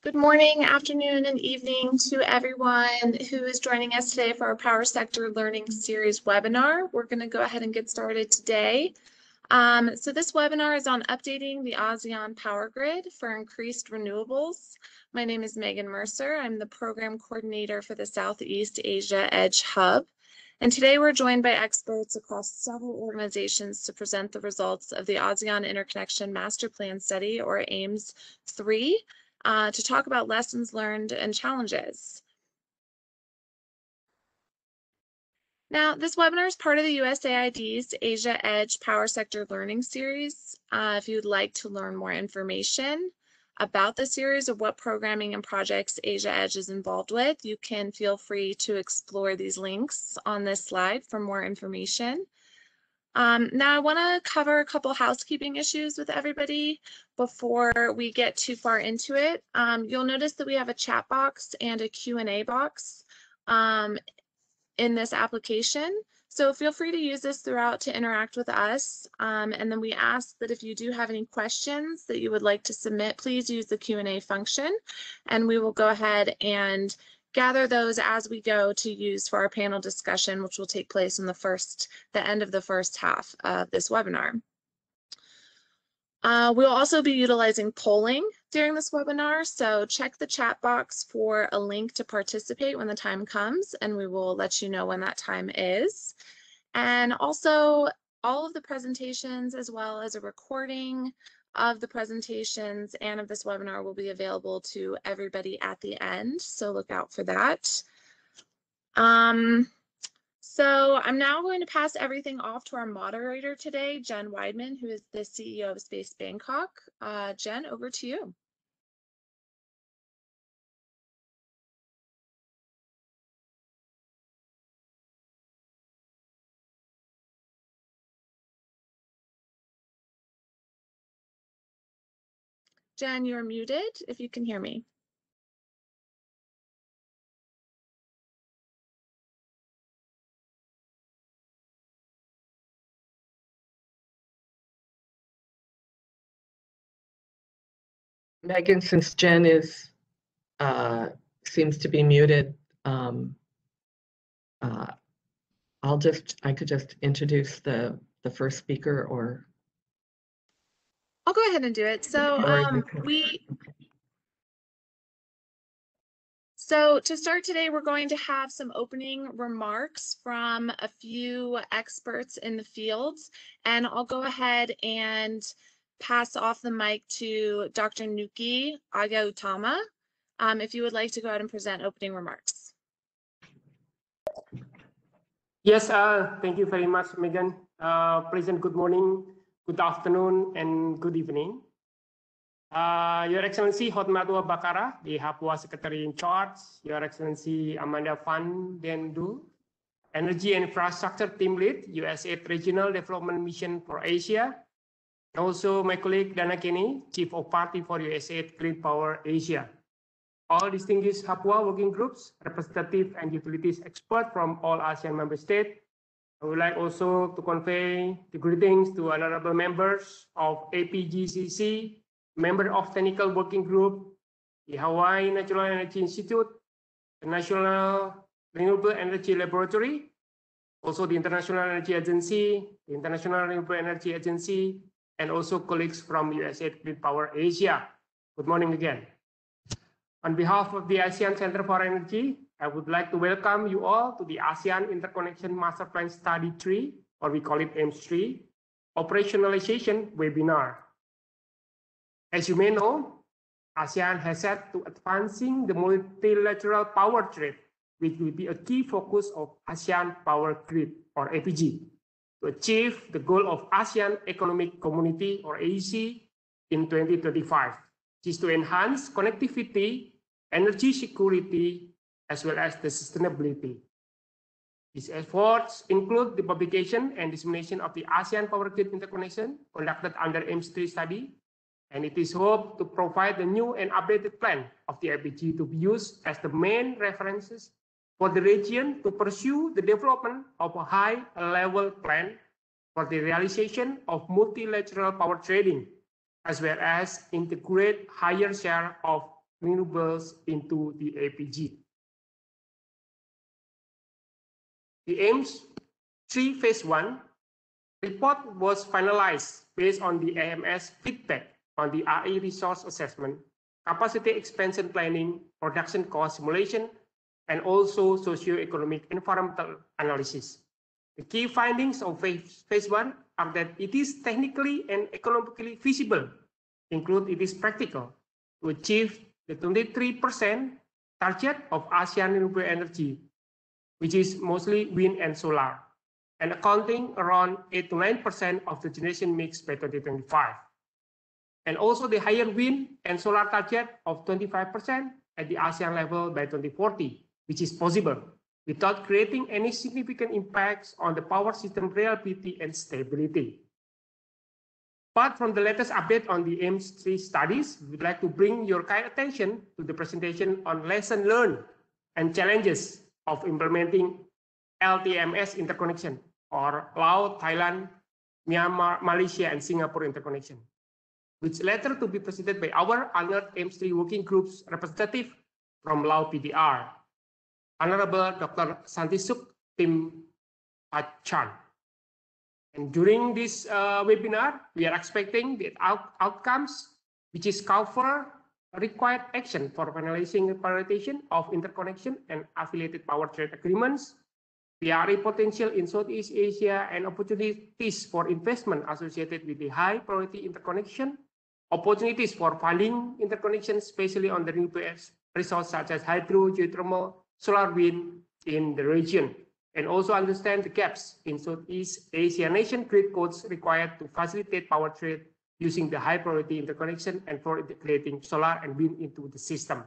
Good morning, afternoon, and evening to everyone who is joining us today for our Power Sector Learning Series webinar. We're going to go ahead and get started today. So this webinar is on updating the ASEAN power grid for increased renewables. My name is Megan Mercer. I'm the program coordinator for the Southeast Asia EDGE Hub. And today we're joined by experts across several organizations to present the results of the ASEAN Interconnection Masterplan Study, or AIMS 3, to talk about lessons learned and challenges. Now, this webinar is part of the USAID's Asia EDGE Power Sector Learning Series. If you'd like to learn more information about the series or what programming and projects Asia EDGE is involved with, you can feel free to explore these links on this slide for more information. Now I want to cover a couple housekeeping issues with everybody before we get too far into it. You'll notice that we have a chat box and a Q&A box in this application. So feel free to use this throughout to interact with us. And then we ask that if you do have any questions that you would like to submit, please use the Q&A function, and we will go ahead and gather those as we go to use for our panel discussion, which will take place in the end of the first half of this webinar. We'll also be utilizing polling during this webinar, so check the chat box for a link to participate when the time comes, and we will let you know when that time is. And also, all of the presentations, as well as a recording of the presentations and of this webinar, will be available to everybody at the end, so look out for that. So I'm now going to pass everything off to our moderator today, Jen Weidman, who is the CEO of Space Bangkok. Jen, over to you. Jen, you're muted if you can hear me. Megan, since Jen is seems to be muted, I could just introduce the first speaker, or I'll go ahead and do it. So to start today, we're going to have some opening remarks from a few experts in the fields, and I'll go ahead and pass off the mic to Dr. Nuki Agautama, if you would like to go ahead and present opening remarks. Yes, thank you very much, Megan. Present, good morning, good afternoon, and good evening. Your Excellency Hotmatua Bakara, the Papua Secretary in Charge, Your Excellency Amanda van den Dul, Energy and Infrastructure Team Lead, USAID Regional Development Mission for Asia, and also my colleague Dana Kenny, Chief of Party for USAID Clean Power Asia. All distinguished Papua working groups, representative and utilities experts from all ASEAN member states. I would like also to convey the greetings to honorable members of APGCC, member of Technical Working Group, the Hawaii National Energy Institute, the National Renewable Energy Laboratory, also the International Energy Agency, the International Renewable Energy Agency, and also colleagues from USAID Clean Power Asia. Good morning again. On behalf of the ASEAN Centre for Energy, I would like to welcome you all to the ASEAN Interconnection Masterplan Study 3, or we call it AIMS 3, Operationalization Webinar. As you may know, ASEAN has set to advancing the multilateral power trade, which will be a key focus of ASEAN Power Grid, or APG, to achieve the goal of ASEAN Economic Community, or AEC, in 2025, which is to enhance connectivity, energy security, as well as the sustainability. These efforts include the publication and dissemination of the ASEAN Power Grid Interconnection conducted under AIMS 3 study, and it is hoped to provide the new and updated plan of the APG to be used as the main references for the region to pursue the development of a high-level plan for the realization of multilateral power trading, as well as integrate higher share of renewables into the APG. The AIMS 3 Phase 1 report was finalized based on the AMS feedback on the RE resource assessment, capacity expansion planning, production cost simulation, and also socio-economic environmental analysis. The key findings of phase 1 are that it is technically and economically feasible, include it is practical, to achieve the 23% target of ASEAN renewable energy, which is mostly wind and solar, and accounting around 8 to 9% of the generation mix by 2025. And also the higher wind and solar target of 25% at the ASEAN level by 2040, which is possible without creating any significant impacts on the power system reliability and stability. Apart from the latest update on the AIMS 3 studies, we would like to bring your kind attention to the presentation on lessons learned and challenges of implementing LTMS interconnection, or Laos, Thailand, Myanmar, Malaysia, and Singapore interconnection, which later to be presented by our honored AIMS 3 working groups representative from Laos PDR, Honorable Dr. Santisuk Tim Pachan. And during this webinar, we are expecting the outcomes, which is cover required action for finalizing the prioritization of interconnection and affiliated power trade agreements, PRE potential in Southeast Asia, and opportunities for investment associated with the high priority interconnection, opportunities for funding interconnection, especially on the renewable resources such as hydro, geothermal, solar, wind in the region, and also understand the gaps in Southeast Asia nation grid codes required to facilitate power trade using the high priority interconnection and for integrating solar and wind into the system.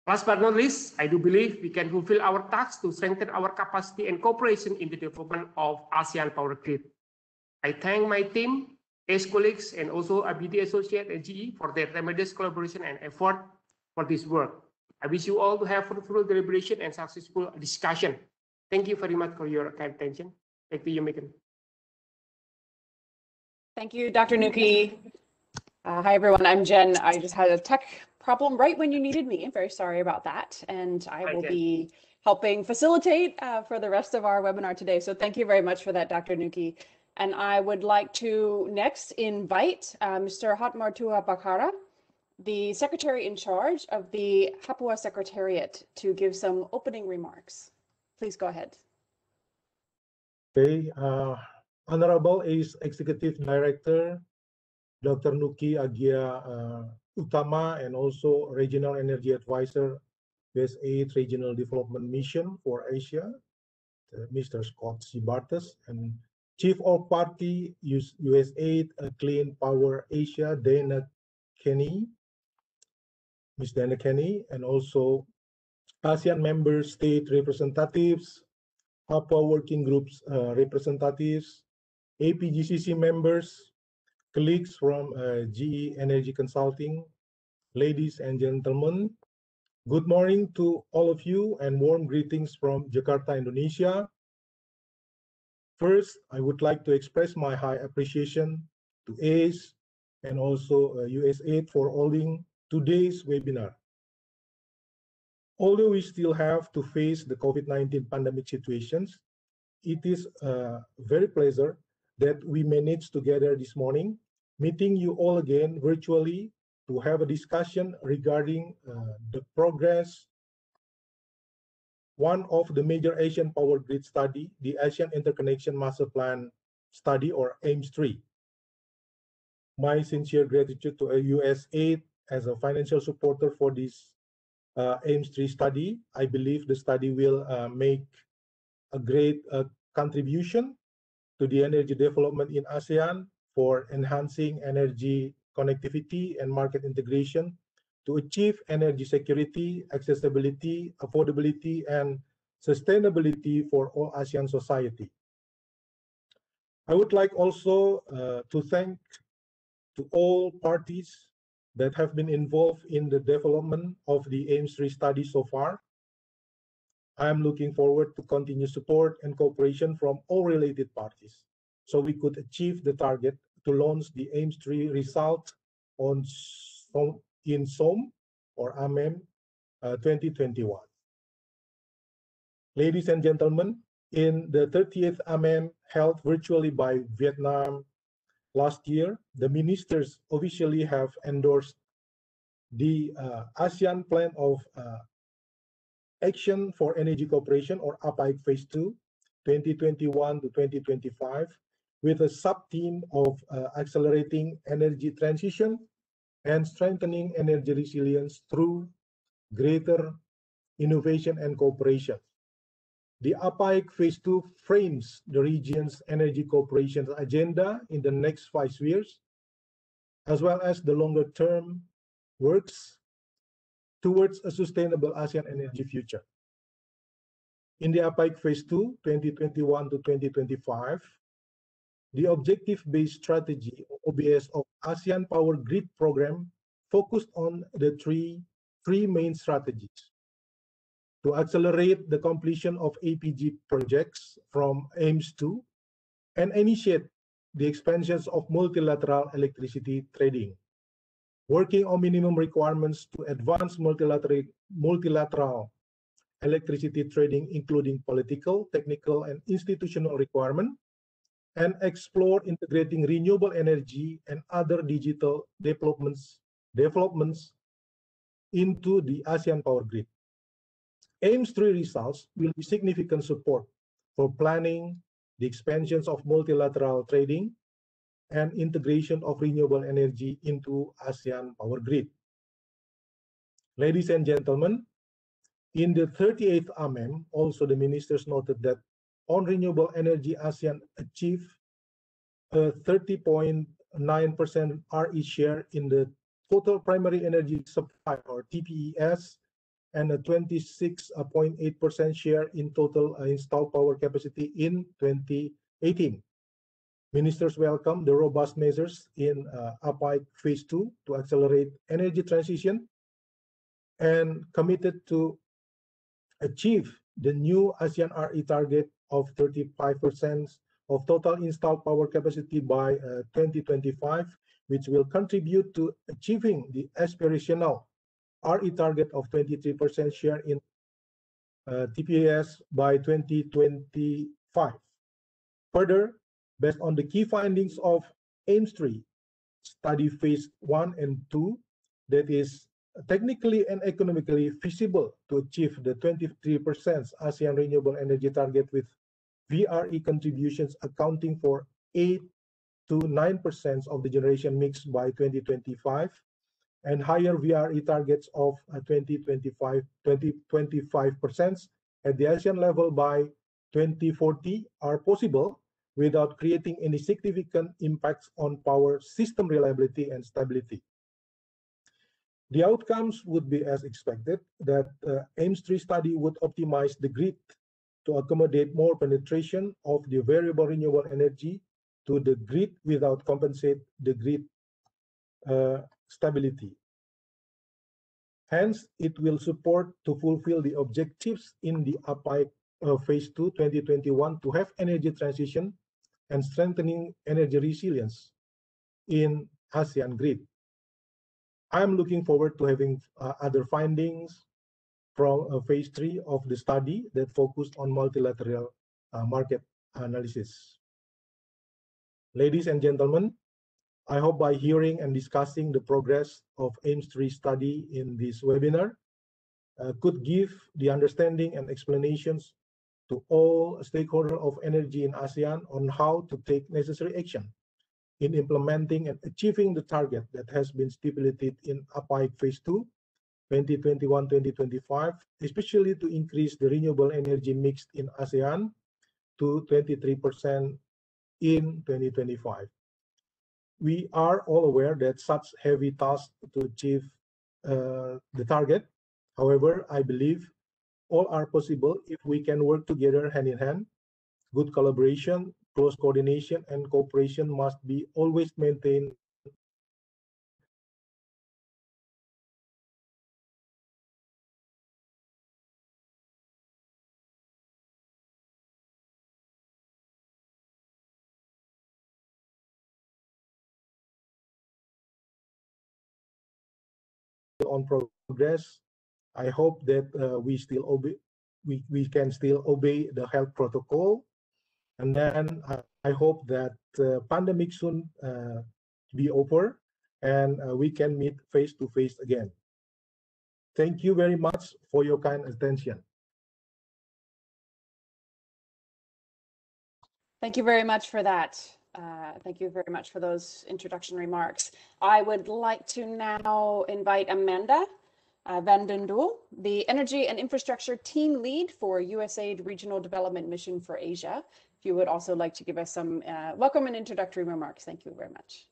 Last but not least, I do believe we can fulfill our tasks to strengthen our capacity and cooperation in the development of ASEAN power grid. I thank my team, ACE colleagues, and also ABD Associate and GE for their tremendous collaboration and effort for this work. I wish you all to have fruitful deliberation and successful discussion. Thank you very much for your kind attention. Back to you, Megan. Thank you, Dr. Nuki. Hi, everyone. I'm Jen. I just had a tech problem right when you needed me. I'm very sorry about that. And I will be helping facilitate for the rest of our webinar today. So thank you very much for that, Dr. Nuki. And I would like to next invite Mr. Hotmartua Bakara, the Secretary in charge of the Papua Secretariat, to give some opening remarks. Please go ahead. Okay, Honorable ACE Executive Director, Dr. Nuki Agia Utama, and also Regional Energy Advisor, USAID Regional Development Mission for Asia, Mr. Scott C. Bartes, and Chief of Party, USAID Clean Power Asia, Dana Kenny, Ms. Dana Kenny, and also ASEAN member state representatives, Papua Working Groups representatives, APGCC members, colleagues from GE Energy Consulting, ladies and gentlemen, good morning to all of you and warm greetings from Jakarta, Indonesia. First, I would like to express my high appreciation to ACE and also USAID for holding today's webinar. Although we still have to face the COVID-19 pandemic situations, it is a very pleasure that we managed together this morning, meeting you all again virtually to have a discussion regarding the progress, one of the major Asian power grid study, the ASEAN Interconnection Masterplan study, or AIMS 3. My sincere gratitude to USAID as a financial supporter for this AIMS 3 study. I believe the study will make a great contribution to the energy development in ASEAN for enhancing energy connectivity and market integration to achieve energy security, accessibility, affordability, and sustainability for all ASEAN society. I would like also to thank to all parties that have been involved in the development of the AIMS 3 study so far. I am looking forward to continued support and cooperation from all related parties, so we could achieve the target to launch the AIMS 3 result in SOM or AMEM 2021. Ladies and gentlemen, in the 30th AMEM held virtually by Vietnam last year, the ministers officially have endorsed the ASEAN Plan of Action for Energy Cooperation, or uptake Phase 2, 2021 to 2025, with a sub-theme of accelerating energy transition and strengthening energy resilience through greater innovation and cooperation. The uptake Phase 2 frames the region's energy cooperation agenda in the next 5 years, as well as the longer-term works towards a sustainable ASEAN energy future. In the uptake Phase 2, 2021 to 2025, the objective-based strategy, OBS, of ASEAN Power Grid Program focused on the three main strategies: to accelerate the completion of APG projects from AIMS-2 and initiate the expansions of multilateral electricity trading, working on minimum requirements to advance multilateral electricity trading, including political, technical, and institutional requirements, and explore integrating renewable energy and other digital developments into the ASEAN Power Grid. AIMS-3 results will be significant support for planning the expansions of multilateral trading and integration of renewable energy into ASEAN Power Grid. Ladies and gentlemen, in the 38th AMEM, also the ministers noted that on renewable energy, ASEAN achieved a 30.9% RE share in the total primary energy supply, or TPES, and a 26.8% share in total installed power capacity in 2018. Ministers welcome the robust measures in uptake Phase 2 to accelerate energy transition and committed to achieve the new ASEAN RE target of 35% of total installed power capacity by 2025, which will contribute to achieving the aspirational RE target of 23% share in TPS by 2025. Further, based on the key findings of AIMS-3 study Phase 1 and 2, that is technically and economically feasible to achieve the 23% ASEAN renewable energy target, with VRE contributions accounting for 8 to 9% of the generation mix by 2025, and higher VRE targets of 25% at the ASEAN level by 2040 are possible without creating any significant impacts on power system reliability and stability. The outcomes would be as expected, that AIMS-3 study would optimize the grid to accommodate more penetration of the variable renewable energy to the grid without compensate the grid stability. Hence, it will support to fulfill the objectives in the uptake Phase 2 2021 to have energy transition and strengthening energy resilience in ASEAN grid. I'm looking forward to having other findings from Phase 3 of the study that focused on multilateral market analysis. Ladies and gentlemen, I hope by hearing and discussing the progress of AIMS-3 study in this webinar could give the understanding and explanations to all stakeholders of energy in ASEAN on how to take necessary action in implementing and achieving the target that has been stipulated in uptake Phase 2, 2021-2025, especially to increase the renewable energy mix in ASEAN to 23% in 2025. We are all aware that such heavy task to achieve the target. However, I believe all are possible if we can work together hand in hand. Good collaboration, close coordination, and cooperation must be always maintained on progress. I hope that we can still obey the health protocol, and then I hope that pandemic soon be over and we can meet face to face again. Thank you very much for your kind attention. Thank you very much for that. Thank you very much for those introduction remarks. I would like to now invite Amanda van Dundel, the Energy and Infrastructure Team Lead for USAID Regional Development Mission for Asia. If you would also like to give us some welcome and introductory remarks. Thank you very much.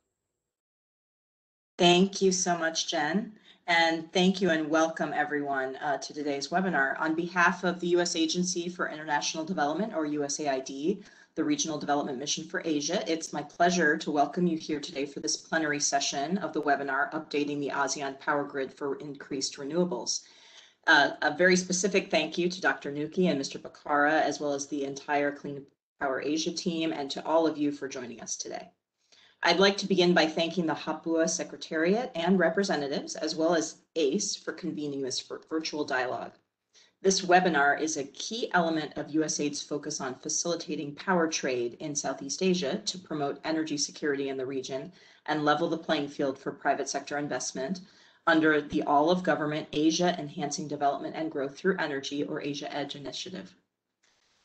Thank you so much, Jen. And thank you and welcome everyone to today's webinar. On behalf of the U.S. Agency for International Development, or USAID, the Regional Development Mission for Asia, it's my pleasure to welcome you here today for this plenary session of the webinar, Updating the ASEAN Power Grid for Increased Renewables. A very specific thank you to Dr. Nuki and Mr. Bakara, as well as the entire Clean Power Asia team, and to all of you for joining us today. I'd like to begin by thanking the Hapua Secretariat and representatives, as well as ACE, for convening this virtual dialogue. This webinar is a key element of USAID's focus on facilitating power trade in Southeast Asia to promote energy security in the region and level the playing field for private sector investment under the All-of-Government Asia Enhancing Development and Growth Through Energy, or Asia EDGE initiative.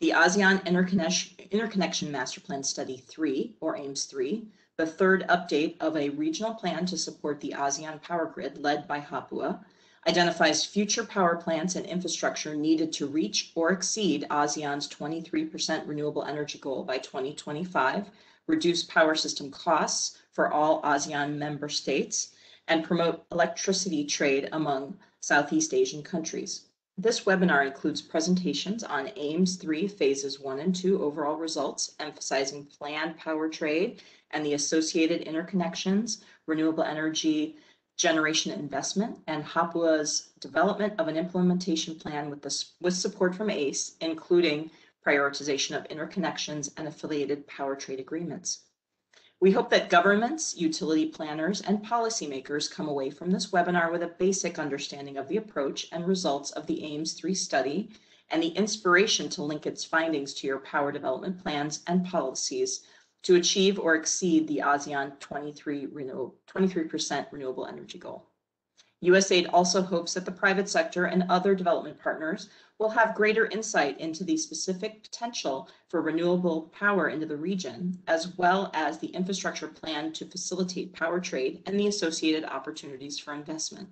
The ASEAN Interconnection Masterplan Study 3, or AIMS 3, the third update of a regional plan to support the ASEAN power grid led by Hapua, identifies future power plants and infrastructure needed to reach or exceed ASEAN's 23% renewable energy goal by 2025, reduce power system costs for all ASEAN member states, and promote electricity trade among Southeast Asian countries. This webinar includes presentations on AIMS 3 phases 1 and 2 overall results, emphasizing planned power trade and the associated interconnections, renewable energy generation investment, and Hapua's development of an implementation plan with support from ACE, including prioritization of interconnections and affiliated power trade agreements. We hope that governments, utility planners, and policymakers come away from this webinar with a basic understanding of the approach and results of the AIMS 3 study and the inspiration to link its findings to your power development plans and policies to achieve or exceed the ASEAN 23% renewable energy goal. USAID also hopes that the private sector and other development partners will have greater insight into the specific potential for renewable power into the region, as well as the infrastructure plan to facilitate power trade and the associated opportunities for investment.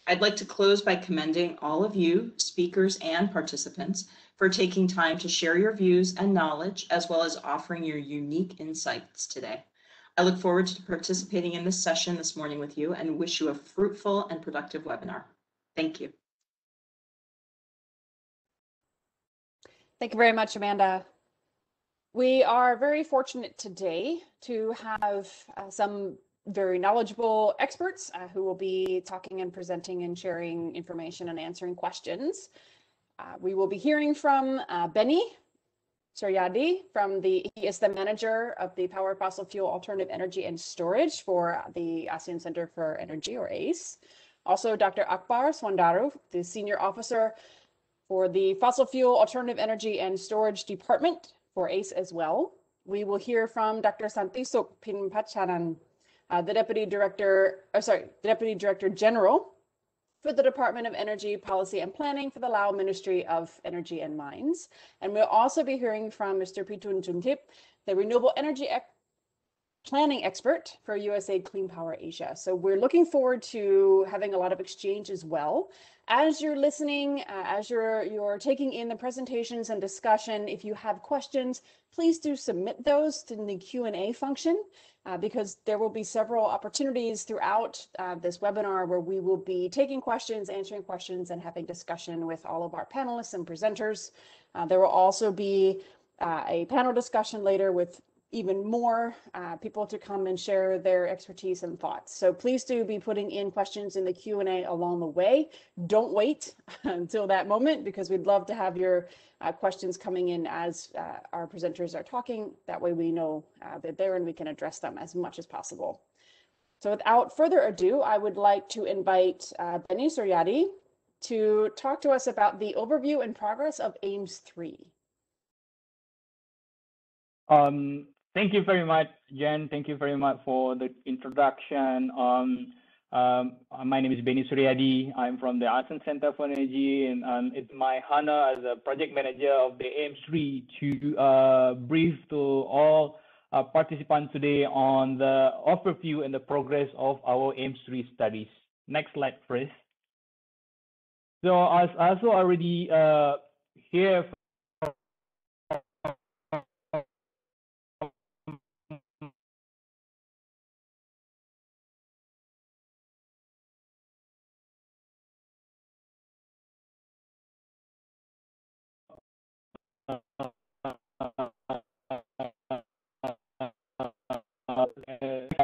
I'd like to close by commending all of you, speakers and participants, for taking time to share your views and knowledge, as well as offering your unique insights today. I look forward to participating in this session this morning with you and wish you a fruitful and productive webinar. Thank you. Thank you very much, Amanda. We are very fortunate today to have some very knowledgeable experts who will be talking and presenting and sharing information and answering questions. We will be hearing from Benny Suryadi he is the manager of the Power Fossil Fuel Alternative Energy and Storage for the ASEAN Centre for Energy, or ACE. Also, Dr. Akbar Swandaru, the senior officer for the Fossil Fuel Alternative Energy and Storage Department for ACE as well. We will hear from Dr. Santisuk Pinpachanan, the Deputy Director General for the Department of Energy Policy and Planning for the Laos Ministry of Energy and Mines. And we'll also be hearing from Mr. Pitun Juntip, the Renewable Energy Planning Expert for USAID Clean Power Asia. So we're looking forward to having a lot of exchange as well. As you're listening, as you're taking in the presentations and discussion, if you have questions, please do submit those to the Q&A function. Because there will be several opportunities throughout this webinar where we will be taking questions, answering questions, and having discussion with all of our panelists and presenters. There will also be a panel discussion later with even more people to come and share their expertise and thoughts. So please do be putting in questions in the Q&A along the way. Don't wait until that moment, because we'd love to have your questions coming in as our presenters are talking. That way we know they're there and we can address them as much as possible. So without further ado, I would like to invite Benny Suryadi to talk to us about the overview and progress of AIMS 3. Thank you very much, Jen. Thank you very much for the introduction. My name is Benny Suryadi. I'm from the ASEAN Centre for Energy, and it's my honor as a project manager of the AIMS 3 to brief to all participants today on the overview and the progress of our AIMS 3 studies. Next slide, please. So as also already here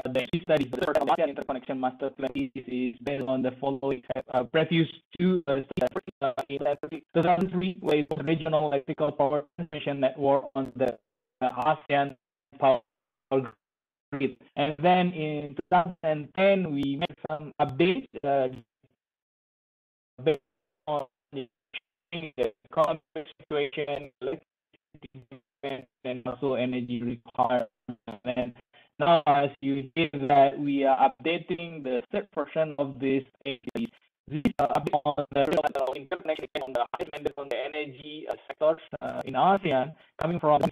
the studies, the ASEAN Interconnection Masterplan is based on the following previous two studies. In 2003, where it was a regional electrical power transmission network on the ASEAN power grid. And then in 2010, we made some updates based on the economic situation, and also energy requirements. And now, as you hear that we are updating the third portion of this activity. This update on the interconnection on the on the energy sectors in ASEAN, coming from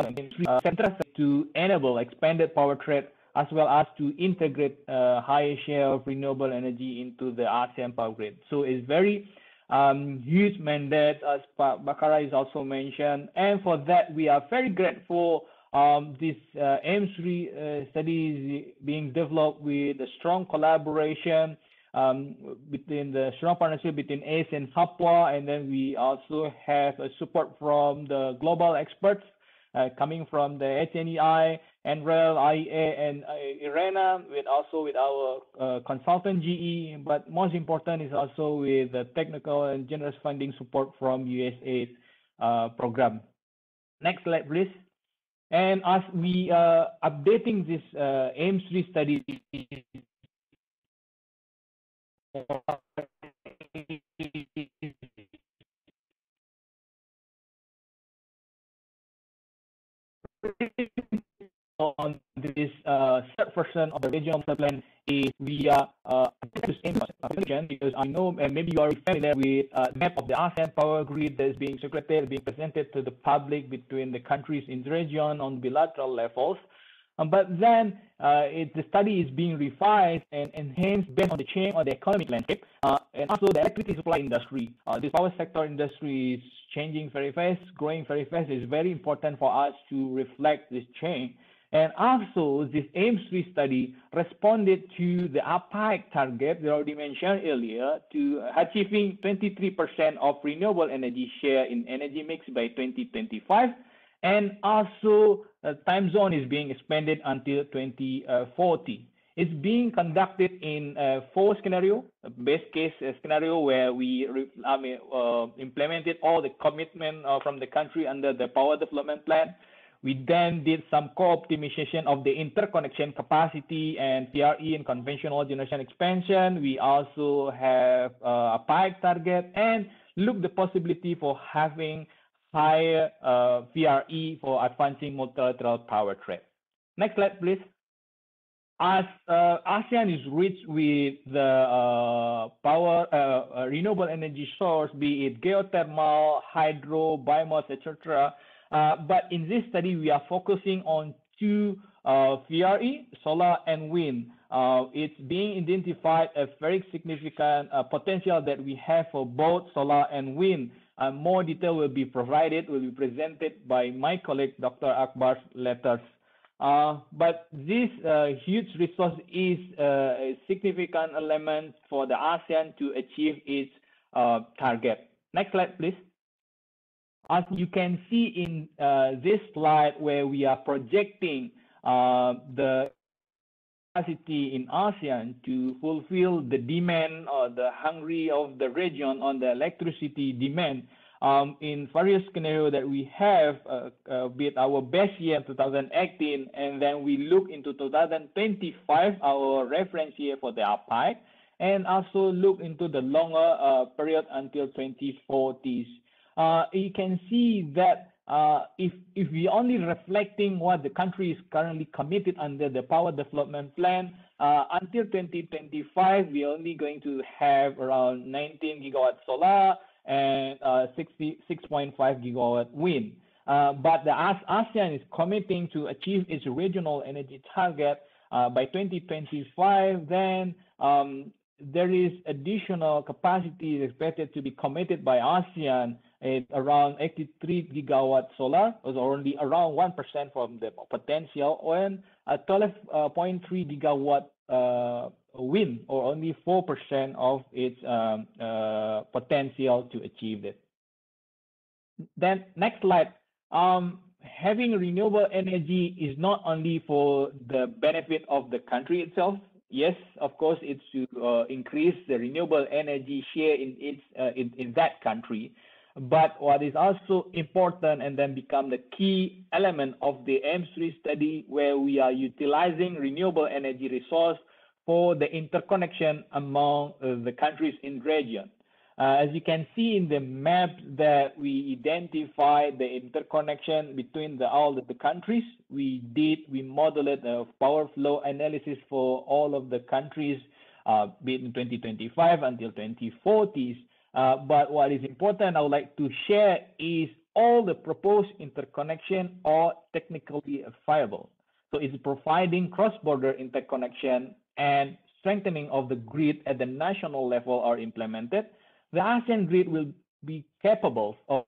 central to enable expanded power trade, as well as to integrate higher share of renewable energy into the ASEAN power grid. So it's very huge mandate, as Bakara is also mentioned, and for that we are very grateful. This AIMS 3 study is being developed with a strong collaboration between the strong partnership between ACE and Papua, and then we also have support from the global experts coming from the HNEI, NREL, IEA, and IRENA, with our consultant GE, but most important is also with the technical and generous funding support from USAID program. Next slide, please. And as we are updating this AIMS 3 study, on this third version of the regional plan is via because I know, and maybe you are familiar with map of the ASEAN power grid that is being circulated, being presented to the public between the countries in the region on bilateral levels. But then the study is being revised and enhanced based on the change of the economic landscape and also the electricity supply industry. The power sector industry is changing very fast, growing very fast. It's very important for us to reflect this change. And also, this AIMS 3 study responded to the uptake target we already mentioned earlier, to achieving 23% of renewable energy share in energy mix by 2025. And also, the time zone is being expanded until 2040. It's being conducted in 4 scenarios. A best case scenario where we implemented all the commitment from the country under the power development plan. We then did some co-optimization of the interconnection capacity and PRE and conventional generation expansion. We also have a PIE target and look the possibility for having higher PRE for advancing multilateral power trade. Next slide, please. As ASEAN is rich with the renewable energy source, be it geothermal, hydro, biomass, etc. But in this study, we are focusing on 2 VRE, solar and wind. It's being identified a very significant potential that we have for both solar and wind. More detail will be provided, will be presented by my colleague, Dr. Akbar's letters. But this huge resource is a significant element for the ASEAN to achieve its target. Next slide, please. As you can see in this slide, where we are projecting the capacity in ASEAN to fulfill the demand or the hungry of the region on the electricity demand, in various scenarios that we have, with our best year 2018, and then we look into 2025, our reference year for the uptake, and also look into the longer period until 2040s. You can see that if we only reflecting what the country is currently committed under the Power Development Plan, until 2025, we're only going to have around 19 gigawatts solar and 6.5 gigawatt wind. But the ASEAN is committing to achieve its regional energy target by 2025. Then there is additional capacity expected to be committed by ASEAN at around 83 gigawatt solar, or only around 1% from the potential, and 12.3 gigawatt wind, or only 4% of its potential to achieve it. Then next slide. Having renewable energy is not only for the benefit of the country itself. Yes, of course, it's to increase the renewable energy share in that country. But what is also important and then become the key element of the AIMS-3 study, where we are utilizing renewable energy resource for the interconnection among the countries in the region. As you can see in the map that we identified the interconnection between all of the countries, we modeled a power flow analysis for all of the countries between 2025 until 2040s. But what is important, I would like to share, is all the proposed interconnection are technically viable. So it's providing cross-border interconnection and strengthening of the grid at the national level are implemented. The ASEAN grid will be capable of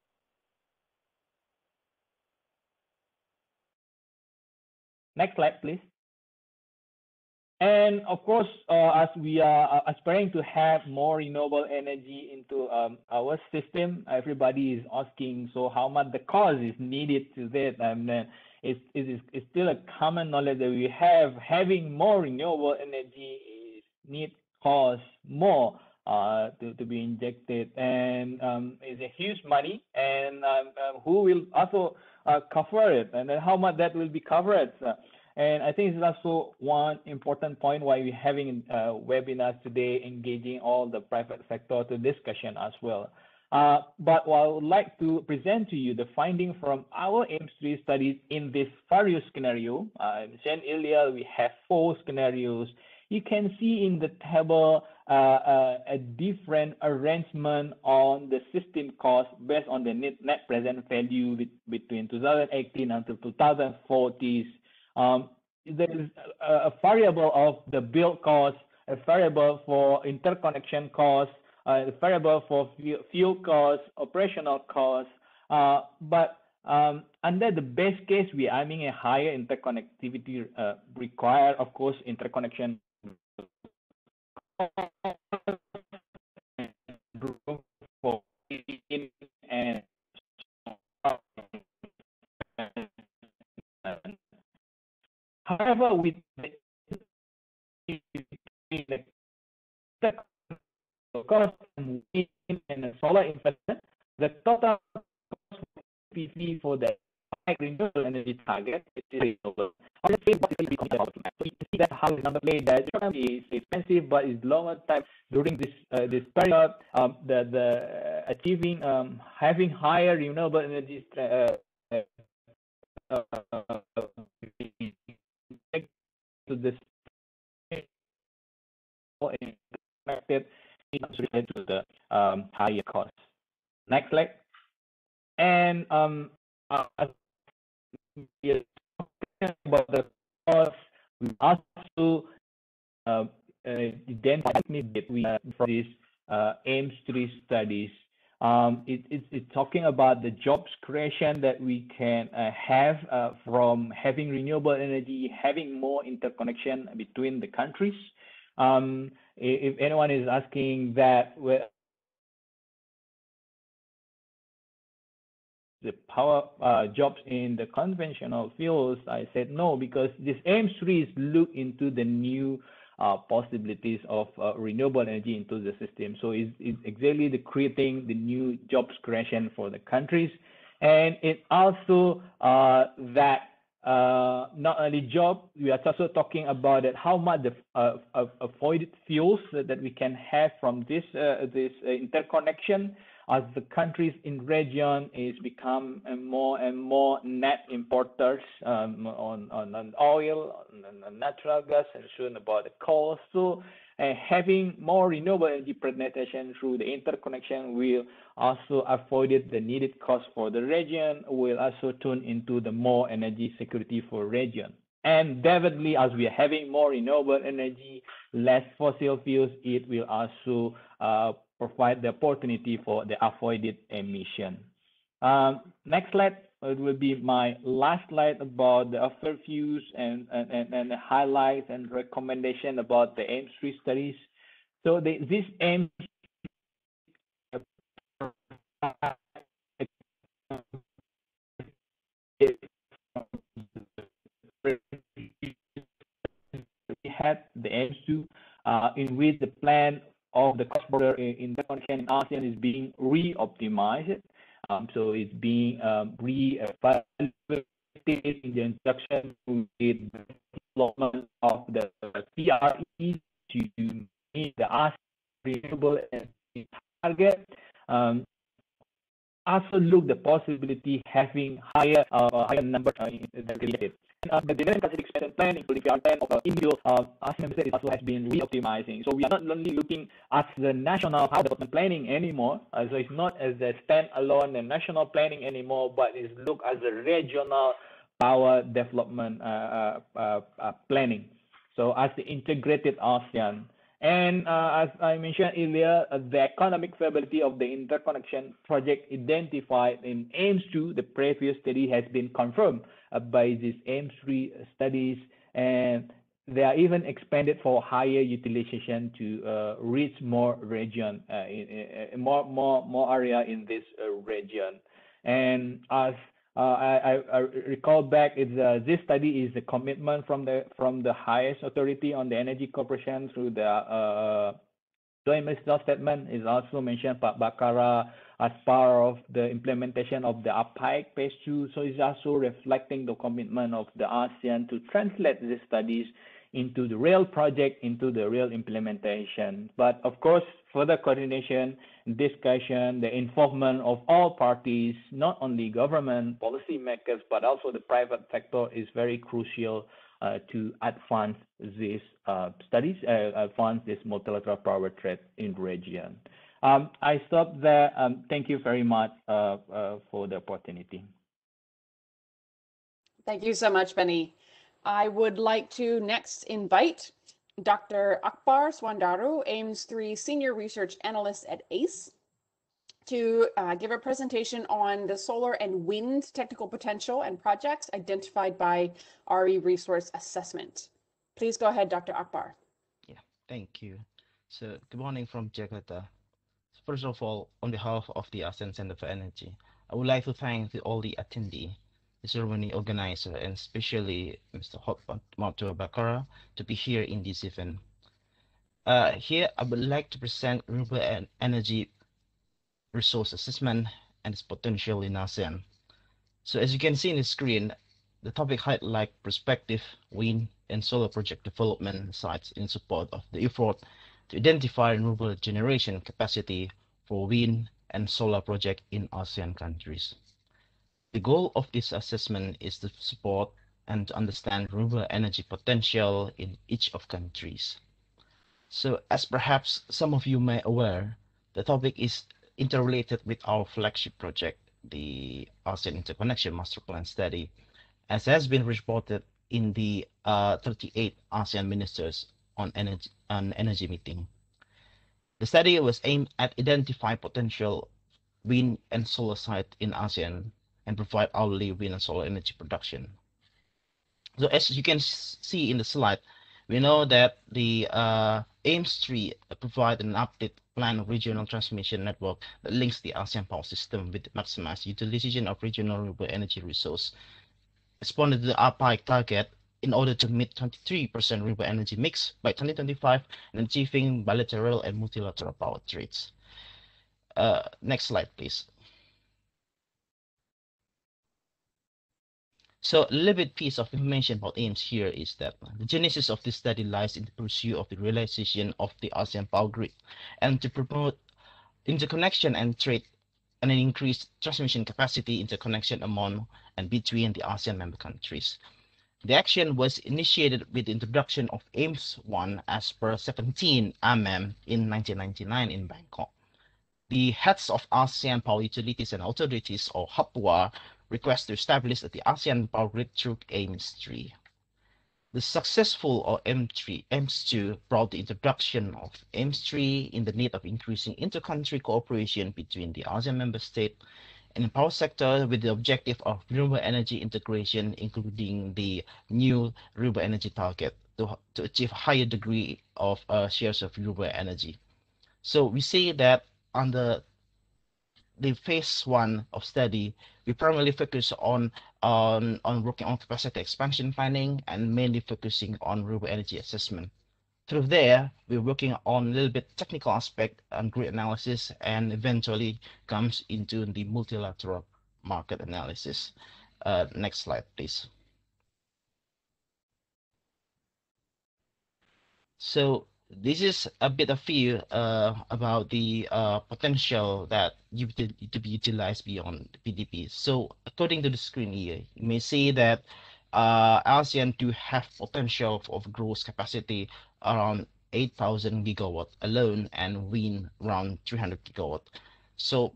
next slide, please. And of course, as we are aspiring to have more renewable energy into our system, everybody is asking, so how much the cost is needed to that? And it's still a common knowledge that we have having more renewable energy need cost more to be injected, and it's a huge money, and who will also cover it, and then how much that will be covered. And I think it's also one important point why we're having webinars today, engaging all the private sector to discussion as well. But what I would like to present to you the finding from our AIMS-3 studies in this various scenario. I mentioned earlier we have 4 scenarios. You can see in the table a different arrangement on the system cost based on the net present value between 2018 until 2040s. There is a variable of the build cost, a variable for interconnection cost, a variable for fuel cost, operational cost. But under the best case, we are aiming a higher interconnectivity required, of course, interconnection for and however, with the cost and the solar investment, the total cost PV for the renewable energy target is reasonable. Obviously, so you see that how the number played that is expensive, but it's longer time during this period. The achieving having higher renewable energy to this connected to the higher cost. Next slide. And about the cost, we also identify that we from these AIMS-3 studies. It's talking about the jobs creation that we can have from having renewable energy, having more interconnection between the countries. If anyone is asking that, the power jobs in the conventional fuels, I said no, because this AIMS-3 is look into the new possibilities of renewable energy into the system. So it's exactly the creating the new jobs creation for the countries. And it also that not only job, we are also talking about it, how much the avoided fuels that we can have from this interconnection, as the countries in region is become more and more net importers on oil, on natural gas, and soon about the coal. So having more renewable energy penetration through the interconnection will also avoid the needed cost for the region, will also turn into the more energy security for region. And definitely, as we are having more renewable energy, less fossil fuels, it will also provide the opportunity for the avoided emission. Next slide, it will be my last slide about the overviews and the highlights and recommendation about the AIMS-3 studies. So this AIMS we had the AIMS-2 in which the plan of the cross-border interconnection in ASEAN is being re-optimized. So it's being re-evaluated in the instruction with the development of the Rcre to meet the ASEAN renewable energy target. Also look the possibility having higher number than related. The development capacity expansion plan, including PR plan of individual ASEAN states, also has been re-optimizing. So we are not only looking at the national power development planning anymore, so it's not as a standalone and national planning anymore, but it's looked as a regional power development planning. So as the integrated ASEAN. And as I mentioned earlier, the economic viability of the interconnection project identified in AIMS-2, the previous study, has been confirmed by these AIMS-3 studies, and they are even expanded for higher utilization to reach more region, more area in this region. And as I recall back, this study is a commitment from the highest authority on the energy corporation through the joint ministerial statement. Is also mentioned by Bakara as part of the implementation of the uptake phase 2. So it's also reflecting the commitment of the ASEAN to translate these studies into the real project, into the real implementation. But of course, further coordination, discussion, the involvement of all parties, not only government, policymakers, but also the private sector is very crucial to advance these studies, advance this multilateral power trade in the region. I stop there. Thank you very much for the opportunity. Thank you so much, Benny. I would like to next invite Dr. Akbar Swandaru, AIMS-3 Senior Research Analyst at ACE, to give a presentation on the solar and wind technical potential and projects identified by RE Resource Assessment. Please go ahead, Dr. Akbar. Yeah, thank you. So good morning from Jakarta. First of all, on behalf of the ASEAN Centre for Energy, I would like to thank all the attendees, the ceremony organizer, and especially Mr. Hotmato Bakara to be here in this event. Here, I would like to present renewable energy resource assessment and its potential in ASEAN. So as you can see in the screen, the topic highlights prospective wind and solar project development sites in support of the effort to identify renewable generation capacity for wind and solar projects in ASEAN countries. The goal of this assessment is to support and to understand renewable energy potential in each of countries. So as perhaps some of you may aware, the topic is interrelated with our flagship project, the ASEAN Interconnection Masterplan study, as has been reported in the 38 ASEAN Ministers on Energy meeting. The study was aimed at identifying potential wind and solar sites in ASEAN and provide hourly wind and solar energy production. So as you can see in the slide, we know that the AIMS-3 provide an updated plan of regional transmission network that links the ASEAN power system with maximized utilization of regional renewable energy resource. Responding to the uptake target in order to meet 23% renewable energy mix by 2025 and achieving bilateral and multilateral power trades. Next slide, please. So a little bit piece of information about AIMS here is that the genesis of this study lies in the pursuit of the realization of the ASEAN power grid and to promote interconnection and trade and an increased transmission capacity interconnection among and between the ASEAN member countries. The action was initiated with the introduction of AIMS 1 as per 17 AMEM in 1999 in Bangkok. The heads of ASEAN power utilities and authorities, or HAPUA, request to establish the ASEAN power grid through AIMS 3. The successful or AIMS 2 brought the introduction of AIMS 3 in the need of increasing inter-country cooperation between the ASEAN member states in the power sector with the objective of renewable energy integration, including the new renewable energy target to achieve a higher degree of shares of renewable energy. So we say that under the phase 1 of study, we primarily focus on working on capacity expansion planning and mainly focusing on renewable energy assessment. Through there, we're working on a little bit technical aspect and grid analysis, and eventually comes into the multilateral market analysis. Next slide, please. So this is a bit of view about the potential that to be utilized beyond PDP. So according to the screen here, you may see that ASEAN do have potential of gross capacity around 8,000 gigawatt alone and wind around 300 gigawatt. So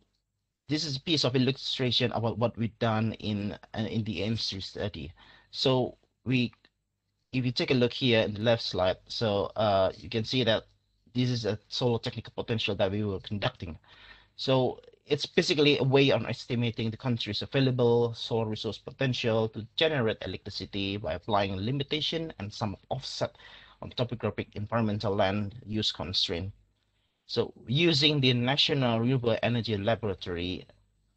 this is a piece of illustration about what we've done in the AIMS 3 study. So if you take a look here in the left slide, so you can see that this is a solar technical potential that we were conducting. So it's basically a way of estimating the country's available solar resource potential to generate electricity by applying a limitation and some offset on topographic environmental land use constraint. So using the National Renewable Energy Laboratory,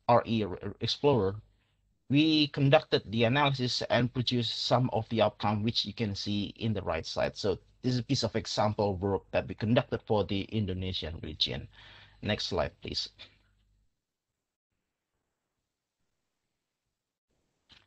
Rcre Explorer, we conducted the analysis and produced some of the outcome, which you can see in the right side. So this is a piece of example work that we conducted for the Indonesian region. Next slide, please.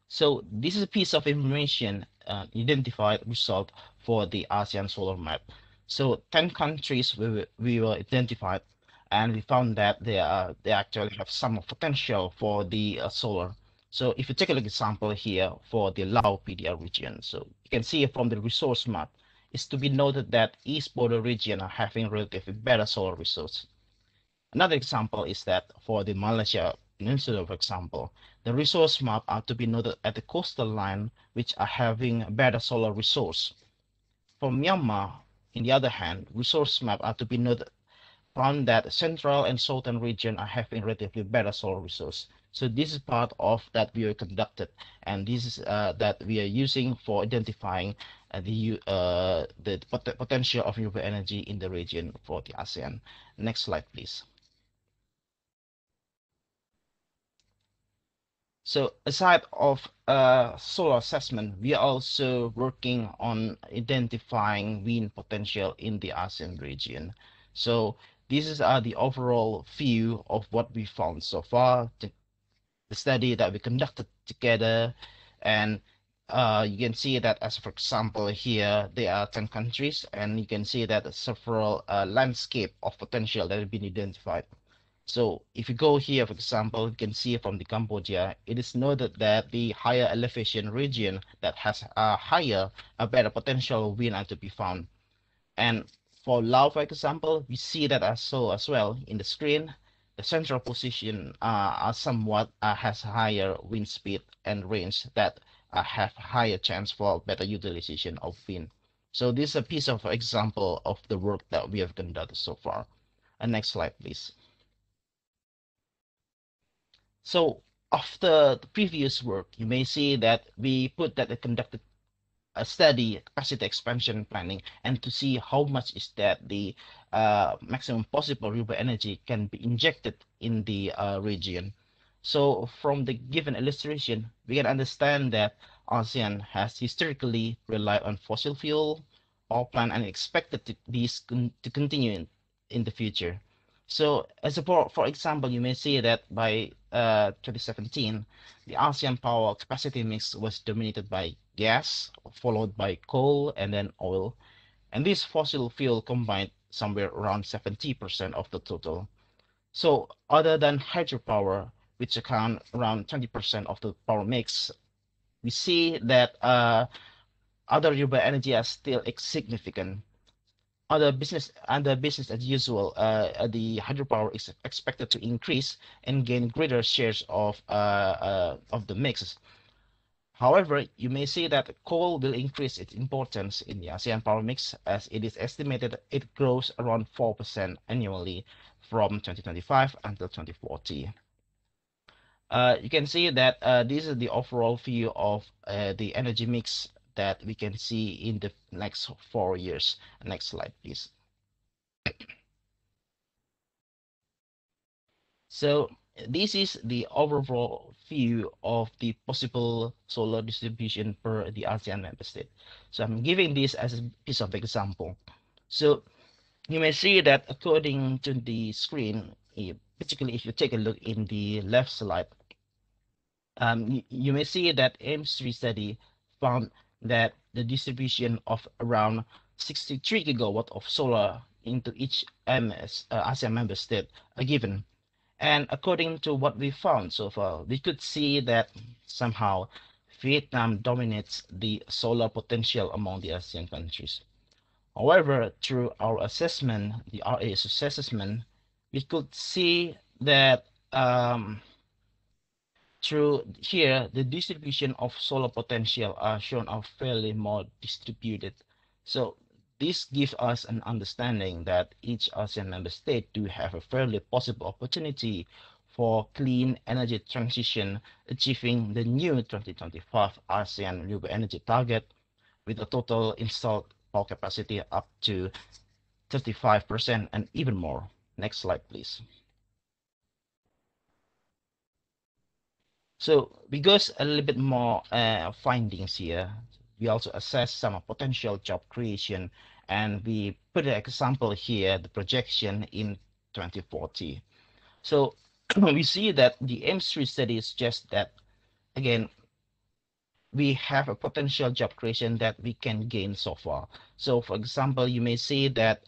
So this is a piece of information, identified result for the ASEAN solar map. So 10 countries we were identified, and we found that they actually have some potential for the solar. So if you take a look example here for the Laos PDR region, so you can see from the resource map, it's to be noted that East border region are having relatively better solar resource. Another example is that for the Malaysia Peninsula, for example, the resource map are to be noted at the coastal line, which are having better solar resource. For Myanmar, in the other hand, resource map are to be noted found that central and southern region are having relatively better solar resource. So this is part of that we are conducted, and this is that we are using for identifying the potential of renewable energy in the region for the ASEAN. Next slide, please. So aside of solar assessment, we are also working on identifying wind potential in the ASEAN region. So this is the overall view of what we found so far, the study that we conducted together. And you can see that, as for example, here there are 10 countries, and you can see that several landscape of potential that have been identified. So if you go here, for example, you can see from the Cambodia, it is noted that the higher elevation region that has a better potential wind are to be found. And for Laos, for example, we see that as well in the screen. The central position are somewhat has higher wind speed and range that have higher chance for better utilization of wind. So this is a piece of example of the work that we have conducted so far. Next slide, please. So after the previous work, you may see that we conducted a study capacity expansion planning, and to see how much is that the maximum possible renewable energy can be injected in the region. So from the given illustration, we can understand that ASEAN has historically relied on fossil fuel, oil plant, and expected to continue in the future. So as a for example, you may see that by 2017, the ASEAN power capacity mix was dominated by gas, followed by coal, and then oil. And this fossil fuel combined somewhere around 70% of the total. So other than hydropower, which account around 20% of the power mix, we see that other renewable energy are still significant. Other business as usual, the hydropower is expected to increase and gain greater shares of the mix. However, you may see that coal will increase its importance in the ASEAN power mix, as it is estimated it grows around 4% annually from 2025 until 2040. You can see that this is the overall view of the energy mix that we can see in the next 4 years. Next slide, please. So this is the overall view of the possible solar distribution per the ASEAN member state. So I'm giving this as a piece of example. So you may see that according to the screen, particularly if you take a look in the left slide, you may see that AIM3 study found that the distribution of around 63 gigawatt of solar into each ASEAN member state are given. And according to what we found so far, we could see that somehow Vietnam dominates the solar potential among the ASEAN countries. However, through our assessment, the RAS assessment, we could see that through here, the distribution of solar potential are shown are fairly more distributed. So this gives us an understanding that each ASEAN member state do have a fairly possible opportunity for clean energy transition, achieving the new 2025 ASEAN renewable energy target with a total installed power capacity up to 35% and even more. Next slide, please. So we go a little bit more findings here. We also assess some potential job creation, and we put an example here, the projection in 2040. So we see that the AIM3 study suggests that, again, we have a potential job creation that we can gain so far. So for example, you may see that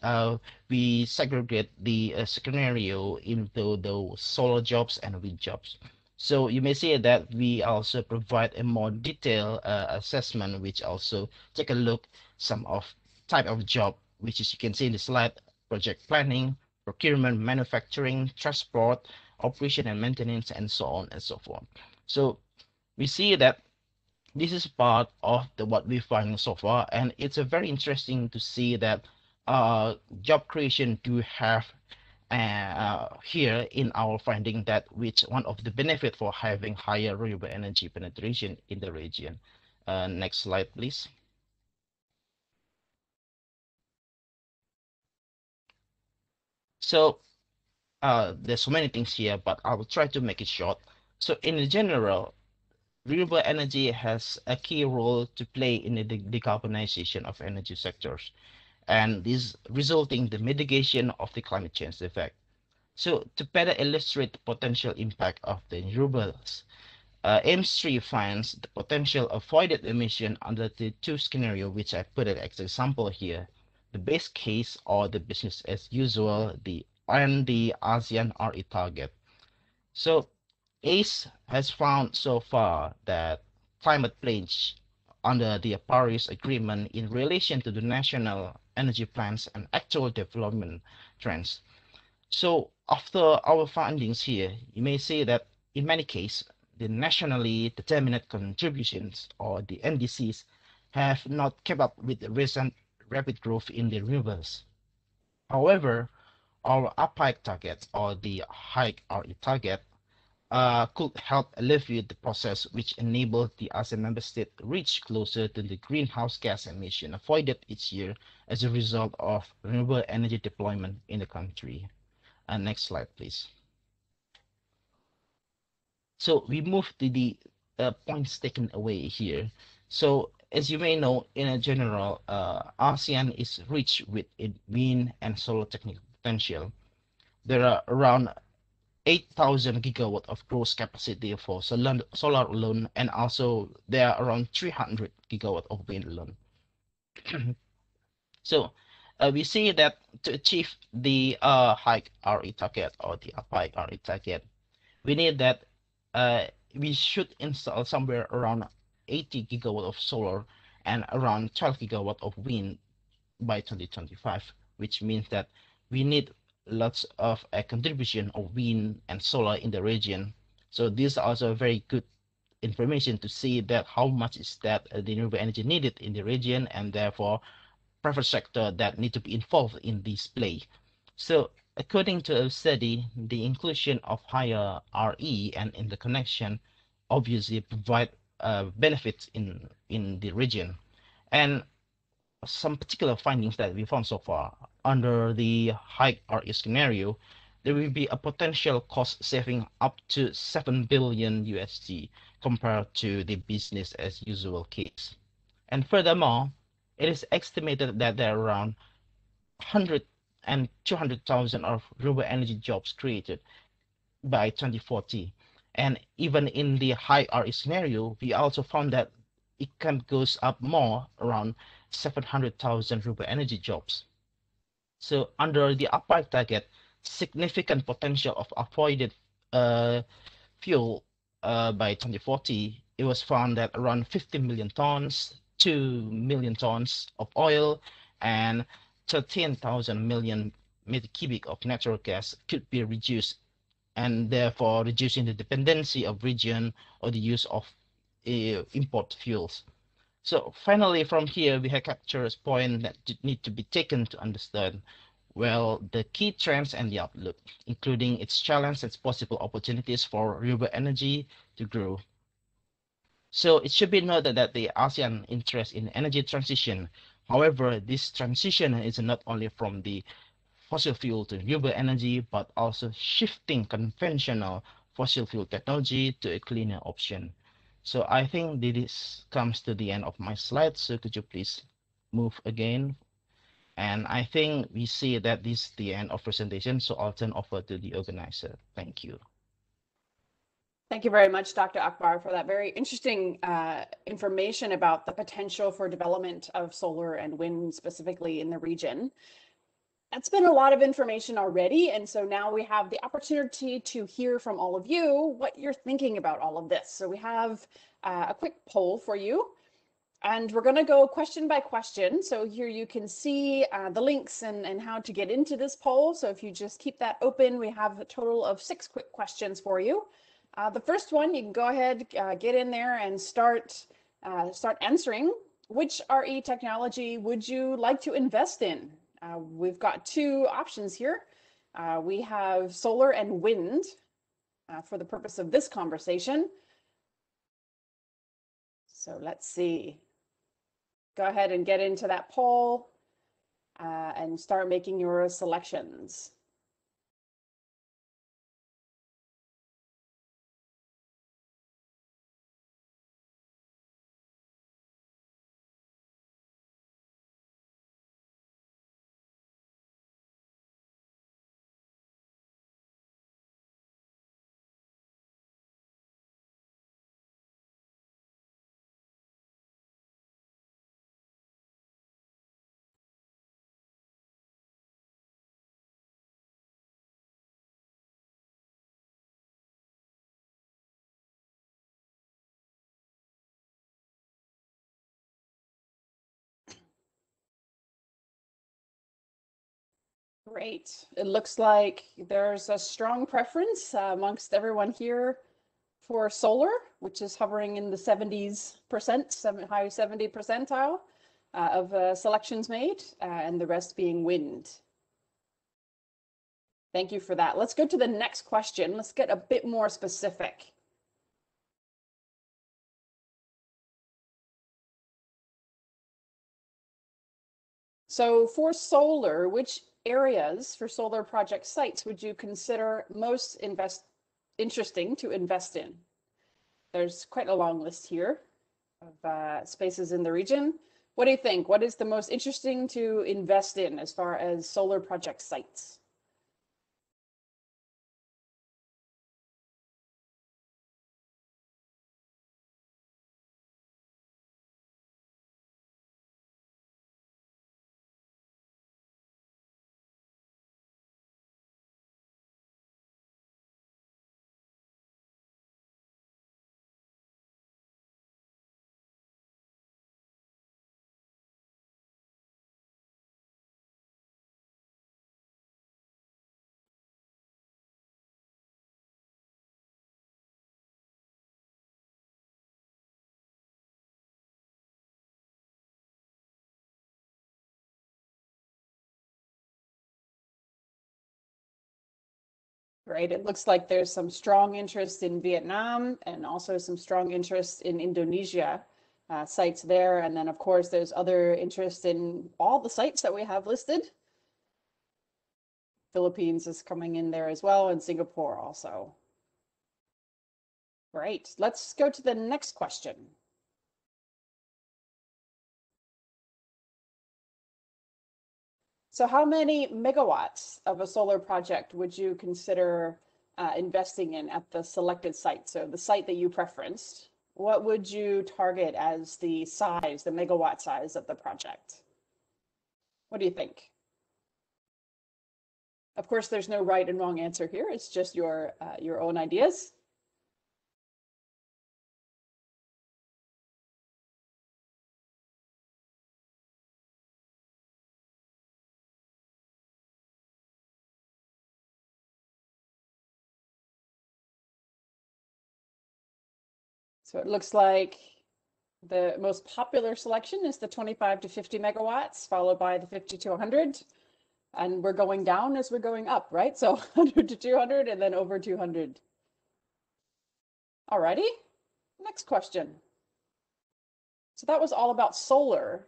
we segregate the scenario into those solar jobs and wind jobs. So you may see that we also provide a more detailed assessment, which also take a look some of type of job, which is you can see in the slide: project planning, procurement, manufacturing, transport, operation and maintenance, and so on and so forth. So we see that this is part of what we find so far, and it's a very interesting to see that job creation do have here in our finding that which one of the benefit for having higher renewable energy penetration in the region. Next slide, please. So there's so many things here, but I will try to make it short. So in general, renewable energy has a key role to play in the decarbonization of energy sectors, and this resulting in the mitigation of the climate change effect. So to better illustrate the potential impact of the renewables, AIM3 finds the potential avoided emission under the two scenarios, which I put it as example here: the base case or the business as usual, and the ASEAN Rcre target. So ACE has found so far that climate pledge under the Paris Agreement in relation to the national energy plans and actual development trends. So after our findings here, you may say that in many cases, the nationally determined contributions, or the NDCs, have not kept up with the recent rapid growth in the renewables. However, our uptake target, or the high Rcre target, could help alleviate the process, which enabled the ASEAN member state reach closer to the greenhouse gas emission avoided each year as a result of renewable energy deployment in the country. Next slide, please. So we move to the points taken away here. So as you may know, in a general, ASEAN is rich with wind and solar technical potential. There are around 8,000 gigawatt of gross capacity for solar alone, and also there are around 300 gigawatt of wind alone. So we see that to achieve the high RE target or the uptake RE target, we need that we should install somewhere around 80 gigawatt of solar and around 12 gigawatt of wind by 2025, which means that we need lots of a contribution of wind and solar in the region. So this is also very good information to see that how much is that the renewable energy needed in the region, and therefore private sector that need to be involved in this play. So according to a study, the inclusion of higher RE and interconnection obviously provide benefits in the region. And some particular findings that we found so far under the high RE scenario, there will be a potential cost saving up to 7 billion USD compared to the business as usual case. And furthermore, it is estimated that there are around 100 and 200,000 of renewable energy jobs created by 2040. And even in the high RE scenario, we also found that it can goes up more, around 700,000 renewable energy jobs. So under the uptake target, significant potential of avoided fuel by 2040, it was found that around 50 million tons, 2 million tons of oil, and 13,000 million meter cubic of natural gas could be reduced, and therefore reducing the dependency of region or the use of import fuels. So finally, from here, we have captured a point that need to be taken to understand, well, the key trends and the outlook, including its challenges and possible opportunities for renewable energy to grow. So it should be noted that the ASEAN interest in energy transition. However, this transition is not only from the fossil fuel to renewable energy, but also shifting conventional fossil fuel technology to a cleaner option. So I think this comes to the end of my slide. So could you please move again? And I think we see that this is the end of presentation. So I'll turn over to the organizer. Thank you. Thank you very much, Dr. Akbar, for that very interesting information about the potential for development of solar and wind specifically in the region. That's been a lot of information already, and so now we have the opportunity to hear from all of you what you're thinking about all of this. So we have a quick poll for you, and we're going to go question by question. So here you can see the links and how to get into this poll. So if you just keep that open, we have a total of 6 quick questions for you. The first one, you can go ahead, get in there and start answering. Which RE technology would you like to invest in? We've got 2 options here. We have solar and wind for the purpose of this conversation. So let's see. Go ahead and get into that poll and start making your selections. Great. It looks like there's a strong preference amongst everyone here for solar, which is hovering in the 70%, high 70 percentile of selections made, and the rest being wind. Thank you for that. Let's go to the next question. Let's get a bit more specific. So for solar, which areas for solar project sites would you consider most interesting to invest in? there's quite a long list here of spaces in the region. What do you think? What is the most interesting to invest in as far as solar project sites? Right, it looks like there's some strong interest in Vietnam and also some strong interest in Indonesia, sites there. And then of course, there's other interest in all the sites that we have listed. Philippines is coming in there as well, and Singapore also. Great, let's go to the next question. So how many megawatts of a solar project would you consider investing in at the selected site? So the site that you preferenced, what would you target as the size, the megawatt size of the project? What do you think? Of course, there's no right and wrong answer here. It's just your own ideas. So it looks like the most popular selection is the 25 to 50 megawatts, followed by the 50 to 100. And we're going down as we're going up, right? So 100 to 200 and then over 200. Alrighty, next question. So that was all about solar.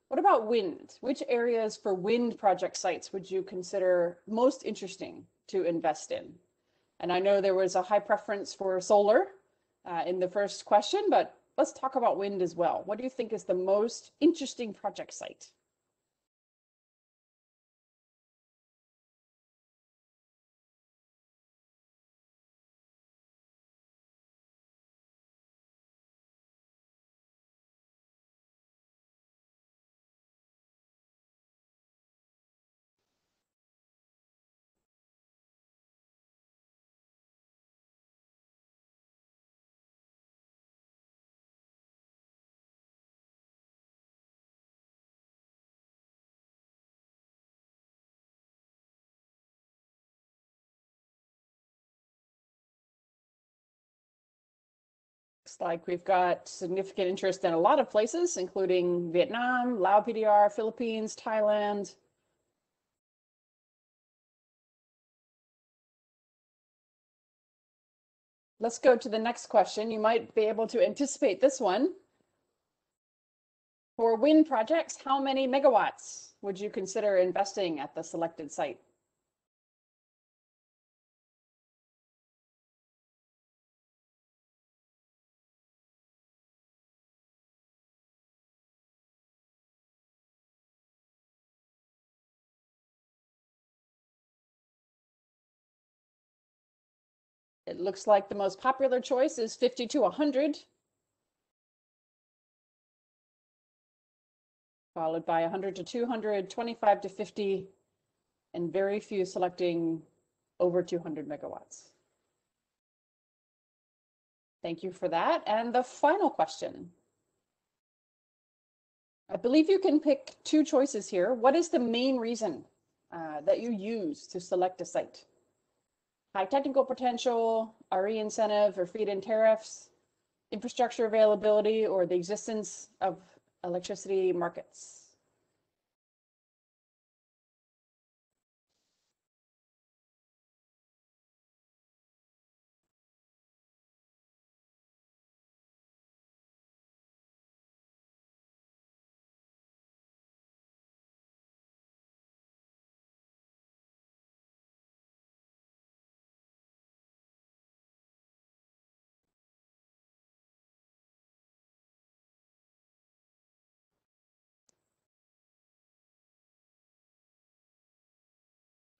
What about wind? Which areas for wind project sites would you consider most interesting to invest in? And I know there was a high preference for solar in the first question, but let's talk about wind as well. What do you think is the most interesting project site? Looks like we've got significant interest in a lot of places, including Vietnam, Laos PDR, Philippines, Thailand. Let's go to the next question. You might be able to anticipate this one. For wind projects, how many megawatts would you consider investing at the selected site? It looks like the most popular choice is 50 to 100, followed by 100 to 200, 25 to 50, and very few selecting over 200 megawatts. Thank you for that. And the final question. I believe you can pick two choices here. What is the main reason that you use to select a site? High technical potential, RE incentive or feed-in tariffs, infrastructure availability, or the existence of electricity markets?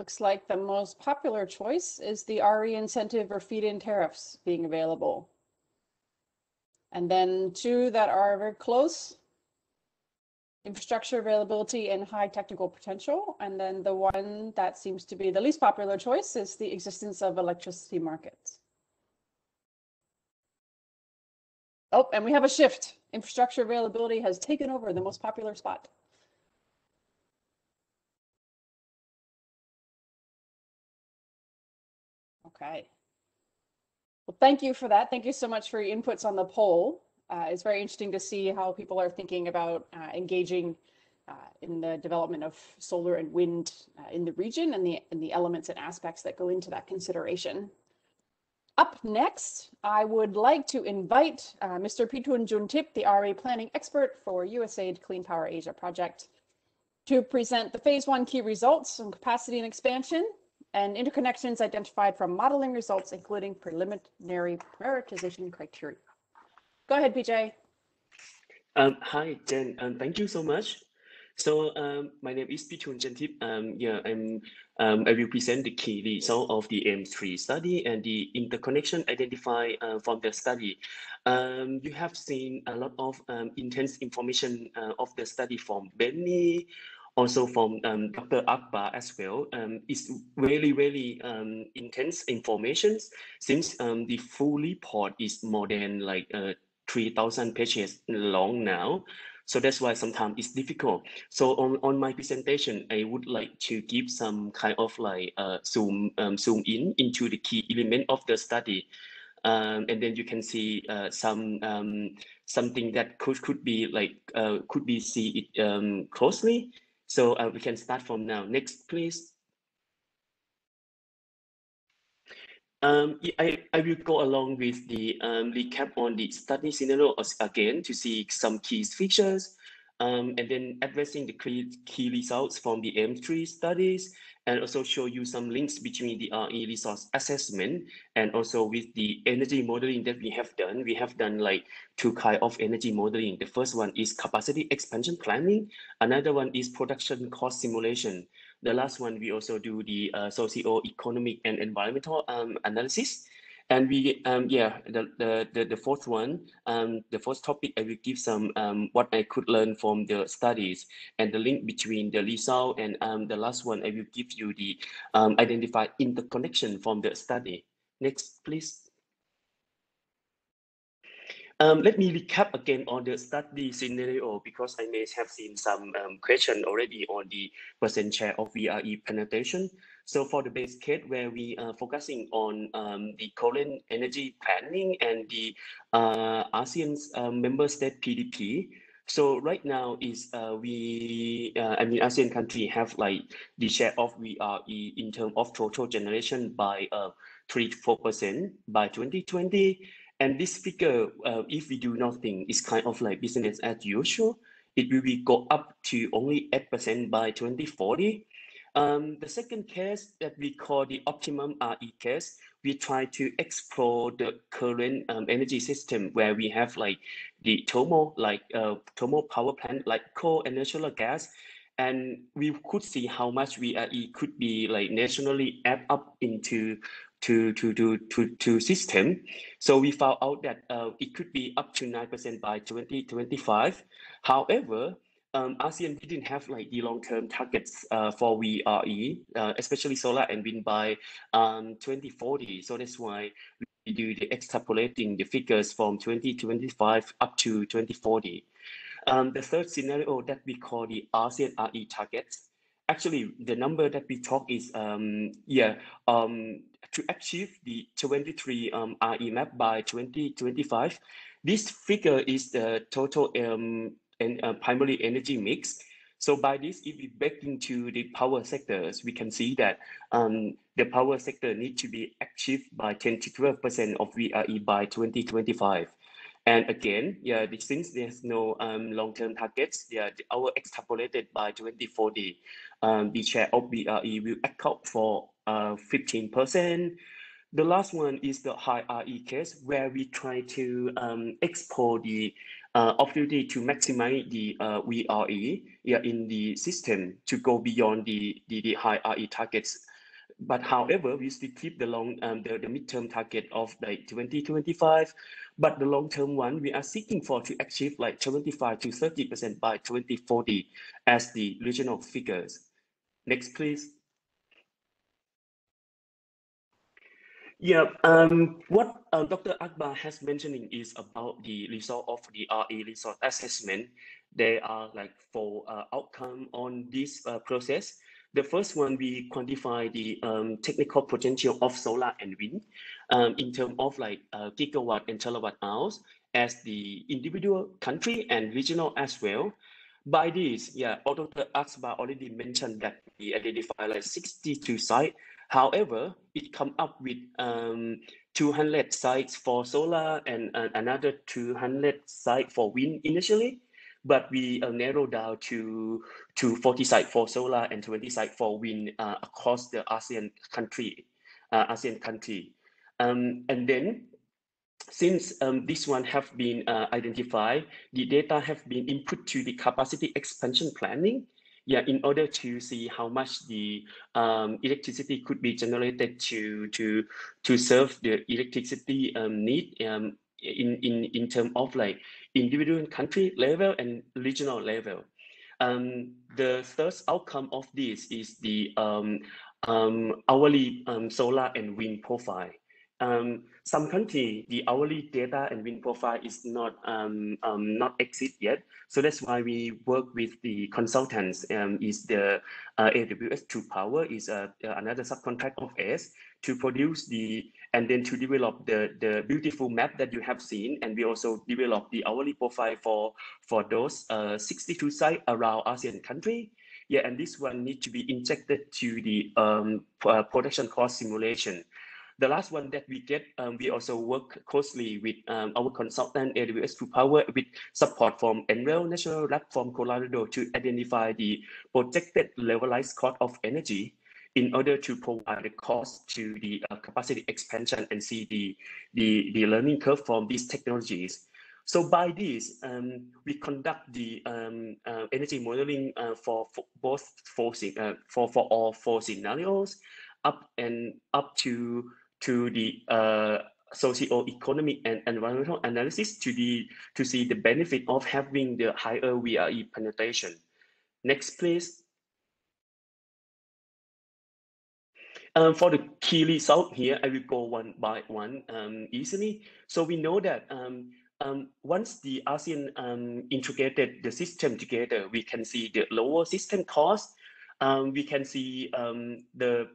Looks like the most popular choice is the RE incentive or feed-in tariffs being available. And then two that are very close, infrastructure availability and high technical potential. And then the one that seems to be the least popular choice is the existence of electricity markets. Oh, and we have a shift. Infrastructure availability has taken over the most popular spot. Okay. Well, thank you for that. Thank you so much for your inputs on the poll. It's very interesting to see how people are thinking about engaging in the development of solar and wind in the region and the elements and aspects that go into that consideration. Up next, I would like to invite Mr. Pitun Juntip, the RA planning expert for USAID Clean Power Asia project, to present the phase 1 key results on capacity and expansion and interconnections identified from modeling results, including preliminary prioritization criteria. Go ahead, PJ. Hi, Jen. Thank you so much. So my name is Pitun Juntip. I will present the key result of the M3 study and the interconnection identified from the study. You have seen a lot of intense information of the study from Benny, also from Dr. Akbar as well. It's really intense information since the full report is more than like 3,000 pages long now. So that's why sometimes it's difficult. So on my presentation, I would like to give some kind of like zoom in into the key element of the study. And then you can see something that could be like could be see it closely. So we can start from now. Next, please. I will go along with the recap on the study scenario again to see some key features, and then addressing the key results from the M3 studies, and also show you some links between the RE resource assessment and also with the energy modeling that we have done. We have done like two kinds of energy modeling. The first one is capacity expansion planning. Another one is production cost simulation. The last one, we also do the socio-economic and environmental analysis. And we, the fourth one, the fourth topic, I will give some what I could learn from the studies and the link between the result. And the last one, I will give you the identified interconnection from the study. Next, please. Let me recap again on the study scenario because I may have seen some question already on the percent share of VRE penetration. So for the base case where we are focusing on the current energy planning and the ASEAN's member state PDP. So right now is ASEAN country have like the share of VRE in terms of total generation by 3 to 4% by 2020. And this figure, if we do nothing, is kind of like business as usual. It will go up to only 8% by 2040. The second case that we call the optimum RE case, we try to explore the current energy system where we have like the thermal power plant like coal and natural gas. And we could see how much VRE could be like nationally add up into to system. So we found out that it could be up to 9% by 2025. However, ASEAN didn't have like the long-term targets for VRE, especially solar and wind by 2040. So that's why we do the extrapolating the figures from 2025 up to 2040. The third scenario that we call the ASEAN RE targets. Actually, the number that we talk is to achieve the 23 RE map by 2025. This figure is the total primary energy mix. So by this, if we back into the power sectors, we can see that the power sector needs to be achieved by 10 to 12% of VRE by 2025. And again, since there's no long-term targets, our extrapolated by 2040, the share of VRE will account for 15%. The last one is the high RE case, where we try to explore the opportunity to maximize the VRE in the system to go beyond the high RE targets But however, we still keep the the midterm target of like 2025, but the long-term one we are seeking for to achieve like 25 to 30% by 2040 as the regional figures. Next, please. Yeah, what Dr. Akbar has mentioning is about the result of the RE resource assessment. There are like 4 outcomes on this process. The first one, we quantify the technical potential of solar and wind in terms of like gigawatt and terawatt hours as the individual country and regional as well. By this, yeah, Dr. Akbar already mentioned that we identify like 62 sites. However, it come up with 200 sites for solar and another 200 sites for wind initially, but we narrow down to 40 sites for solar and 20 sites for wind across the ASEAN country. And then, since this one have been identified, the data have been input to the capacity expansion planning. Yeah, in order to see how much the electricity could be generated to serve the electricity need in terms of like individual country level and regional level. The first outcome of this is the hourly solar and wind profile. Some country, the hourly data and wind profile is not exist yet. So that's why we work with the consultants. Is the AWS True Power is another subcontract of us to produce and then to develop the beautiful map that you have seen. And we also develop the hourly profile for those 62 sites around ASEAN country. Yeah, and this one needs to be injected to the production cost simulation. The last one that we get, we also work closely with our consultant AWS True Power with support from NREL National Lab from Colorado to identify the projected levelized cost of energy in order to provide the cost to the capacity expansion and see the learning curve from these technologies. So by this, we conduct the energy modeling for all 4 scenarios, up to the socio-economic and environmental analysis to see the benefit of having the higher VRE penetration. Next, please. For the key result here, I will go one by one easily. So we know that once the ASEAN integrated the system together, we can see the lower system cost. We can see the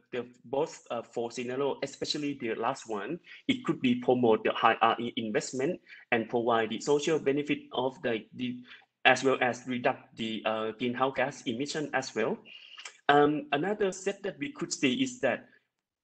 both 4 scenarios, especially the last one. It could be promote the high RE investment and provide the social benefit of the as well as reduce the greenhouse gas emission as well. Another set that we could see is that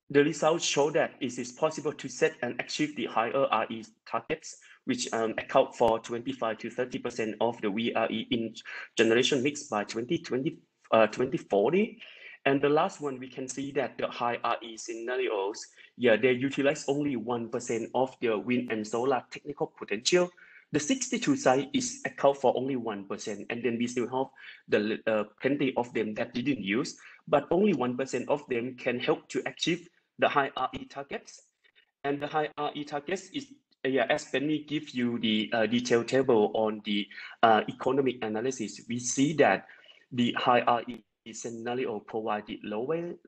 the results show that it is possible to set and achieve the higher RE targets, which account for 25 to 30% of the VRE in generation mix by 2040. And the last one, we can see that the high RE scenarios, yeah, they utilize only 1% of the wind and solar technical potential. The 62 site is account for only 1%, and then we still have the plenty of them that didn't use, but only 1% of them can help to achieve the high RE targets. And the high RE targets is, yeah, as Penny give you the detailed table on the economic analysis, we see that the high RE scenario provide the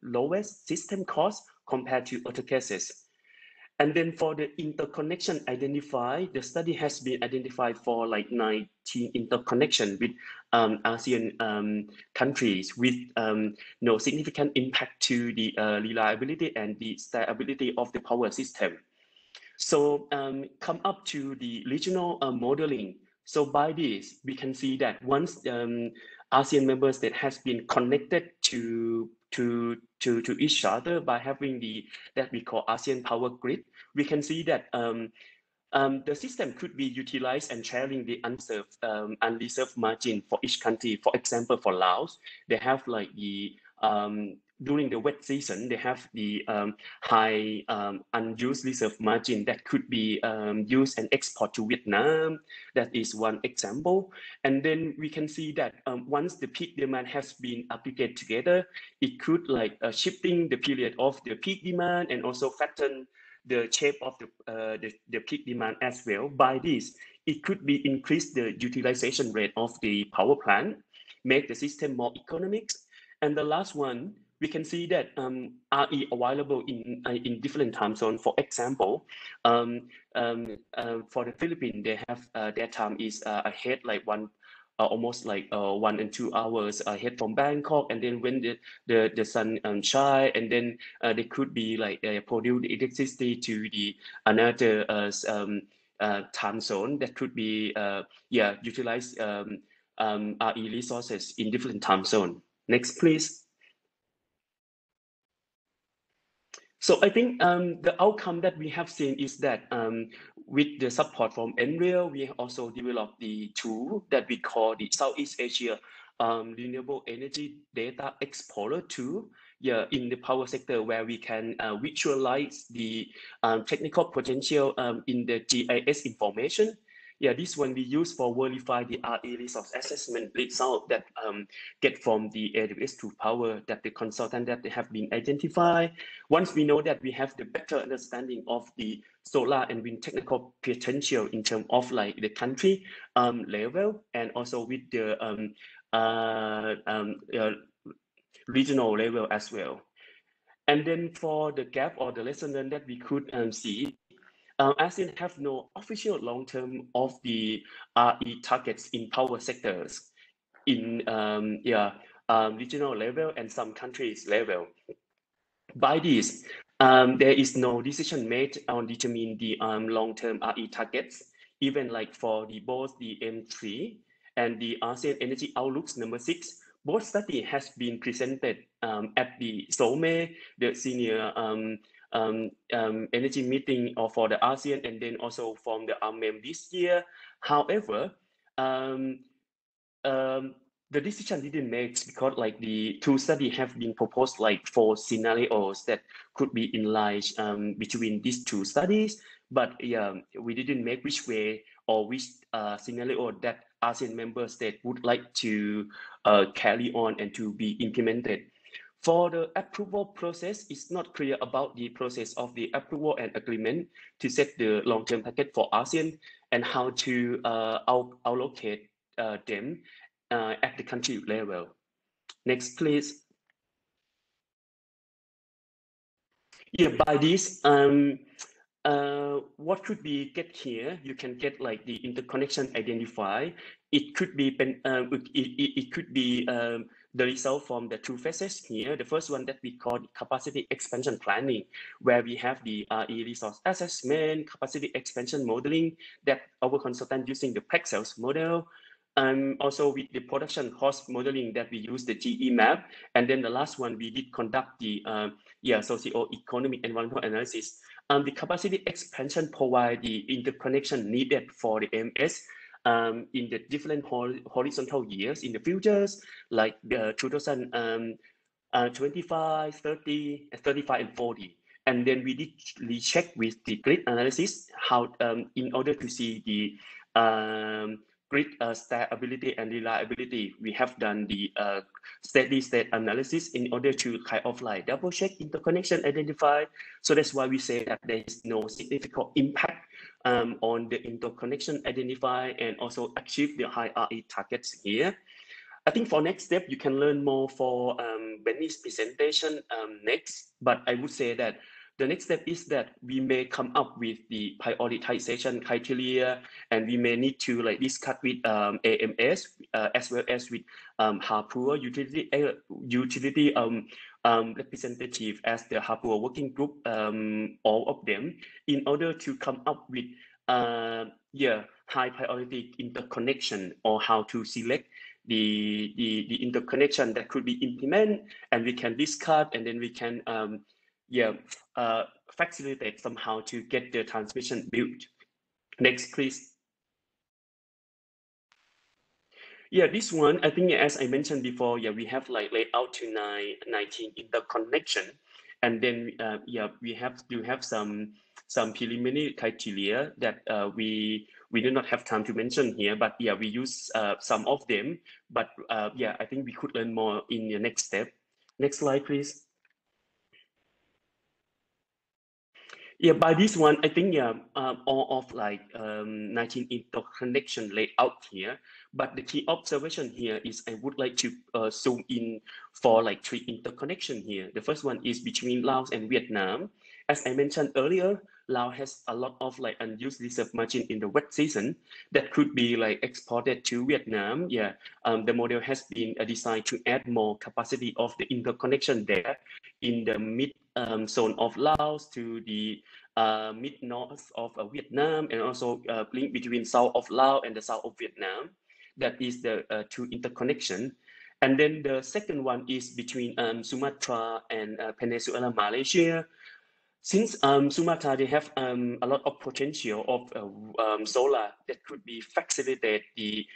lowest system cost compared to other cases. And then for the interconnection identified, the study has been identified for like 19 interconnection with ASEAN countries with no significant impact to the reliability and the stability of the power system. So come up to the regional modeling. So by this, we can see that once ASEAN member state has been connected to each other by having that we call ASEAN power grid, we can see that the system could be utilized and sharing the unreserved margin for each country. For example, for Laos, they have like the during the wet season, they have the high unused reserve margin that could be used and export to Vietnam. That is one example. And then we can see that once the peak demand has been aggregated together, it could like shifting the period of the peak demand and also fatten the shape of the peak demand as well. By this, it could be increase the utilization rate of the power plant, make the system more economic. And the last one, we can see that RE available in different time zones. For example, for the Philippines, they have their time is ahead like almost like 1 and 2 hours ahead from Bangkok, and then when the sun shine, and then they could be like produce the electricity to the another time zone that could be utilize RE resources in different time zone. Next, please. So I think the outcome that we have seen is that with the support from NREL, we also developed the tool that we call the Southeast Asia Renewable Energy Data Explorer tool, in the power sector, where we can visualize the technical potential in the GIS information. This one we use for verify the RE resource assessment result that get from the AWS to power that the consultant that they have been identified. Once we know that we have the better understanding of the solar and wind technical potential in terms of like the country level, and also with the regional level as well. And then for the gap or the lesson learned that we could see, ASEAN have no official long-term of the RE targets in power sectors in regional level and some countries level. By this, there is no decision made on determining the long-term RE targets, even like for the both the M3 and the ASEAN Energy Outlooks number 6. Both study has been presented at the SOME, the senior energy meeting for the ASEAN, and then also from the AMEM this year. However, the decision didn't make because like the two studies have been proposed like 4 scenarios that could be in line between these two studies, but we didn't make which way or which scenario that ASEAN member state would like to carry on and to be implemented. For the approval process, it's not clear about the process of the approval and agreement to set the long-term target for ASEAN and how to allocate them at the country level. Next, please. By this, what could be get here? You can get like the interconnection identified. It could be it could be the result from the two phases here. The first one that we call capacity expansion planning, where we have the RE resource assessment, capacity expansion modeling that our consultant using the Pexels model. Also with the production cost modeling that we use the GE map. And then the last one, we did conduct the socio-economic environmental analysis. The capacity expansion provide the interconnection needed for the MS in the different horizontal years in the futures, like the 2025, 30, 35, and 40. And then we did recheck with the grid analysis how in order to see the grid stability and reliability. We have done the steady state analysis in order to kind of like double check interconnection identify. So that's why we say that there is no significant impact on the interconnection identify and also achieve the high RE targets here. I think for next step, you can learn more for Benny's presentation next, but I would say that the next step is that we may come up with the prioritization criteria, and we may need to like discuss with AMS as well as with Rcre utility representative as the Rcre working group, all of them, in order to come up with high priority interconnection, or how to select the interconnection that could be implemented, and we can discuss, and then we can facilitate somehow to get the transmission built. Next, please. Yeah, this one, I think, as I mentioned before, yeah, we have like laid out to 19 interconnection, and then yeah, we have to have some preliminary criteria that we do not have time to mention here, but yeah, we use some of them. But yeah, I think we could learn more in the next step. Next slide, please. Yeah, by this one, I think yeah, all of like 19 interconnection laid out here. But the key observation here is I would like to zoom in for like 3 interconnection here. The first one is between Laos and Vietnam. As I mentioned earlier, Laos has a lot of like unused reserve margin in the wet season that could be like exported to Vietnam. Yeah, the model has been designed to add more capacity of the interconnection there in the mid zone of Laos to the mid-north of Vietnam, and also link between south of Laos and the south of Vietnam. That is the 2 interconnection. And then the second one is between Sumatra and Peninsula Malaysia. Since Sumatra, they have a lot of potential of solar that could be facilitate the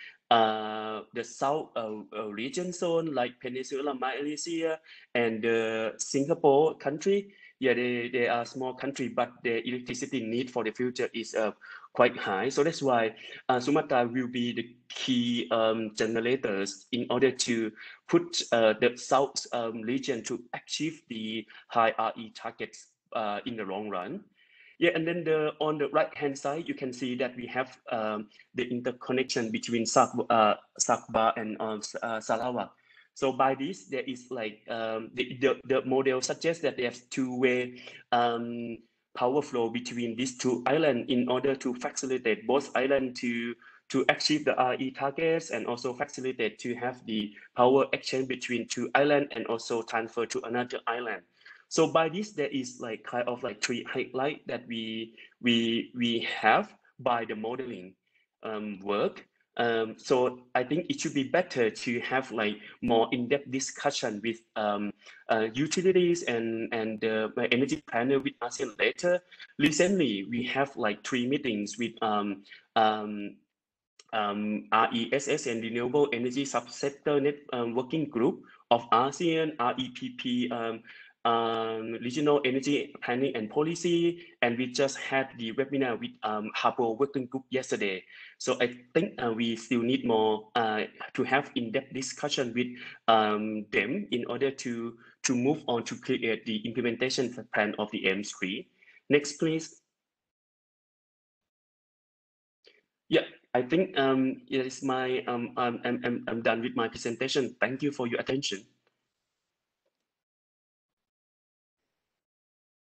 south region zone like Peninsula Malaysia and Singapore country. Yeah, they are small country, but the electricity need for the future is quite high. So that's why Sumatra will be the key generators in order to put the south region to achieve the high RE targets in the long run. Yeah, and then on the right hand side, you can see that we have the interconnection between Sabah and Sarawak. So by this, there is like the model suggests that there's 2-way power flow between these 2 islands in order to facilitate both islands to achieve the RE targets, and also facilitate to have the power exchange between 2 islands and also transfer to another island. So by this, there is like kind of like 3 highlights that we have by the modeling work. So I think it should be better to have like more in-depth discussion with utilities and the energy planner with ASEAN later. Recently, we have like 3 meetings with RESS and Renewable Energy Subsector Net Working Group of ASEAN, REPP, Regional Energy Planning and Policy, and we just had the webinar with Harbour Working Group yesterday. So I think we still need more to have in-depth discussion with them in order to move on to create the implementation plan of the AIM3. Next, please. Yeah, I think it is my I'm done with my presentation. Thank you for your attention.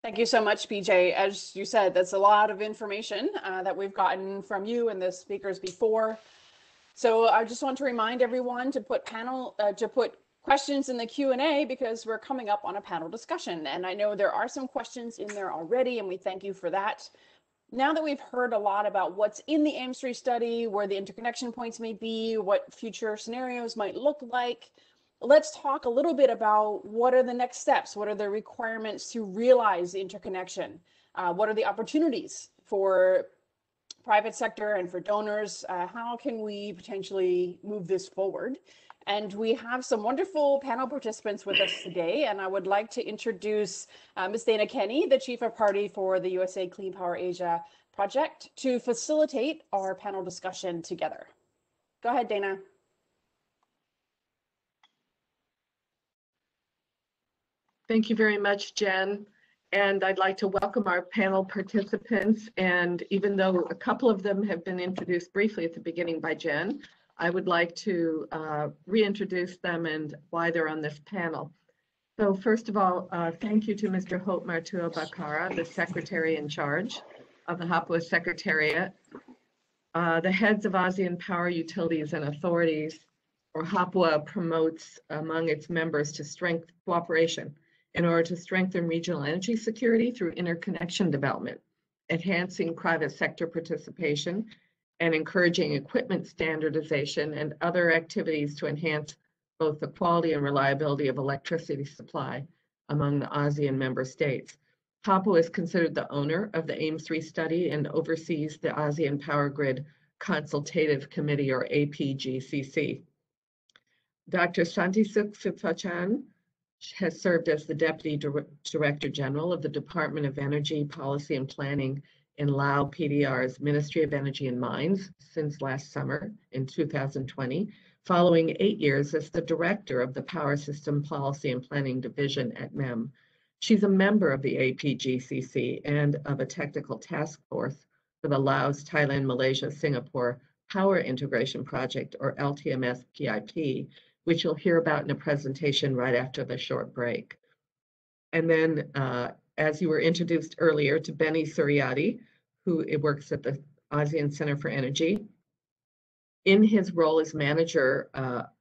Thank you so much, PJ. As you said, that's a lot of information that we've gotten from you and the speakers before. So I just want to remind everyone to put questions in the Q&A, because we're coming up on a panel discussion. And I know there are some questions in there already, and we thank you for that. Now that we've heard a lot about what's in the AIM3 study, where the interconnection points may be, what future scenarios might look like, let's talk a little bit about what are the next steps, what are the requirements to realize the interconnection, what are the opportunities for private sector and for donors, how can we potentially move this forward? And we have some wonderful panel participants with us today, and I would like to introduce Ms. Dana Kenny, the Chief of Party for the USAID Clean Power Asia project, to facilitate our panel discussion together. Go ahead, Dana. Thank you very much, Jen. And I'd like to welcome our panel participants. And even though a couple of them have been introduced briefly at the beginning by Jen, I would like to reintroduce them and why they're on this panel. So first of all, thank you to Mr. Hope Martua Bakara, the Secretary in charge of the HAPUA Secretariat. The heads of ASEAN Power Utilities and Authorities, or HAPUA, promotes among its members to strengthen cooperation in order to strengthen regional energy security through interconnection development, enhancing private sector participation, and encouraging equipment standardization and other activities to enhance both the quality and reliability of electricity supply among the ASEAN member states. HAPUA is considered the owner of the AIM3 study and oversees the ASEAN Power Grid Consultative Committee, or APGCC. Dr. Santisuk Phipachan has served as the Deputy Director General of the Department of Energy, Policy and Planning in Laos PDR's Ministry of Energy and Mines since last summer in 2020, following 8 years as the Director of the Power System Policy and Planning Division at MEM. She's a member of the APGCC and of a technical task force for the Laos, Thailand, Malaysia, Singapore Power Integration Project, or LTMS PIP, which you'll hear about in a presentation right after the short break. And then, as you were introduced earlier, to Benny Suryadi, who works at the ASEAN Centre for Energy. In his role as manager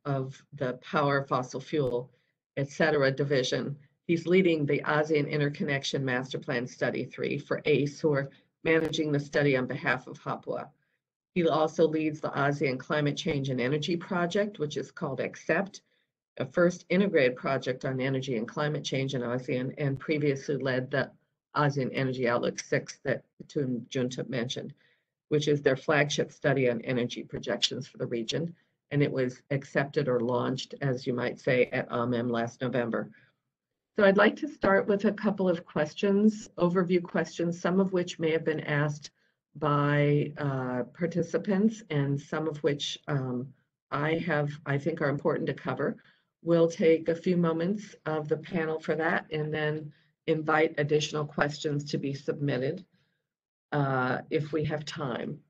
of the Power, Fossil Fuel, etc. division, he's leading the ASEAN Interconnection Masterplan Study 3 for ACE, who are managing the study on behalf of Papua. He also leads the ASEAN Climate Change and Energy Project, which is called ACCEPT, a first integrated project on energy and climate change in ASEAN, and previously led the ASEAN Energy Outlook 6 that Junta mentioned, which is their flagship study on energy projections for the region. And it was accepted or launched, as you might say, at AMEM last November. So I'd like to start with a couple of questions, overview questions, some of which may have been asked by participants and some of which I think are important to cover. We'll take a few moments of the panel for that and then invite additional questions to be submitted if we have time.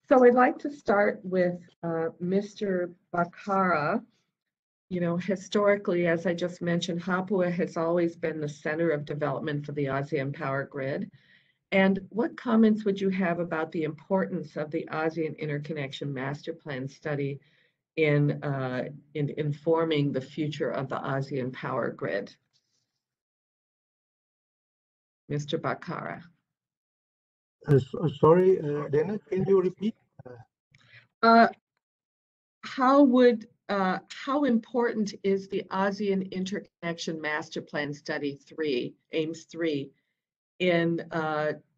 So I'd like to start with Mr. Bakara. You know, historically, as I just mentioned, Papua has always been the center of development for the ASEAN power grid. And what comments would you have about the importance of the ASEAN Interconnection Masterplan study in informing the future of the ASEAN power grid? Mr. Bakara. Sorry, Dana, can you repeat? How important is the ASEAN Interconnection Masterplan Study 3, AIMS 3, in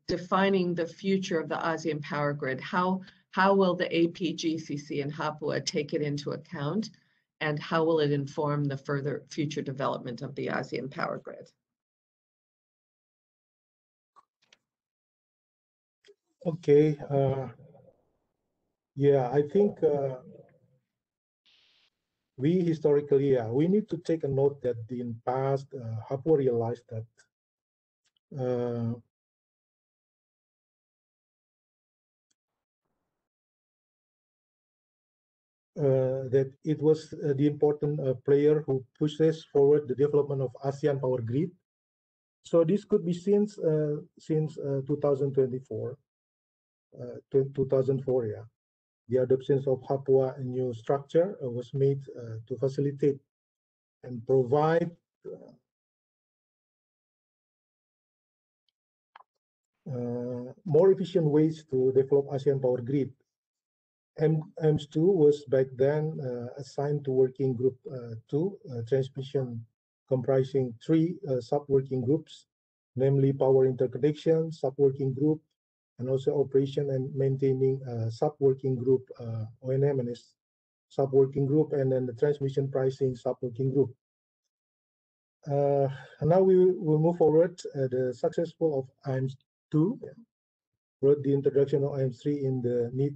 defining the future of the ASEAN power grid? How will the APGCC and Papua take it into account, and how will it inform the further future development of the ASEAN power grid? Okay. Yeah, I think we historically, we need to take a note that in past, Papua realized that that it was the important player who pushes forward the development of ASEAN power grid. So this could be since 2024, 2004, yeah. The adoption of Papua a new structure was made to facilitate and provide more efficient ways to develop ASEAN power grid. AIMS2 was back then assigned to Working Group 2, transmission comprising 3 sub-working groups, namely Power Interconnection, sub-working group, and also Operation and Maintaining sub-working group, O&M and sub-working group, and then the Transmission Pricing sub-working group. Now we will move forward. The successful of AIMS2 brought the introduction of AIMS3 in the need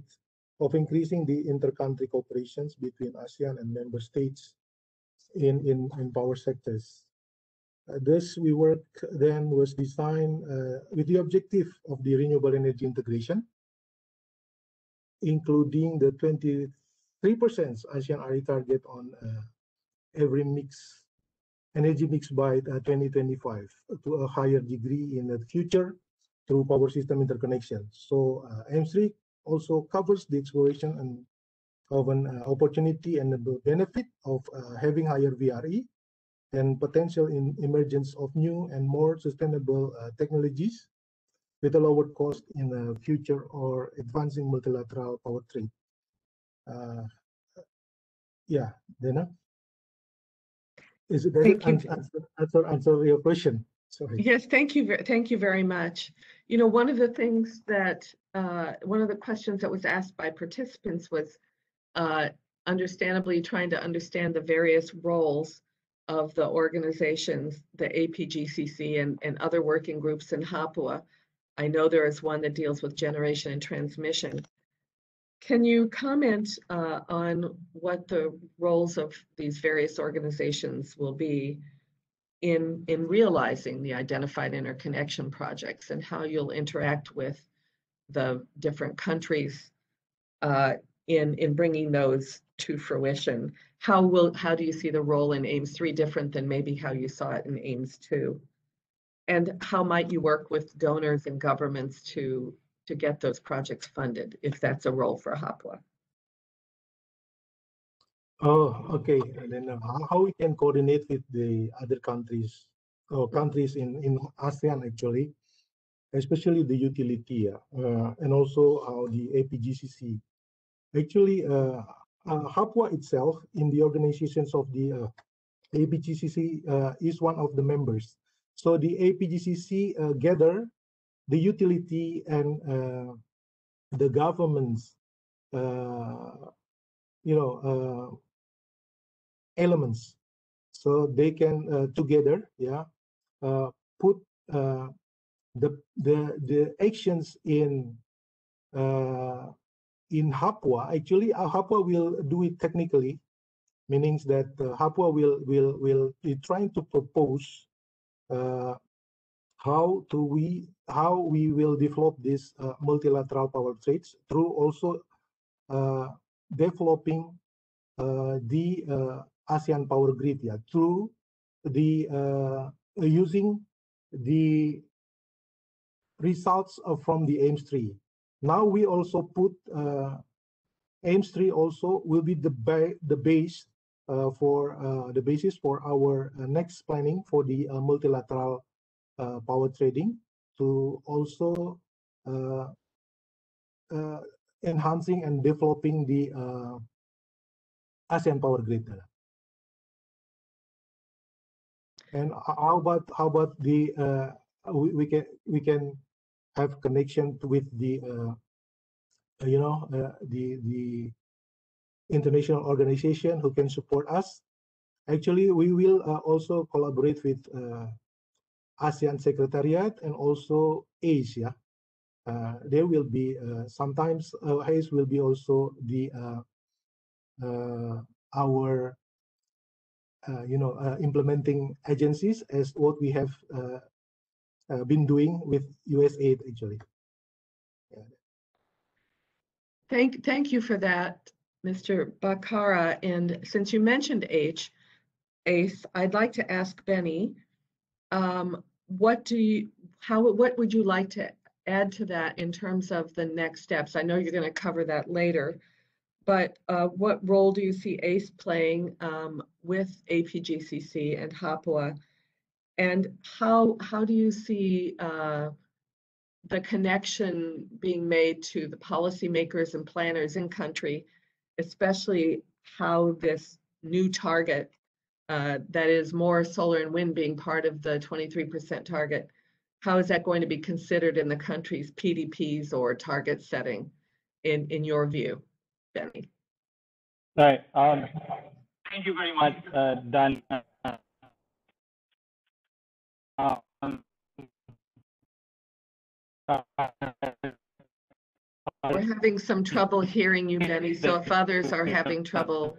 of increasing the inter-country cooperations between ASEAN and member states in power sectors. This we work then was designed with the objective of the renewable energy integration, including the 23% ASEAN RE target on every energy mix by 2025 to a higher degree in the future through power system interconnection. So AIMS3 also covers the exploration and of an opportunity and the benefit of having higher VRE and potential in emergence of new and more sustainable technologies with a lower cost in the future or advancing multilateral power trade. Yeah, Dana? Does it answer your question? Sorry. Yes, thank you very much. You know, one of the things that one of the questions that was asked by participants was understandably trying to understand the various roles of the organizations, the APGCC and other working groups in Papua. I know there is one that deals with generation and transmission. Can you comment on what the roles of these various organizations will be in realizing the identified interconnection projects and how you'll interact with the different countries in bringing those to fruition? How do you see the role in AIMS 3 different than maybe how you saw it in AIMS 2? And how might you work with donors and governments to get those projects funded, if that's a role for Papua? Oh, okay. And then how we can coordinate with the other countries or countries in ASEAN actually, especially the utility and also the APGCC. Actually, Papua itself in the organizations of the APGCC is one of the members. So the APGCC gather the utility and the government's, elements, so they can together, put the actions in Papua. Actually, Papua will do it technically, meaning that Papua will be trying to propose how we will develop this multilateral power trades through also developing the ASEAN power grid, through the using the results from the AIMS 3. Now we also put AIMS 3 also will be the base for the basis for our next planning for the multilateral power trading, to also enhancing and developing the ASEAN power grid. And how about the we can have connection with the the international organization who can support us. Actually, we will also collaborate with ASEAN Secretariat and also Asia. There will be sometimes ACE will be also the our implementing agencies, as what we have been doing with USAID actually. Thank you for that, Mr. Bakara. And since you mentioned ACE, I'd like to ask Benny, what would you like to add to that in terms of the next steps? I know you're going to cover that later, but what role do you see ACE playing with APGCC and Papua? And how do you see the connection being made to the policymakers and planners in country, especially how this new target, that is more solar and wind being part of the 23% target, how is that going to be considered in the country's PDPs or target setting, in your view, Benny? All right. Thank you very much, Dan. We're having some trouble hearing you, Benny, so if others are having trouble.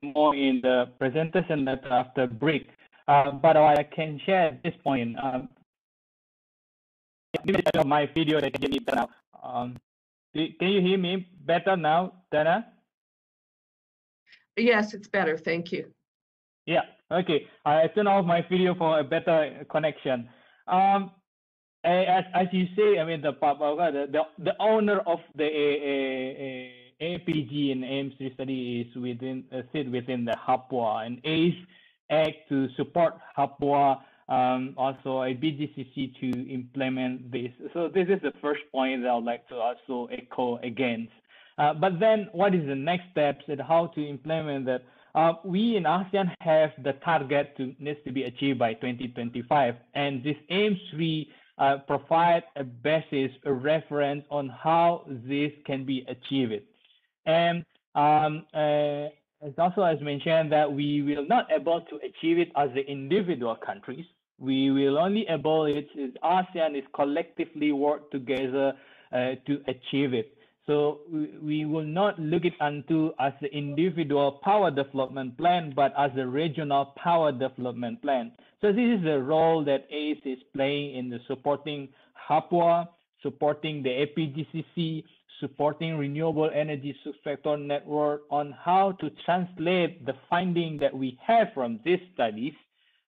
More in the presentation that after break. But what I can share at this point, my video that can hear me now. Can you hear me better now, Dana? Yes, it's better. Thank you. Yeah. Okay. I turn off my video for a better connection. As you say, I mean, the owner of the APG and AIMS 3 study is sit within the Papua, and ACE act to support Papua, also a BGCC to implement this. So this is the first point that I would like to also echo against. But then what is the next steps and how to implement that? We in ASEAN have the target needs to be achieved by 2025, and this AIMS 3 provide a basis, a reference on how this can be achieved. And As also as mentioned that we will not able to achieve it as the individual countries. We will only able it if ASEAN is collectively work together to achieve it. So we will not look it unto as the individual power development plan, but as a regional power development plan. So this is the role that ACE is playing in the supporting HAPWA, supporting the APGCC, supporting renewable energy subsector network on how to translate the finding that we have from these studies,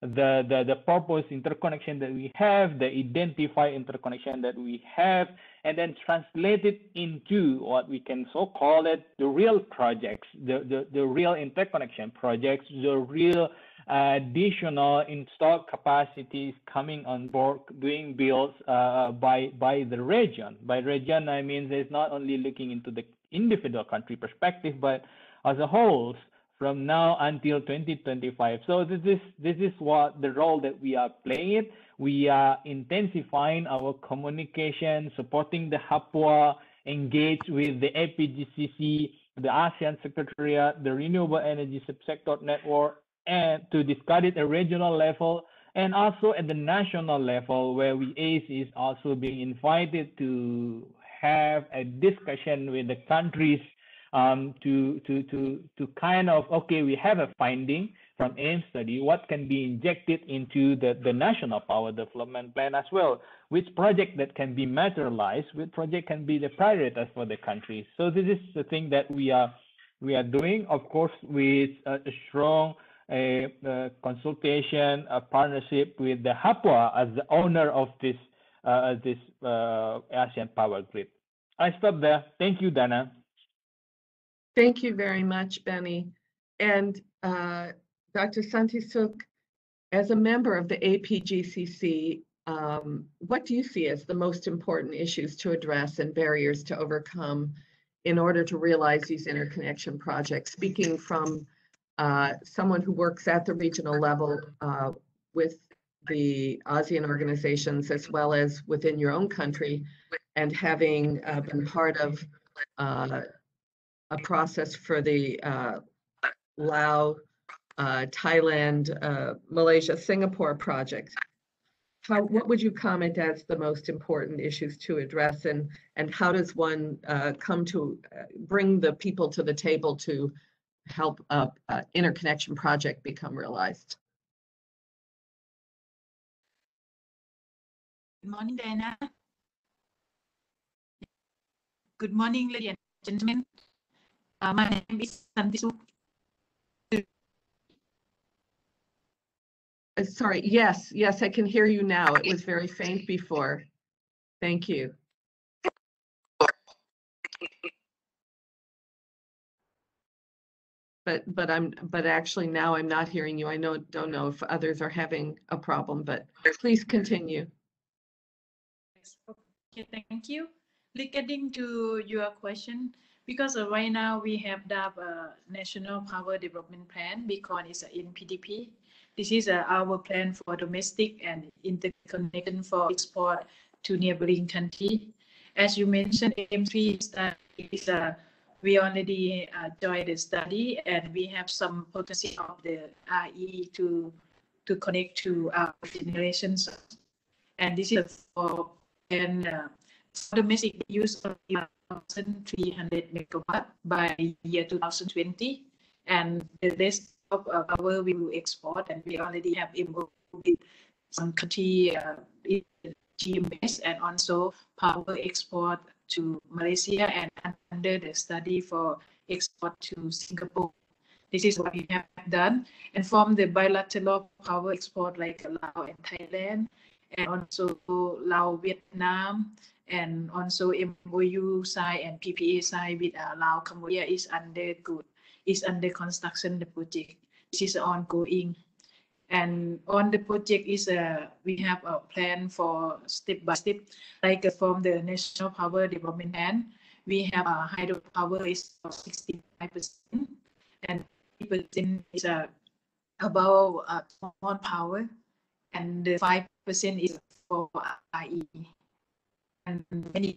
the purpose interconnection that we have, the identified interconnection that we have, and then translate it into what we can so call it the real projects, the real interconnection projects, the real additional installed capacities coming on board being built by the region. By region, I mean it's not only looking into the individual country perspective, but as a whole from now until 2025. So this is what the role that we are playing. We are intensifying our communication, supporting the HAPWA, engage with the APGCC, the ASEAN Secretariat, the Renewable Energy Subsector Network, and to discuss it at regional level, and also at the national level, where ACE is also being invited to have a discussion with the countries to kind of, okay, we have a finding from AIM study, what can be injected into the national power development plan as well, which project that can be materialized, which project can be the priorities for the country. So this is the thing that we are doing, of course, with a strong consultation, a partnership with the HAPWA as the owner of this ASEAN Power Grid. I stop there. Thank you, Dana. Thank you very much, Benny. And Dr. Santisuk, as a member of the APGCC, what do you see as the most important issues to address and barriers to overcome in order to realize these interconnection projects? Speaking from someone who works at the regional level with the ASEAN organizations as well as within your own country, and having been part of a process for the Laos, Thailand, Malaysia, Singapore projects. What would you comment as the most important issues to address, and how does one come to bring the people to the table to help interconnection project become realized? Good morning, Diana. Good morning, ladies and gentlemen. My name is Santisuk. Sorry, yes, I can hear you now. It was very faint before. Thank you. But actually now I'm not hearing you. I don't know if others are having a problem, but please continue. Okay, thank you. Regarding to your question, because right now we have the National Power Development Plan, because it's in PDP. This is our plan for domestic and interconnection for export to neighboring country. As you mentioned, AIM3 is we already joined the study, and we have some potency of the RE to connect to our generations. And this is for domestic use of 1,300 megawatt by year 2020, and the rest of power we will export, and we already have involved with some country GMS and also power export to Malaysia, and under the study for export to Singapore. This is what we have done, and from the bilateral power export like Laos and Thailand, and also Laos, Vietnam, and also MOU side and PPA side with Laos, Cambodia is under construction. The project this is ongoing, and on the project is we have a plan for step by step, like from the National Power Development Plan. We have hydropower is 65%, and 50% is about small power, and the 5% is for IE. And many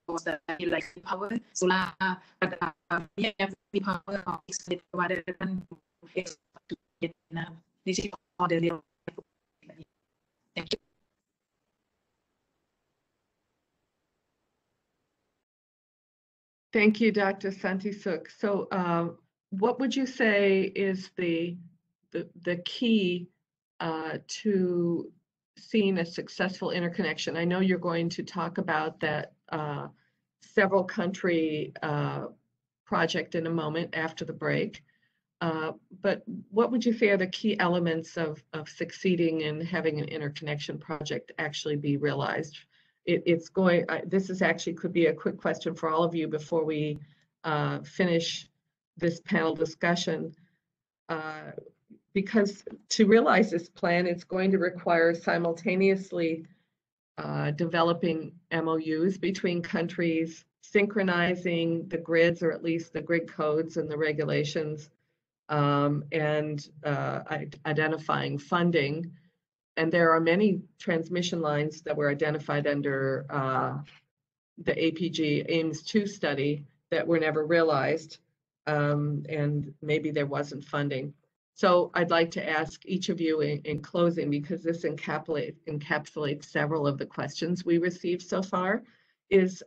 like power, solar, but we have the power of extended rather than export to Vietnam. This is all the little. Thank you. Thank you, Dr. Santisuk. So what would you say is the key to seeing a successful interconnection? I know you're going to talk about that several country project in a moment after the break. But what would you say are the key elements of succeeding in having an interconnection project actually be realized? This is actually could be a quick question for all of you before we finish this panel discussion. Because to realize this plan, it's going to require simultaneously developing MOUs between countries, synchronizing the grids, or at least the grid codes and the regulations, and identifying funding. And there are many transmission lines that were identified under the APG AIMS-2 study that were never realized, and maybe there wasn't funding. So I'd like to ask each of you in closing, because this encapsulates several of the questions we received so far, is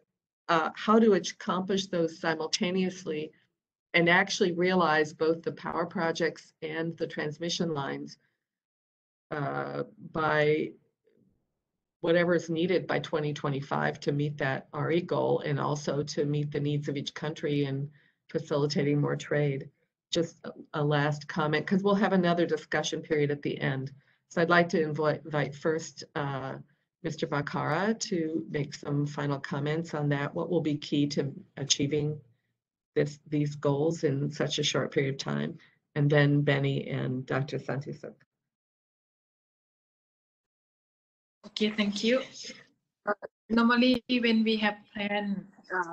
how to accomplish those simultaneously and actually realize both the power projects and the transmission lines by whatever is needed by 2025 to meet that RE goal, and also to meet the needs of each country in facilitating more trade. Just a last comment, because we'll have another discussion period at the end. So I'd like to invite first Mr. Bakara to make some final comments on that. What will be key to achieving these goals in such a short period of time? And then Benny and Dr. Santisuk. Okay, thank you. Normally, when we have plan,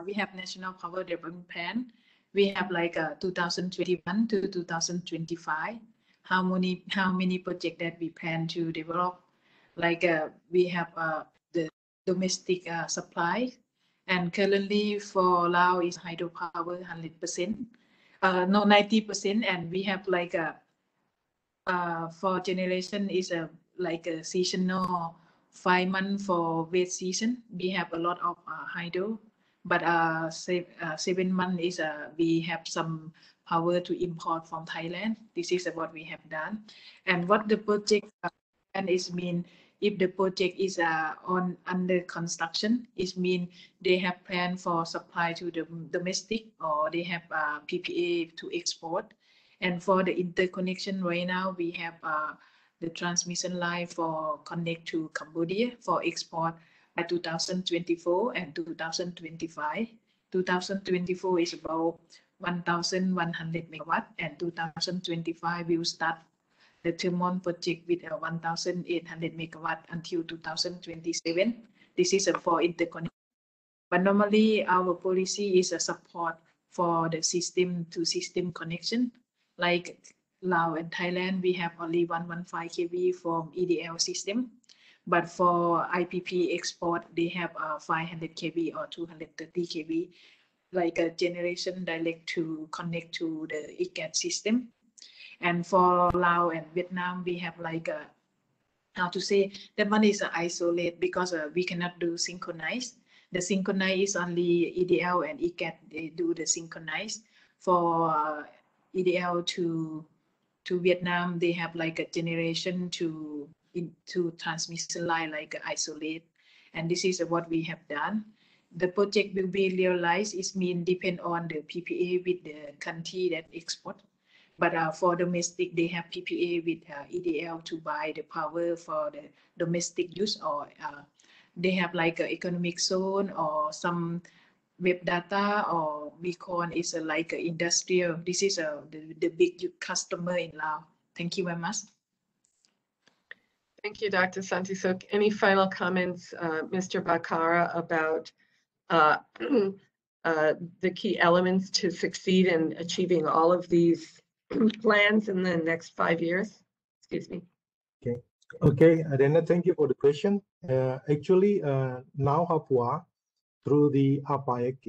we have National Power Development Plan. We have like 2021 to 2025. How many projects that we plan to develop? Like we have the domestic supply, and currently for Laos is hydropower 100%, no 90%, and we have like for generation is like a seasonal 5 months for wet season. We have a lot of hydro, but 7 months is we have some power to import from Thailand. This is what we have done. And what the project and is mean, if the project is under construction, it mean they have plan for supply to the domestic, or they have PPA to export. And for the interconnection right now, we have the transmission line for connect to Cambodia for export by 2024 and 2025. 2024 is about 1,100 megawatt, and 2025 will start the Thermon project with 1,800 megawatt until 2027. This is for interconnection. But normally our policy is a support for the system to system connection. Like Laos and Thailand, we have only 115 kV from EDL system. But for IPP export, they have 500 kV or 230 kV, like a generation direct to connect to the ICAT system. And for Laos and Vietnam, we have like a, how to say, that one is isolate, because we cannot do synchronize. The synchronize is only EDL and ICAT, they do the synchronize. For EDL to Vietnam, they have like a generation to transmission line, like isolate. And this is what we have done. The project will be realized, it means depend on the PPA with the country that export. But for domestic, they have PPA with EDL to buy the power for the domestic use, or they have like an economic zone or some web data, or beacon is like a industrial. This is the big customer in Laos. Thank you very much. Thank you, Dr. Santisuk. Any final comments, Mr. Bakara, about the key elements to succeed in achieving all of these plans in the next 5 years? Excuse me. Okay, Adena, thank you for the question. Actually, now Papua through the uptake,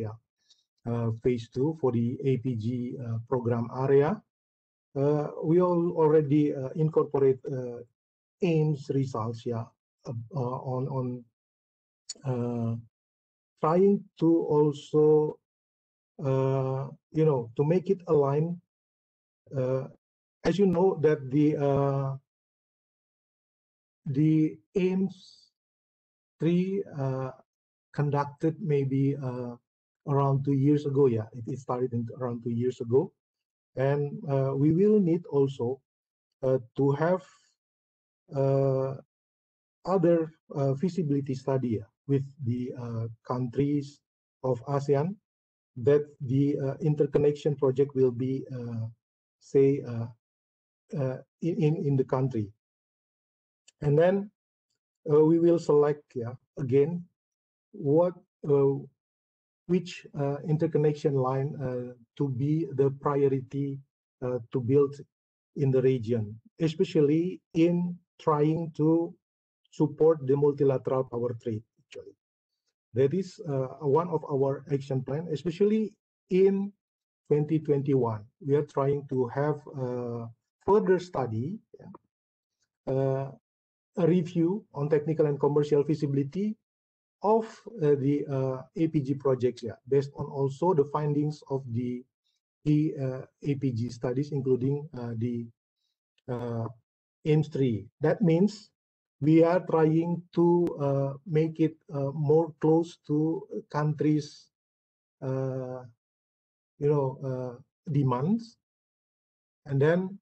phase 2 for the APG program area. We already incorporate AIMS results, on trying to also, to make it align. As you know, that the AIMS 3 conducted maybe around 2 years ago. It started around 2 years ago, and we will need also to have other feasibility study with the countries of ASEAN, that the interconnection project will be, say, in the country. And then we will select again which interconnection line to be the priority to build in the region, especially in trying to support the multilateral power trade. Actually, that is one of our action plan, especially in 2021. We are trying to have further study, a review on technical and commercial feasibility of the APG projects, based on also the findings of the APG studies, including the AIMS 3. That means we are trying to make it more close to countries' demands, and then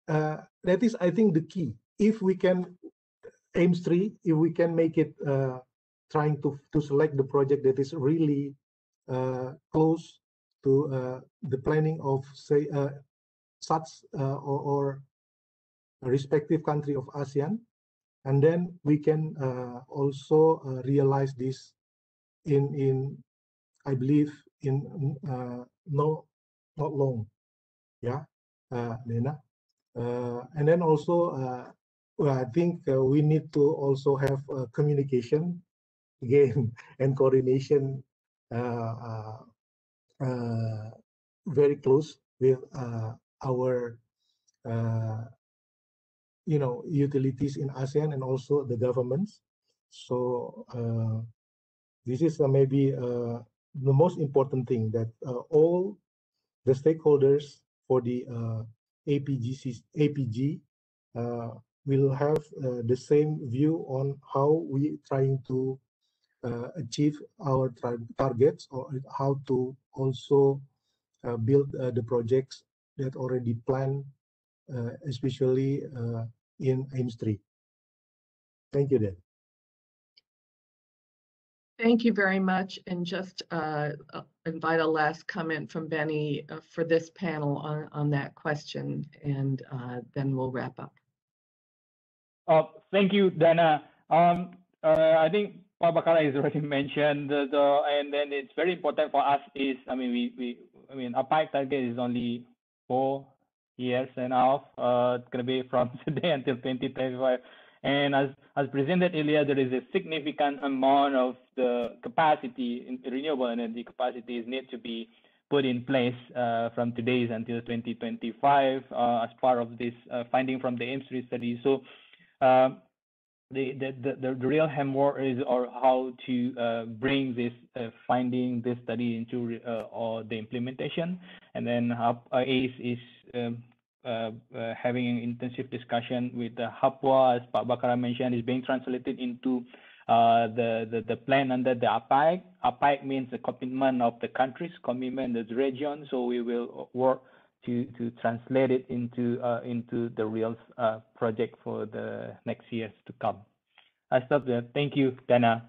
that is, I think, the key. If we can AIMS 3, if we can make it trying to select the project that is really close to the planning of, say, such or a respective country of ASEAN, and then we can also realize this in I believe in not long, Lena. And then also I think we need to also have communication again and coordination very close with our utilities in ASEAN and also the governments. So this is maybe the most important thing, that all the stakeholders for the APG will have the same view on how we trying to achieve our targets, or how to also build the projects that already planned, especially in AIMS 3. Thank you, Dan. Thank you very much. And just invite a last comment from Benny for this panel on that question, and then we'll wrap up. Thank you, Dana. I think Pak Bakara has already mentioned, and then it's very important for us is, our pipe target is only 4 years and a half. It's going to be from today until 2025. And as presented earlier, there is a significant amount of the capacity, in renewable energy capacity, is need to be put in place from today until 2025 as part of this finding from the AIMS 3 study. So the real hammer is how to bring this finding, this study into or the implementation, and then ACE is having an intensive discussion with the Hapua, as Pak Bakara mentioned, is being translated into the plan under the APAC. APAC means the commitment of the countries, commitment of the region. So we will work to translate it into the real project for the next years to come. I stop there. Thank you, Dana.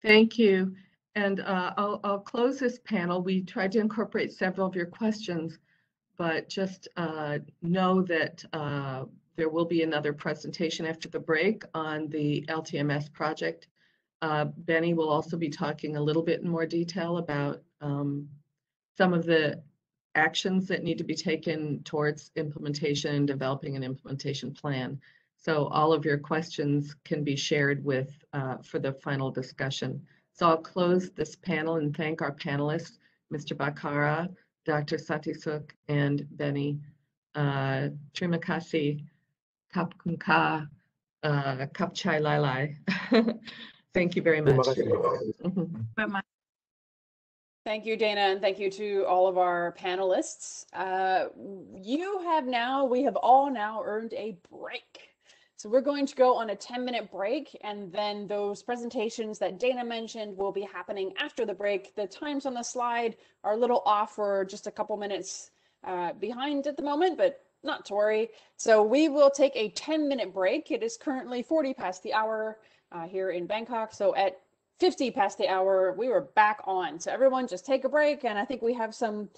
Thank you. And I'll close this panel. We tried to incorporate several of your questions, but just know that there will be another presentation after the break on the LTMS project. Benny will also be talking a little bit in more detail about some of the actions that need to be taken towards implementation and developing an implementation plan. So all of your questions can be shared with for the final discussion. So I'll close this panel and thank our panelists, Mr. Bakara, Dr. Satisuk, and Benny. Terima kasih, Kapkunka, Kapchai Lalai. Thank you very Terima much. kasih. Thank you, Dana, and thank you to all of our panelists. We have all now earned a break. So we're going to go on a 10-minute break, and then those presentations that Dana mentioned will be happening after the break. The times on the slide are a little off. We're just a couple minutes behind at the moment, but not to worry. So we will take a 10-minute break. It is currently 40 past the hour here in Bangkok. So at 50 past the hour, we were back on. So everyone just take a break, and I think we have some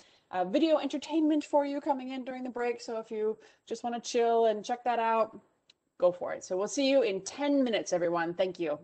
video entertainment for you coming in during the break. So if you just want to chill and check that out, go for it. So we'll see you in 10 minutes, everyone. Thank you.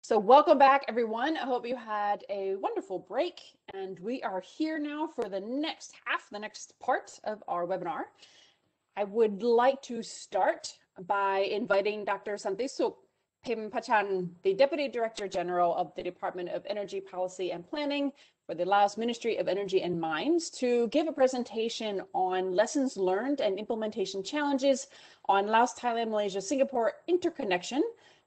So welcome back, everyone. I hope you had a wonderful break, and we are here now for the next half, the next part of our webinar. I would like to start by inviting Dr. Santisuk Pimpachan, the Deputy Director General of the Department of Energy Policy and Planning for the Laos Ministry of Energy and Mines, to give a presentation on lessons learned and implementation challenges on Laos, Thailand, Malaysia, Singapore interconnection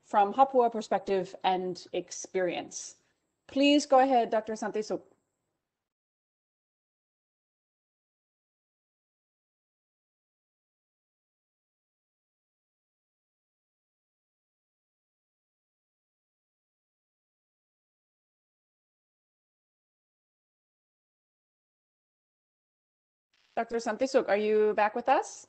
from Papua perspective and experience. Please go ahead, Dr. Santisuk. Dr. Santisuk, are you back with us?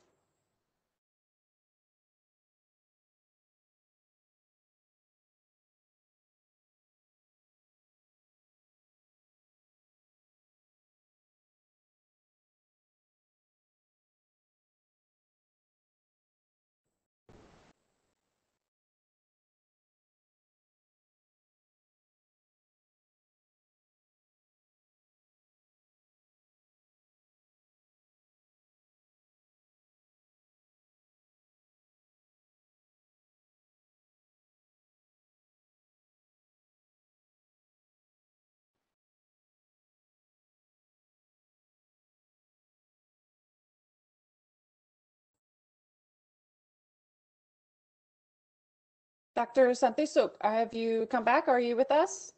Dr. Santisuk, have you come back? Are you with us?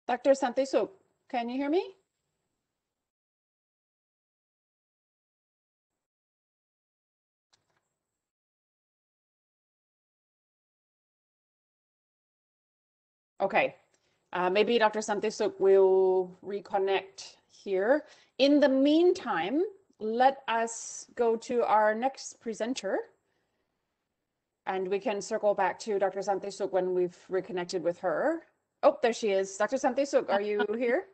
Dr. Santisuk, can you hear me? Okay, maybe Dr. Santisuk will reconnect here. In the meantime, let us go to our next presenter, and we can circle back to Dr. Santisuk when we've reconnected with her. Oh, there she is. Dr. Santisuk, are you here?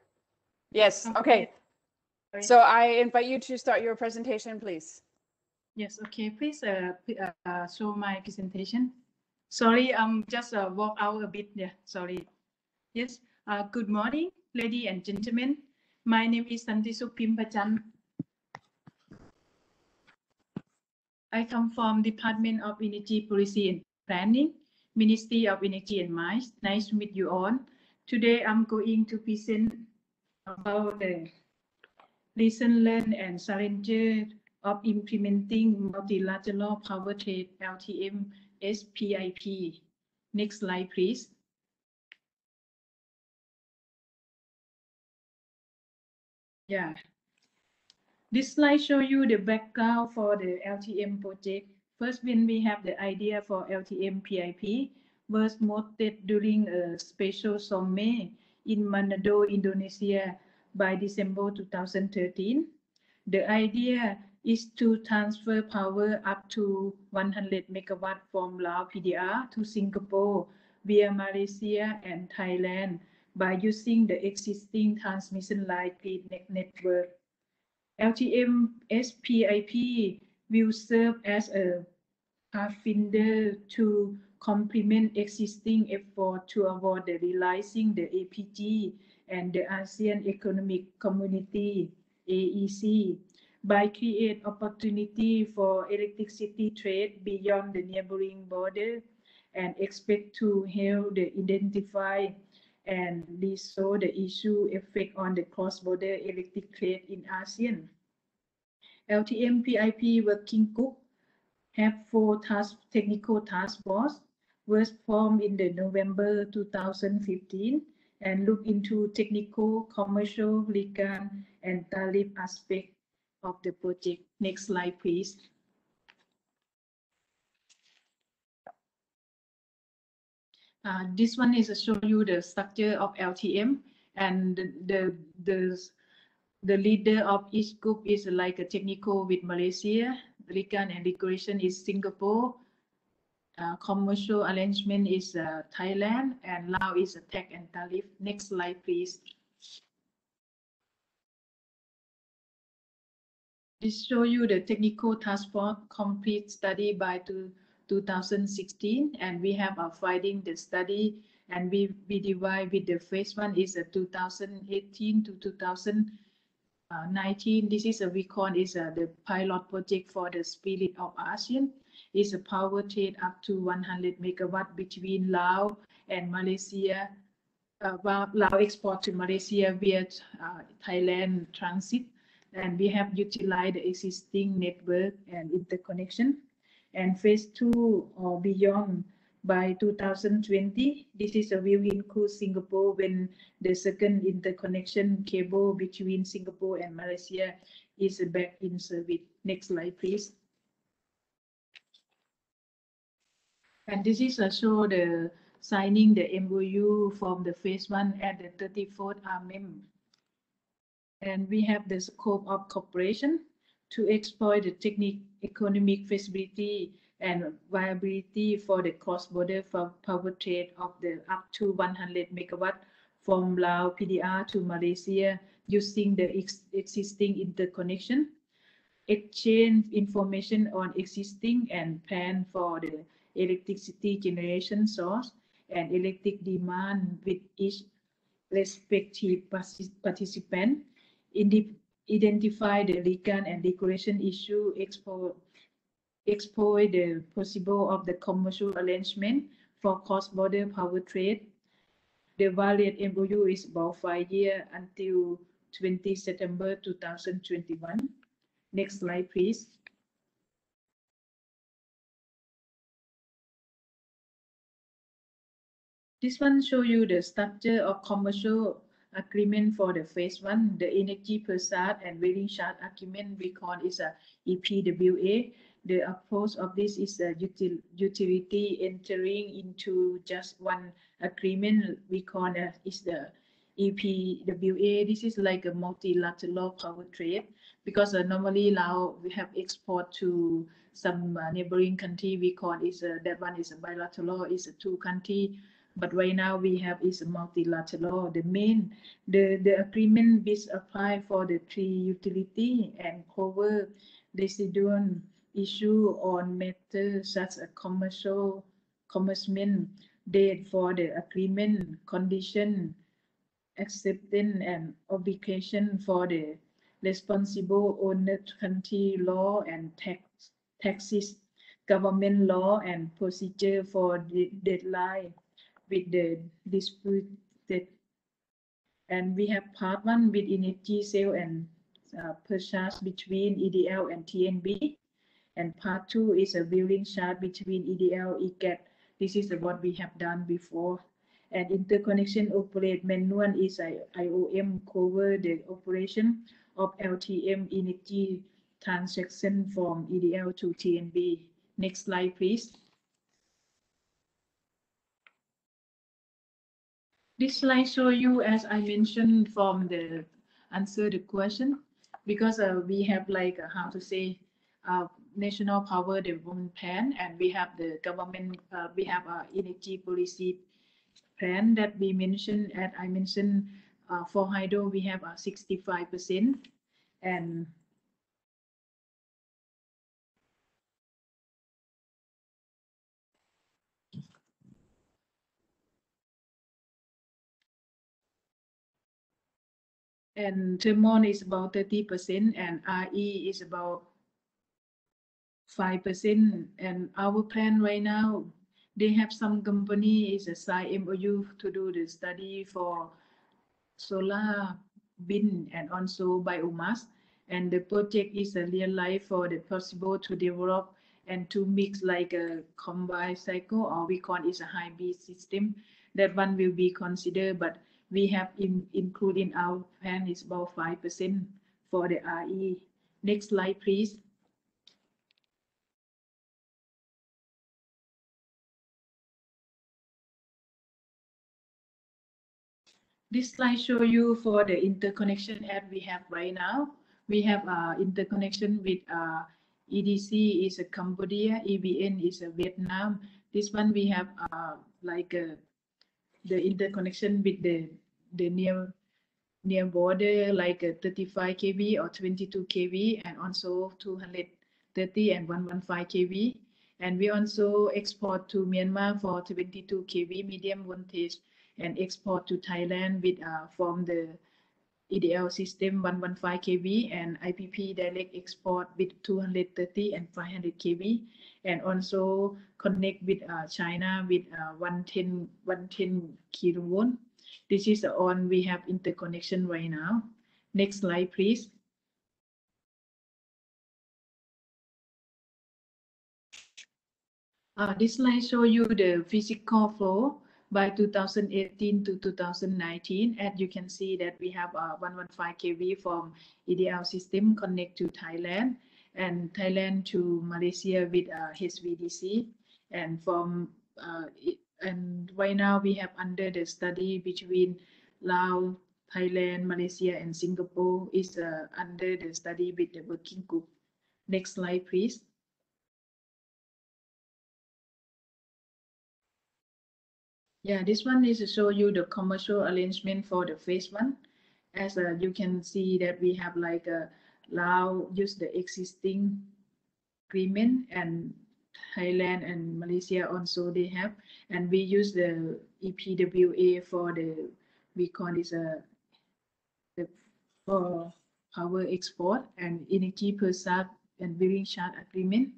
Yes, okay. So I invite you to start your presentation, please. Yes, okay, please show my presentation. Sorry, just walk out a bit, yeah, sorry. Yes, good morning, ladies and gentlemen. My name is Santisuk Pimpachan. I come from Department of Energy Policy and Planning, Ministry of Energy and Mines. Nice to meet you all. Today, I'm going to present about the lesson learned and challenges of implementing multilateral power trade LTM SPIP. Next slide, please. Yeah. This slide shows you the background for the LTM project. First, when we have the idea for LTM PIP, was modeled during a special summit in Manado, Indonesia by December 2013. The idea is to transfer power up to 100 megawatts from Laos PDR to Singapore via Malaysia and Thailand by using the existing transmission line grid network. LTM SPIP will serve as a pathfinder to complement existing effort to avoid the realizing the APG and the ASEAN Economic Community AEC by create opportunity for electricity trade beyond the neighboring border and expect to help the identify and resolve the issue effect on the cross-border electric trade in ASEAN. LTM PIP working group have 4 technical task force was formed in the November 2015 and look into technical, commercial, legal, and tariff aspect of the project. Next slide, please. This one is to show you the structure of LTM, and the leader of each group is like a technical with Malaysia, Recon and Decoration is Singapore, commercial arrangement is Thailand, and Laos is a tech and tariff. Next slide, please. This show you the technical task force complete study by 2016, and we have a finding the study, and we divide with the phase one is a 2018 to 2019. This is a recon is the pilot project for the Spirit of ASEAN. Is a power trade up to 100 megawatt between Laos and Malaysia. Laos export to Malaysia via Thailand transit, and we have utilized the existing network and interconnection. And phase two or beyond by 2020, this is a will include Singapore when the second interconnection cable between Singapore and Malaysia is back in service. Next slide, please. And this is show the signing the MOU from the phase one at the 34th RMM. And we have the scope of cooperation to exploit the technical economic feasibility and viability for the cross-border power trade of the up to 100 megawatt from Laos PDR to Malaysia using the existing interconnection, exchange information on existing and plan for the electricity generation source and electric demand with each respective participant, identify the legal and decoration issue, explore the possible of the commercial arrangement for cross-border power trade. The valid MOU is about 5 years until 20 September 2021. Next slide, please. This one show you the structure of commercial agreement for the phase one. The energy per site and waiting charge agreement we call is a EPWA. The approach of this is a utility entering into just one agreement we call is the EPWA. This is like a multilateral power trade because normally now we have export to some neighboring country. We call is that one is a bilateral, is a two country. But right now we have is a multilateral. The agreement is applied for the three utility and cover residual issue on matters such as commencement date for the agreement, condition, acceptance and obligation for the responsible owner country law and taxes, government law and procedure for the deadline with the disputed. And we have part one with energy sale and purchase between EDL and TNB. And part two is a billing chart between EDL, EGAT. This is what we have done before. And interconnection operate manual is IOM cover the operation of LTM energy transaction from EDL to TNB. Next slide, please. This slide show you, as I mentioned from the answer the question, because we have like how to say national power development plan, and we have the government, we have a energy policy plan that we mentioned, as I mentioned, for hydro we have 65%, and thermal is about 30%, and RE is about 5%. And our plan right now, they have some company is a sign MOU to do the study for solar, wind, and also biomass. And the project is a real life for the possible to develop and to mix like a combined cycle, or we call it a hybrid system. That one will be considered, but we have included in our plan is about 5% for the RE. Next slide, please. This slide shows you for the interconnection as we have right now. We have interconnection with EDC is a Cambodia, EVN is a Vietnam. This one we have the interconnection with the near border like 35 kV or 22 kV and also 230 and 115 kV. And we also export to Myanmar for 22 kV medium voltage and export to Thailand with from the EDL system 115 kV and IPP direct export with 230 and 500 kV and also connect with China with 110 kilovolt. This is on we have interconnection right now. Next slide, please. This slide shows you the physical flow by 2018 to 2019. As you can see that we have 115 kV from EDL system connect to Thailand and Thailand to Malaysia with HVDC and from and right now we have under the study between Laos, Thailand, Malaysia and Singapore is under the study with the working group. Next slide, please. Yeah, this one is to show you the commercial arrangement for the phase one. As you can see that we have like Laos use the existing agreement and Thailand and Malaysia also they have, and we use the EPWA for the we call this the for power export and energy purchase and billing charge agreement,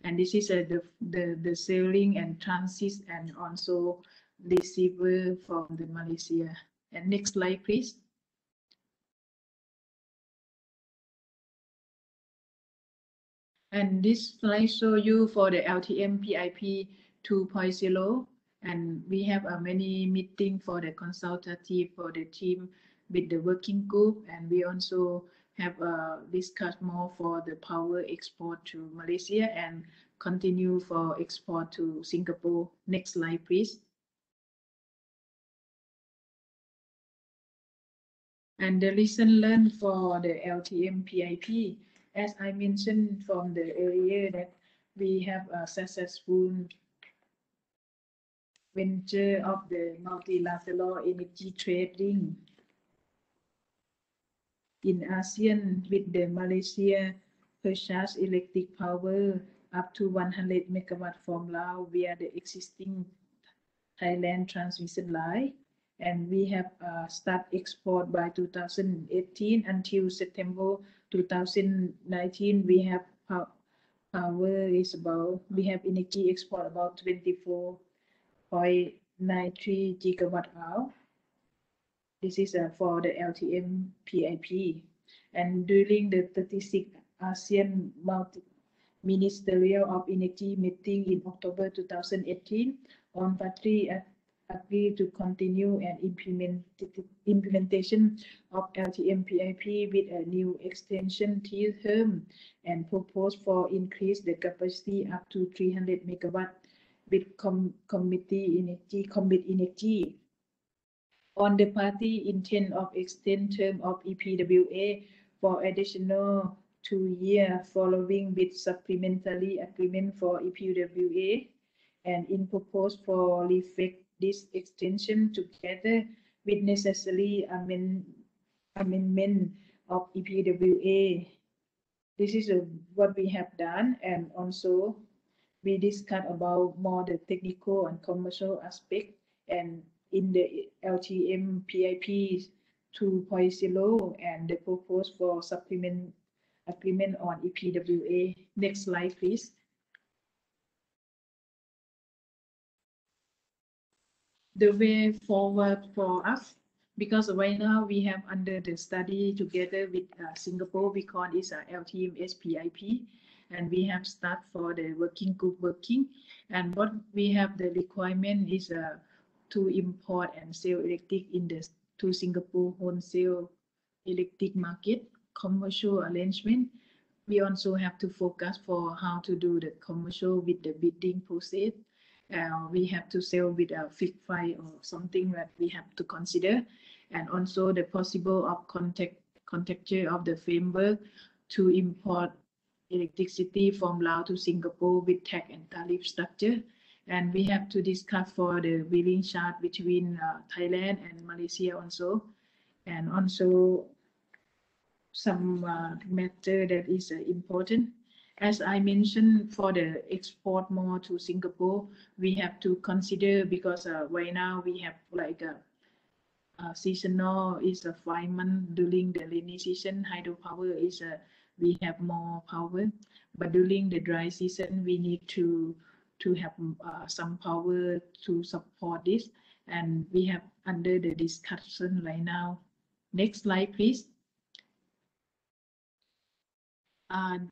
and this is the selling and transit and also receiver from the Malaysia. And next slide, please. And this slide show you for the LTM PIP 2.0, and we have many meeting for the consultative for the team with the working group, and we also have discussed more for the power export to Malaysia and continue for export to Singapore. Next slide, please. And the lesson learned for the LTM PIP, as I mentioned from the earlier that we have a successful venture of the multilateral energy trading in ASEAN with the Malaysia purchase electric power up to 100 megawatt from Laos via the existing Thailand transmission line. And we have start export by 2018 until September 2019. We have power is about, we have energy export about 24.93 gigawatt hour. This is for the LTM PIP. And during the 36th ASEAN Ministerial of Energy meeting in October 2018, on party agree to continue and implementation of LTM PIP with a new extension term and propose for increase the capacity up to 300 megawatt with committee energy. On the party intent of extend term of EPWA for additional 2 years following with supplementary agreement for EPWA, and in propose for reflect this extension together with necessary amendment of EPWA. This is what we have done, and also we discuss about more the technical and commercial aspect, and in the LTM PIP 2.0 and the propose for supplement agreement on EPWA. Next slide, please. The way forward for us, because right now we have under the study together with Singapore, we call this LTMS PIP, and we have start for the working group working, and what we have the requirement is to import and sell electric in the to Singapore wholesale electric market commercial arrangement. We also have to focus for how to do the commercial with the bidding process, we have to sell with a fixed price or something that we have to consider, and also the possible of contexture of the framework to import electricity from Laos to Singapore with tax and tariff structure. And we have to discuss for the billing chart between Thailand and Malaysia also, and also some matter that is important. As I mentioned, for the export more to Singapore, we have to consider, because right now we have like a seasonal is a 5 months during the rainy season. Hydropower is we have more power, but during the dry season we need to have some power to support this, and we have under the discussion right now. Next slide, please.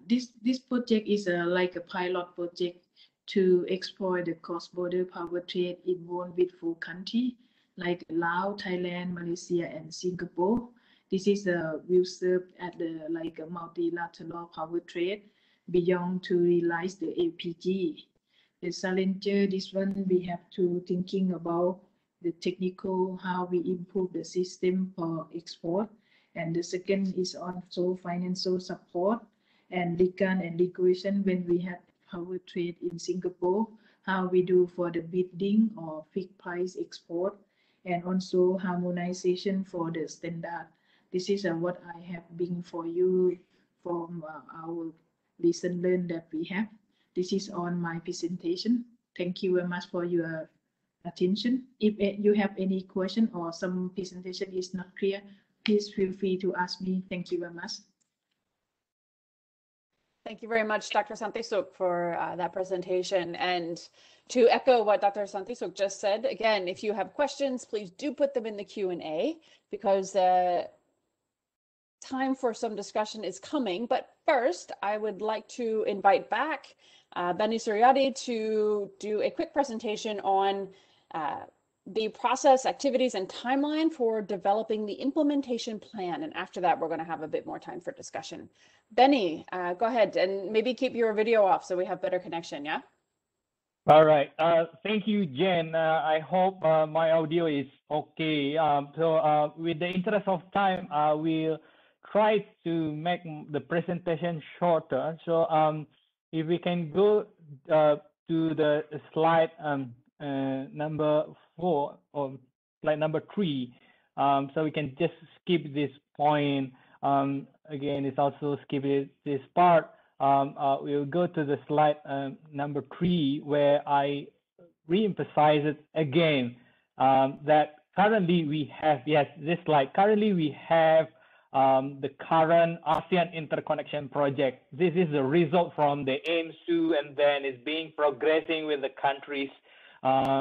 This project is like a pilot project to explore the cross-border power trade involved with 4 countries like Laos, Thailand, Malaysia, and Singapore. This is will serve at the like a multilateral power trade beyond to realize the APG. The challenger, this one we have to thinking about the technical, how we improve the system for export, and the second is also financial support and legal and regulation when we have power trade in Singapore, how we do for the bidding or fixed price export, and also harmonization for the standard. This is what I have been for you from our lesson learned that we have. This is on my presentation. Thank you very much for your attention. If you have any question or some presentation is not clear, please feel free to ask me. Thank you very much. Thank you very much, Dr. Santisuk, for that presentation. And to echo what Dr. Santisuk just said, again, if you have questions, please do put them in the Q&A, because time for some discussion is coming. But first, I would like to invite back Benny Suryadi to do a quick presentation on the process, activities, and timeline for developing the implementation plan. And after that, we're going to have a bit more time for discussion. Benny, go ahead, and maybe keep your video off so we have better connection, yeah? All right. Thank you, Jen. I hope my audio is okay. So with the interest of time, I will try to make the presentation shorter. So if we can go to the slide number 4 or slide number 3, so we can just skip this point. Again, it's also skip this part. We'll go to the slide number 3, where I re-emphasize it again, that currently we have, yes, this slide, currently we have the current ASEAN Interconnection project. This is the result from the AIM-2, and then it's being progressing with the countries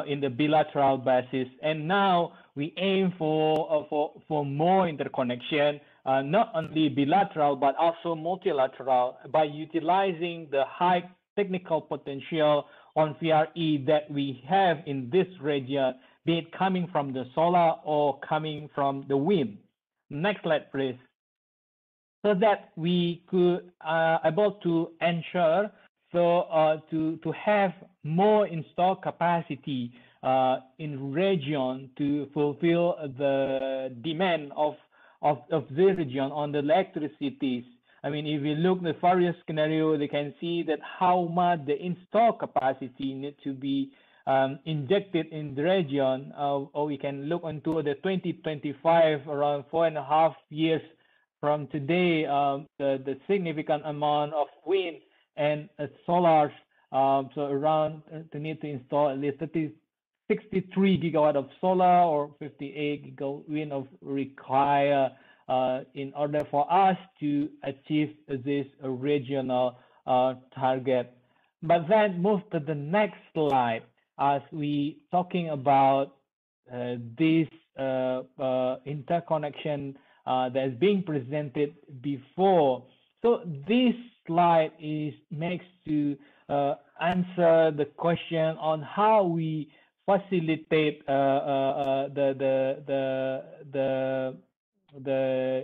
in the bilateral basis. And now we aim for more interconnection, not only bilateral, but also multilateral, by utilizing the high technical potential on VRE that we have in this region, be it coming from the solar or coming from the wind. Next slide, please. So that we could able to ensure to have more installed capacity in region to fulfill the demand of the region on the electricities. I mean, if you look at the various scenarios, they can see that how much the installed capacity needs to be injected in the region, or we can look into the 2025, around 4.5 years from today, the significant amount of wind and solar, so around to need to install at least 63 gigawatt of solar or 58 gigawatt wind of require in order for us to achieve this regional target. But then move to the next slide as we talking about this interconnection that is being presented before. So this slide makes to answer the question on how we facilitate the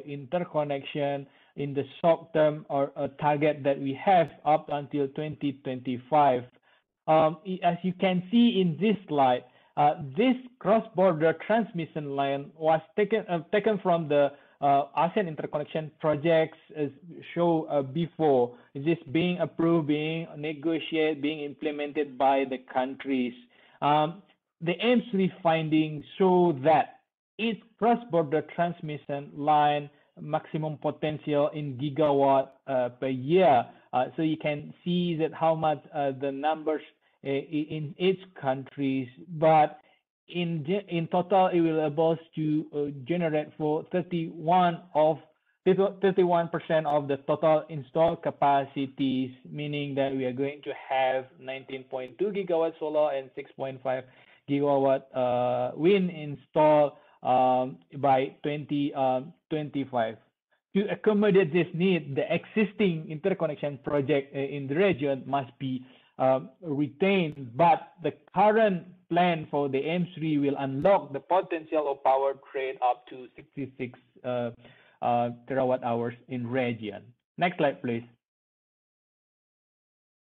interconnection in the short term or a target that we have up until 2025. as you can see in this slide, this cross-border transmission line was taken from the ASEAN Interconnection projects as shown before. It is being approved, being negotiated, being implemented by the countries. The AIM3 findings show that its cross-border transmission line maximum potential in gigawatt per year. So you can see that how much the numbers in each countries, but in total it will able to generate for 31% of the total installed capacities, meaning that we are going to have 19.2 gigawatt solar and 6.5 gigawatt wind installed by 2025. To accommodate this need, the existing interconnection project in the region must be retained, but the current plan for the AIM3 will unlock the potential of power trade up to 66 terawatt hours in region. Next slide, please.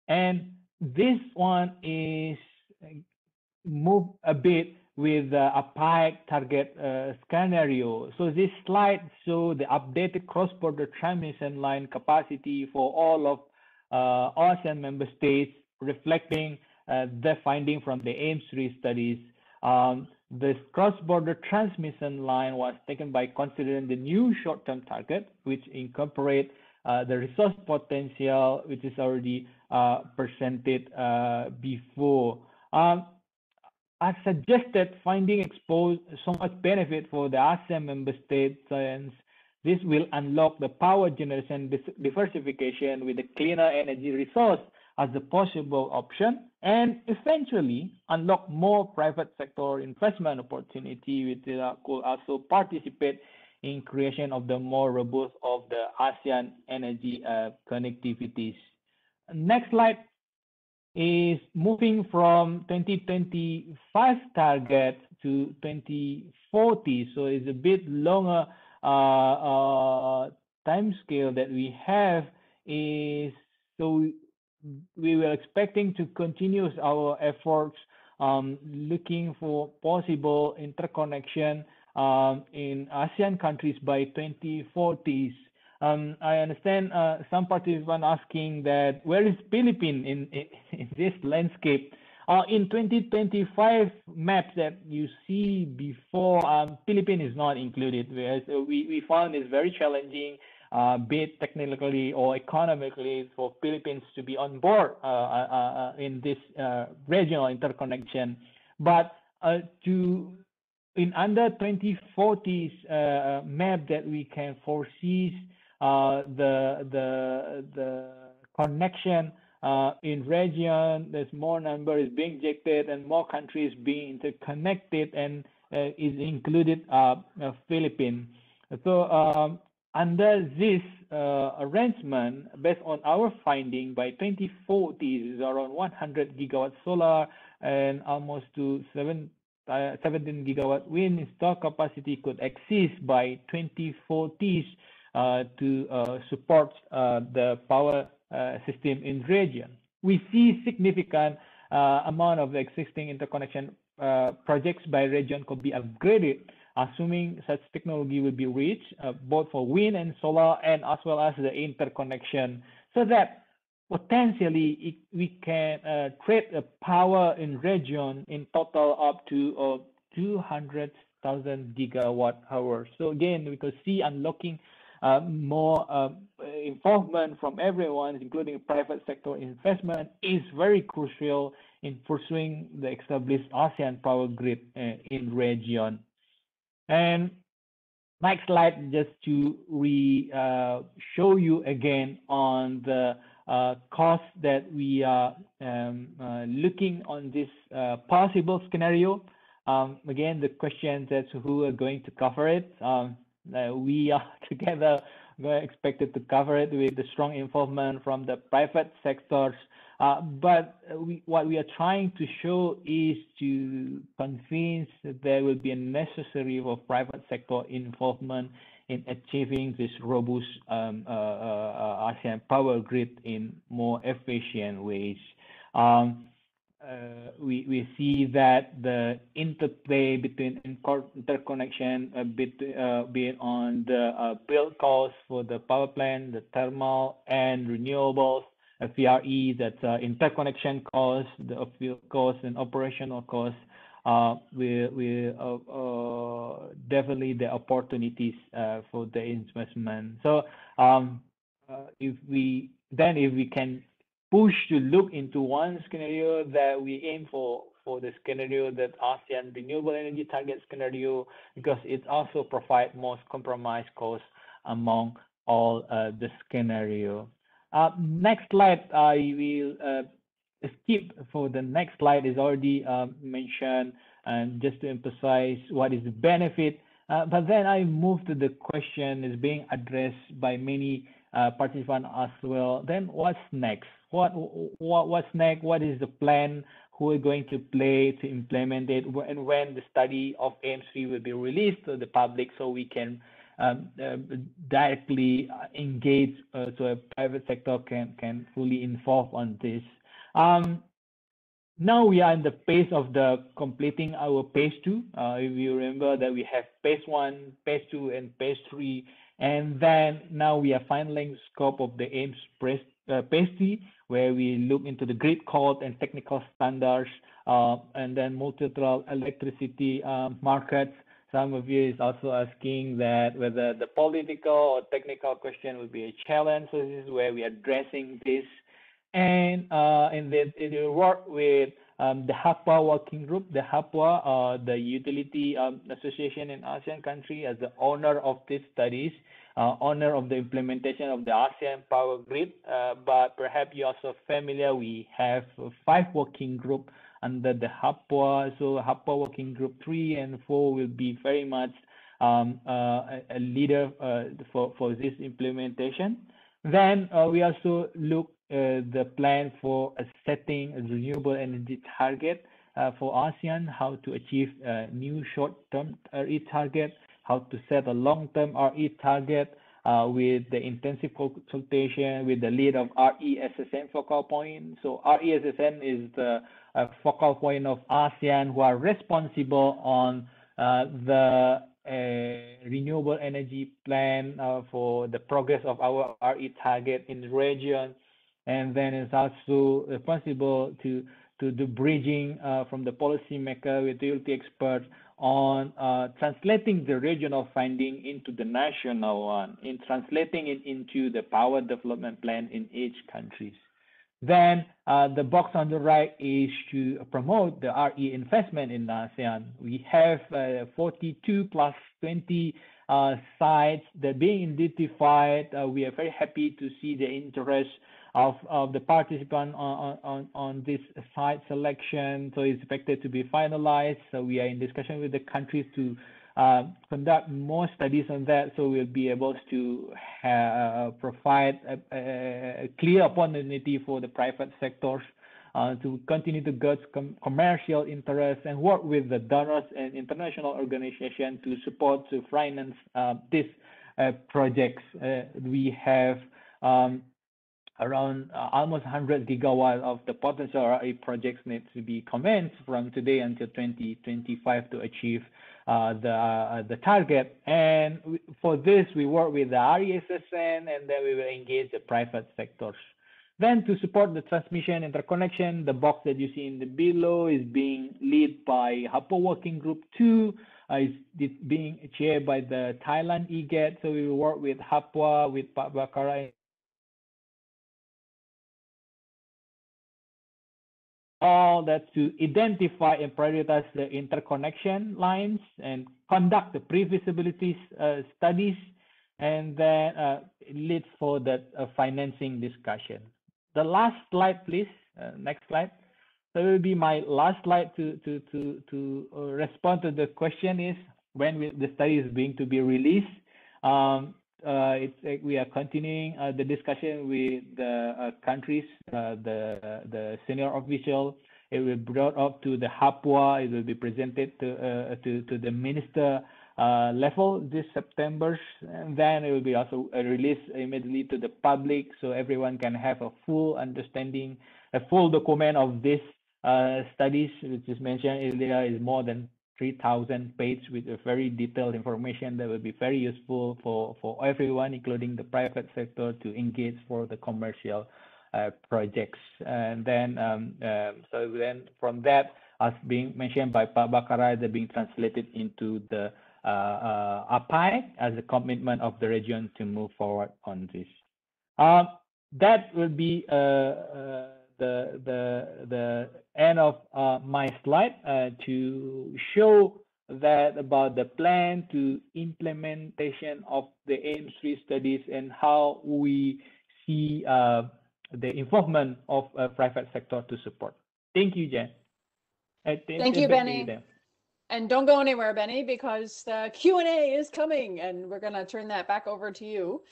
And this one is move a bit with the uptake target scenario. So this slide shows the updated cross-border transmission line capacity for all of ASEAN member states, reflecting the finding from the AIM3 studies. This cross-border transmission line was taken by considering the new short-term target, which incorporate the resource potential, which is already presented before. As suggested, finding exposed so much benefit for the ASEAN member states, and this will unlock the power generation diversification with the cleaner energy resource as a possible option, and eventually unlock more private sector investment opportunity, which could also participate in creation of the more robust of the ASEAN energy connectivities. Next slide is moving from 2025 target to 2040. So it's a bit longer time scale that we have. Is so we were expecting to continue our efforts looking for possible interconnection in ASEAN countries by 2040s. I understand some participants asking that where is Philippines in this landscape? In 2025 maps that you see before, Philippines is not included. We found it's very challenging, be it technically or economically, for Philippines to be on board in this regional interconnection. But in under 2040s map that we can foresee the connection in region, there's more number is being injected and more countries being interconnected, and is included Philippines. So under this arrangement, based on our finding, by 2040 is around 100 gigawatt solar and almost to 17 gigawatt wind installed capacity could exist by 2040s to support the power system in region. We see significant amount of the existing interconnection projects by region could be upgraded, assuming such technology will be reached both for wind and solar, and as well as the interconnection, so that potentially we can trade the power in region in total up to 200,000 gigawatt hours. So again, we could see unlocking more involvement from everyone, including private sector investment, is very crucial in pursuing the established ASEAN power grid in region. And next slide, just to show you again on the cost that we are looking on this possible scenario. Again, the question is who are going to cover it. We are together expected to cover it with the strong involvement from the private sectors. But what we are trying to show is to convince that there will be a necessary for private sector involvement in achieving this robust ASEAN power grid in more efficient ways. we see that the interplay between interconnection be it on the build cost for the power plant, the thermal and renewables, VRE, that's interconnection cost, the fuel cost and operational cost, definitely the opportunities for the investment. So if we can push to look into one scenario that we aim for the scenario that ASEAN Renewable Energy Target scenario, because it also provides most compromise cost among all the scenario. Next slide, I will skip for the next slide is already mentioned, and just to emphasize what is the benefit. But then I move to the question is being addressed by many participants as well. Then what's next? What's next? What is the plan? Who are going to play to implement it? And when the study of AIM3 will be released to the public, so we can directly engage, so a private sector can fully involve on this. Now we are in the phase of the completing our phase 2. If you remember that we have phase 1, phase 2, and phase 3, and then now we are finalizing scope of the AIMS phase 3, where we look into the grid code and technical standards, and then multilateral electricity markets. Some of you is also asking that whether the political or technical question will be a challenge. So this is where we are addressing this. And then it will work with the HAPA working group, the HAPA, the utility association in ASEAN country, as the owner of these studies, owner of the implementation of the ASEAN Power Grid. But perhaps you're also familiar, we have 5 working group under the HAPA. So HAPA working group 3 and 4 will be very much a leader for this implementation. Then we also look the plan for setting a renewable energy target for ASEAN, how to achieve a new short-term RE target, how to set a long-term RE target with the intensive consultation with the lead of RESSN focal point. So RESSN is the focal point of ASEAN who are responsible on the renewable energy plan for the progress of our RE target in the region. And then it's also responsible to do bridging from the policymaker with utility experts on translating the regional finding into the national one, in translating it into the power development plan in each country. Then the box on the right is to promote the RE investment in ASEAN. We have 42 plus 20 sites that being identified. We are very happy to see the interest of the participant on this site selection. So it's expected to be finalized. So we are in discussion with the countries to conduct more studies on that. So we'll be able to provide a clear opportunity for the private sectors to continue to get commercial interest and work with the donors and international organizations to support to finance these projects. We have around almost 100 gigawatts of the potential RE projects need to be commenced from today until 2025 to achieve the target. And for this, we work with the RESSN, and then we will engage the private sectors. Then to support the transmission interconnection, the box that you see in the below is being led by HAPA Working Group 2. It's being chaired by the Thailand EGAT. So we will work with HAPA, with Pak Bakara, all that to identify and prioritize the interconnection lines and conduct the pre-feasibility studies, and then lead for the financing discussion. The last slide, please. Next slide. So it will be my last slide to respond to the question is when the study is going to be released. We are continuing the discussion with the countries, the senior official. It will be brought up to the HAPWA. It will be presented to the minister level this September, and then it will be also released immediately to the public, so everyone can have a full understanding, a full document of this studies, which is mentioned earlier, is more than 3,000 pages with a very detailed information that will be very useful for everyone, including the private sector, to engage for the commercial projects. And then, so then from that, as being mentioned by Pak Bakara, they're being translated into the uptake as a commitment of the region to move forward on this. That will be the end of my slide to show that about the plan to implementation of the AIM3 studies and how we see the involvement of private sector to support. Thank you, Jen. Thank you, Benny. And don't go anywhere, Benny, because the Q&A is coming, and we're going to turn that back over to you.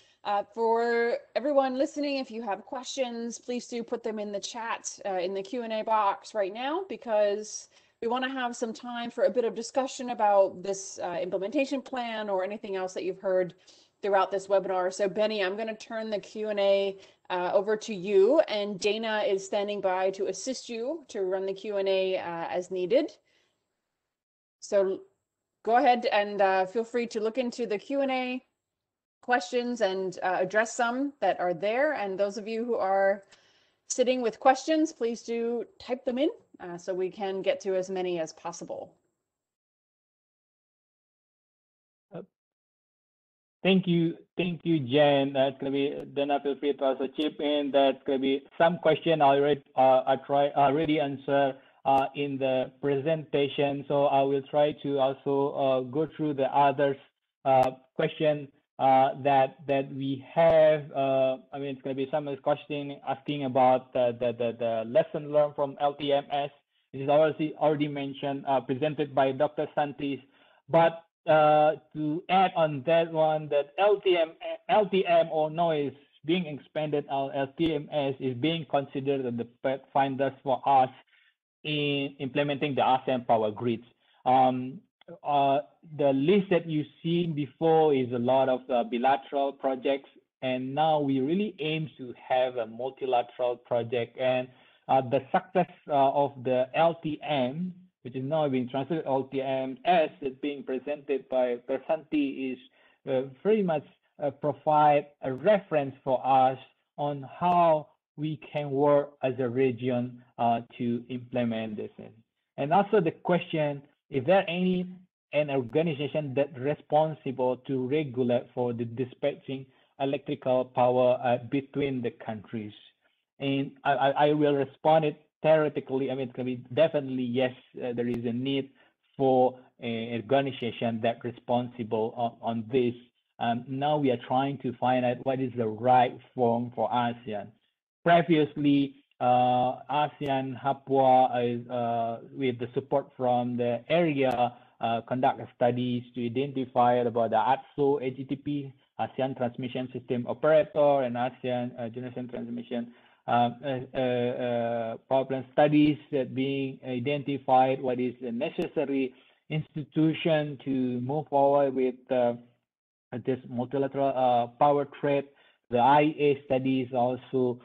For everyone listening, if you have questions, please do put them in the chat in the Q&A box right now, because we want to have some time for a bit of discussion about this implementation plan or anything else that you've heard throughout this webinar. So Benny, I'm going to turn the Q&A over to you, and Dana is standing by to assist you to run the Q&A as needed. So go ahead and feel free to look into the Q&A questions and address some that are there. And those of you who are sitting with questions, please do type them in so we can get to as many as possible. Thank you, Jen. That's gonna be. Then feel free to also chip in. That's gonna be some question I already answer in the presentation. So I will try to also go through the others question that we have. I mean, it's gonna be some question asking about the lesson learned from LTMS. This is already mentioned, presented by Dr. Santis, but to add on that one, that LTM or noise being expanded, LTMS is being considered as the pathfinders for us in implementing the ASEAN power grids. The list that you've seen before is a lot of bilateral projects, and now we really aim to have a multilateral project. And the success of the LTM, which is now being translated LTM as it's being presented by Santi, is very much provide a reference for us on how we can work as a region to implement this. And also the question, is there an organization that's responsible to regulate for the dispatching electrical power between the countries? And I will respond it theoretically. I mean, it's going to be definitely yes, there is a need for an organization that's responsible on this. Now we are trying to find out what is the right form for ASEAN. Previously, ASEAN Hapua, with the support from the area, conduct studies to identify about the ATSO, AGTP, ASEAN Transmission System Operator, and ASEAN Generation Transmission power plant studies that being identified what is the necessary institution to move forward with this multilateral power trade. The IEA studies also,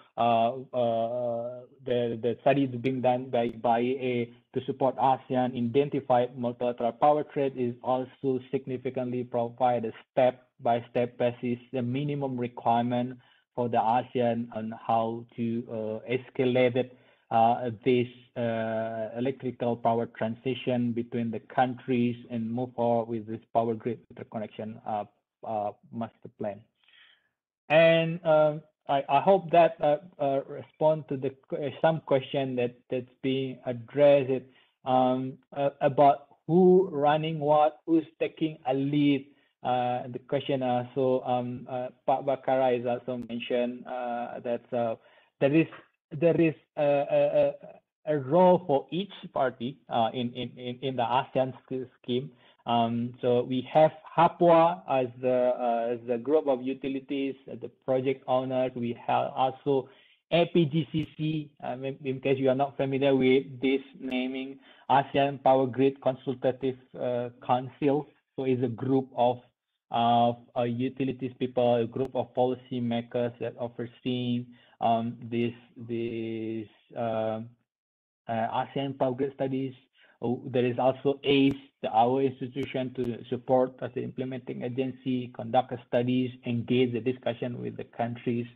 the studies being done by IEA to support ASEAN identified multilateral power trade is also significantly provide a step-by-step basis, the minimum requirement for the ASEAN on how to escalate it, this electrical power transition between the countries and move forward with this power grid interconnection master plan. And I hope that respond to the some question that's being addressed about who running what, who's taking a lead. The question also Pak Bakara is also mentioned that there is a role for each party in the ASEAN scheme. So we have Hapua as the group of utilities, the project owners. We have also APGCC, in case you are not familiar with this naming, ASEAN Power Grid Consultative Council. So it's a group of utilities people, a group of policy makers that oversee this ASEAN Power Grid Studies. There is also ACE, our institution to support as the implementing agency, conduct studies, engage the discussion with the countries,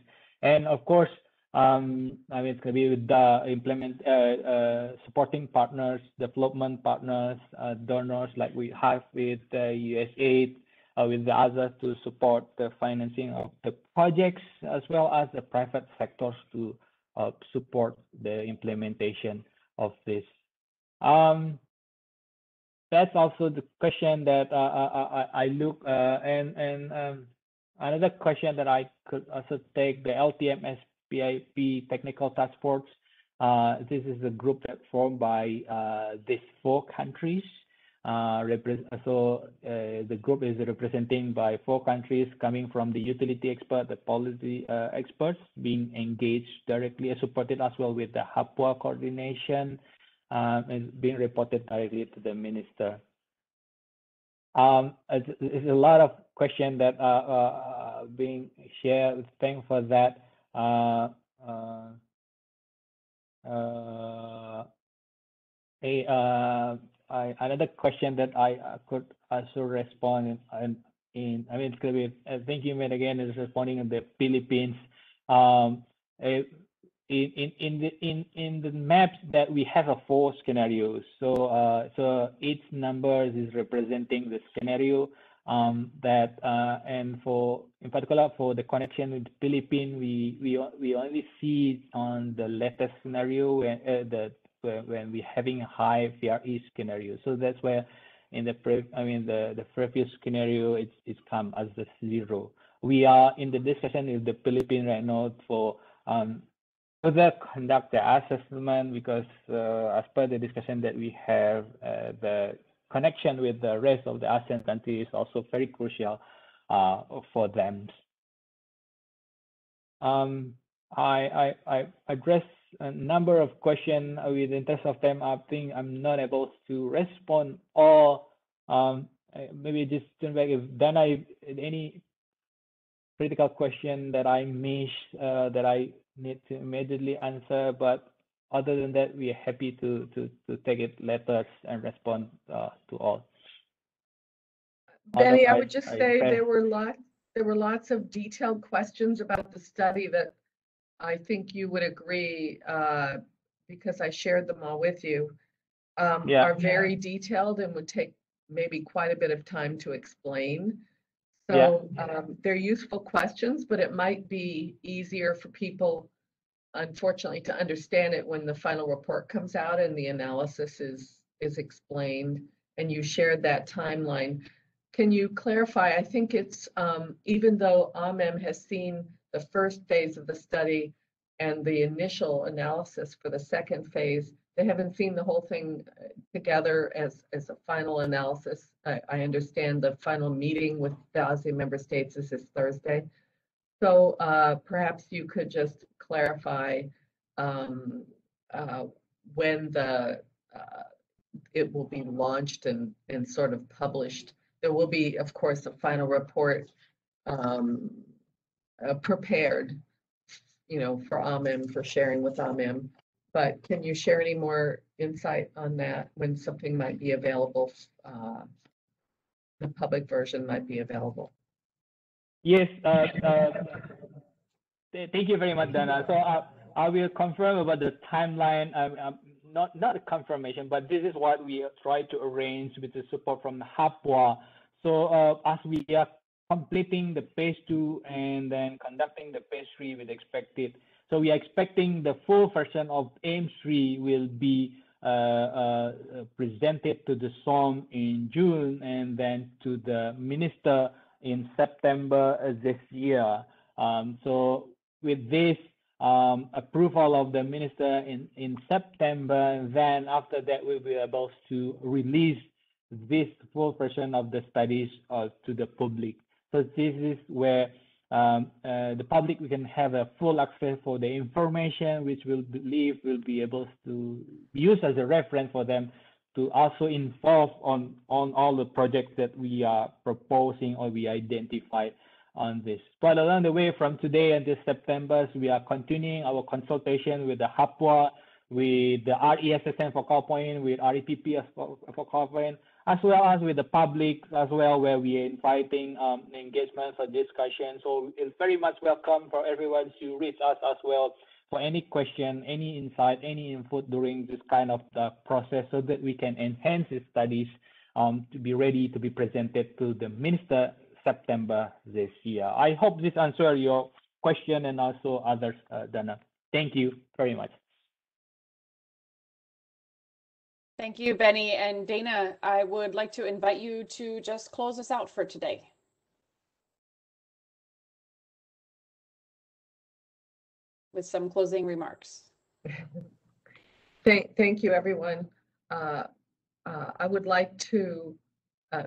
and of course, it's going to be with the supporting partners, development partners, donors like we have with USAID, with the others to support the financing of the projects, as well as the private sectors to support the implementation of this. That's also the question that I look and another question that I could also take the LTMS PIP Technical Task Force. This is a group that formed by these 4 countries. The group is representing by 4 countries coming from the utility expert, the policy experts being engaged directly, supported as well with the HAPWA coordination, and being reported directly to the minister. It's a lot of questions that are being shared. Thanks for that. Another question that I could also respond in it's going to be, thank you again, is responding in the Philippines. In the maps that we have 4 scenarios. So each number is representing the scenario that and for in particular for the connection with the Philippines, we only see on the latest scenario when we're having a high VRE scenario. So that's where in the previous scenario it's come as the 0. We are in the discussion with the Philippines right now for further conduct the assessment, because as per the discussion that we have, the connection with the rest of the ASEAN countries is also very crucial for them. I addressed a number of questions with interest of time. I think I'm not able to respond all. Maybe just turn back if then any critical question that I missed that I need to immediately answer, but other than that, we are happy to take it letters and respond to all. Benny, I would just say there were lots of detailed questions about the study that I think you would agree, because I shared them all with you, are very detailed and would take maybe quite a bit of time to explain. So they're useful questions, but it might be easier for people, unfortunately, to understand it when the final report comes out and the analysis is explained and you shared that timeline. Can you clarify? I think it's even though AMEM has seen the first phase of the study and the initial analysis for the second phase, they haven't seen the whole thing together as a final analysis. I understand the final meeting with the ASEAN member states is this Thursday. So perhaps you could just clarify when it will be launched and sort of published. There will be, of course, a final report prepared, for AMEM, for sharing with AMEM. But can you share any more insight on that, when something might be available, the public version might be available? Yes, thank you very much, Dana. So I will confirm about the timeline. Not a confirmation, but this is what we try to arrange with the support from the HAPWA. So as we are completing the phase 2 and then conducting the phase 3 with expected. So we are expecting the full version of AIM3 will be presented to the SOM in June and then to the minister in September this year. So with this approval of the minister in September, then after that we'll be able to release this full version of the studies to the public. So this is where the public we can have a full access for the information, which we believe will be able to use as a reference for them to also involve on all the projects that we are proposing or we identified on this. But along the way from today until September, we are continuing our consultation with the HAPWA with the RESSN focal point, with REPP as focal point, as well as with the public as well, where we are inviting engagements or discussion. So it's very much welcome for everyone to reach us as well for any question, any insight, any input during this kind of process, so that we can enhance the studies to be ready to be presented to the Minister September this year. I hope this answers your question and also others, Dana. Thank you very much. Thank you, Benny. And Dana, I would like to invite you to just close us out for today. With some closing remarks. Thank you, everyone. I would like to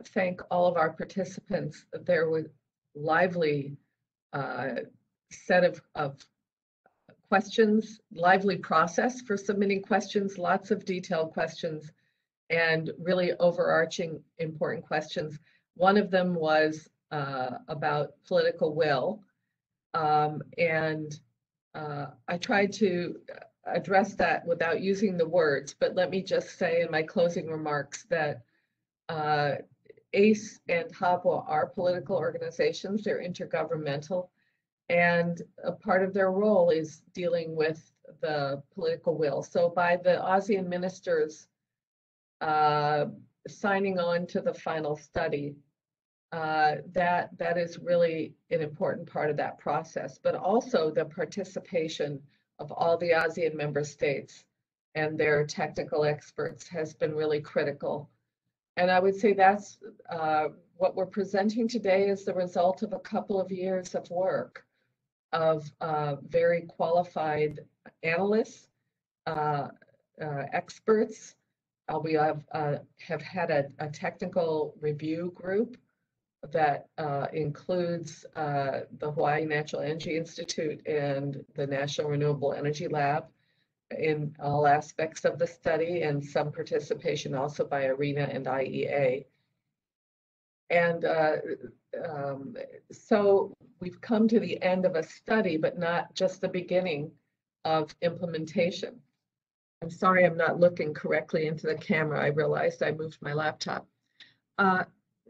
thank all of our participants. There was lively set of questions, lively process for submitting questions, lots of detailed questions, and really overarching important questions. One of them was about political will, and I tried to address that without using the words, but let me just say in my closing remarks that ACE and HAPO are political organizations. They're intergovernmental, and a part of their role is dealing with the political will. So by the ASEAN ministers signing on to the final study, that is really an important part of that process, but also the participation of all the ASEAN member states and their technical experts has been really critical. And I would say that's what we're presenting today is the result of a couple of years of work of very qualified analysts, experts. We have had a technical review group that includes the Hawaii Natural Energy Institute and the National Renewable Energy Lab in all aspects of the study, and some participation also by ARENA and IEA. And so we've come to the end of a study, but not just the beginning of implementation. I'm sorry, I'm not looking correctly into the camera. I realized I moved my laptop.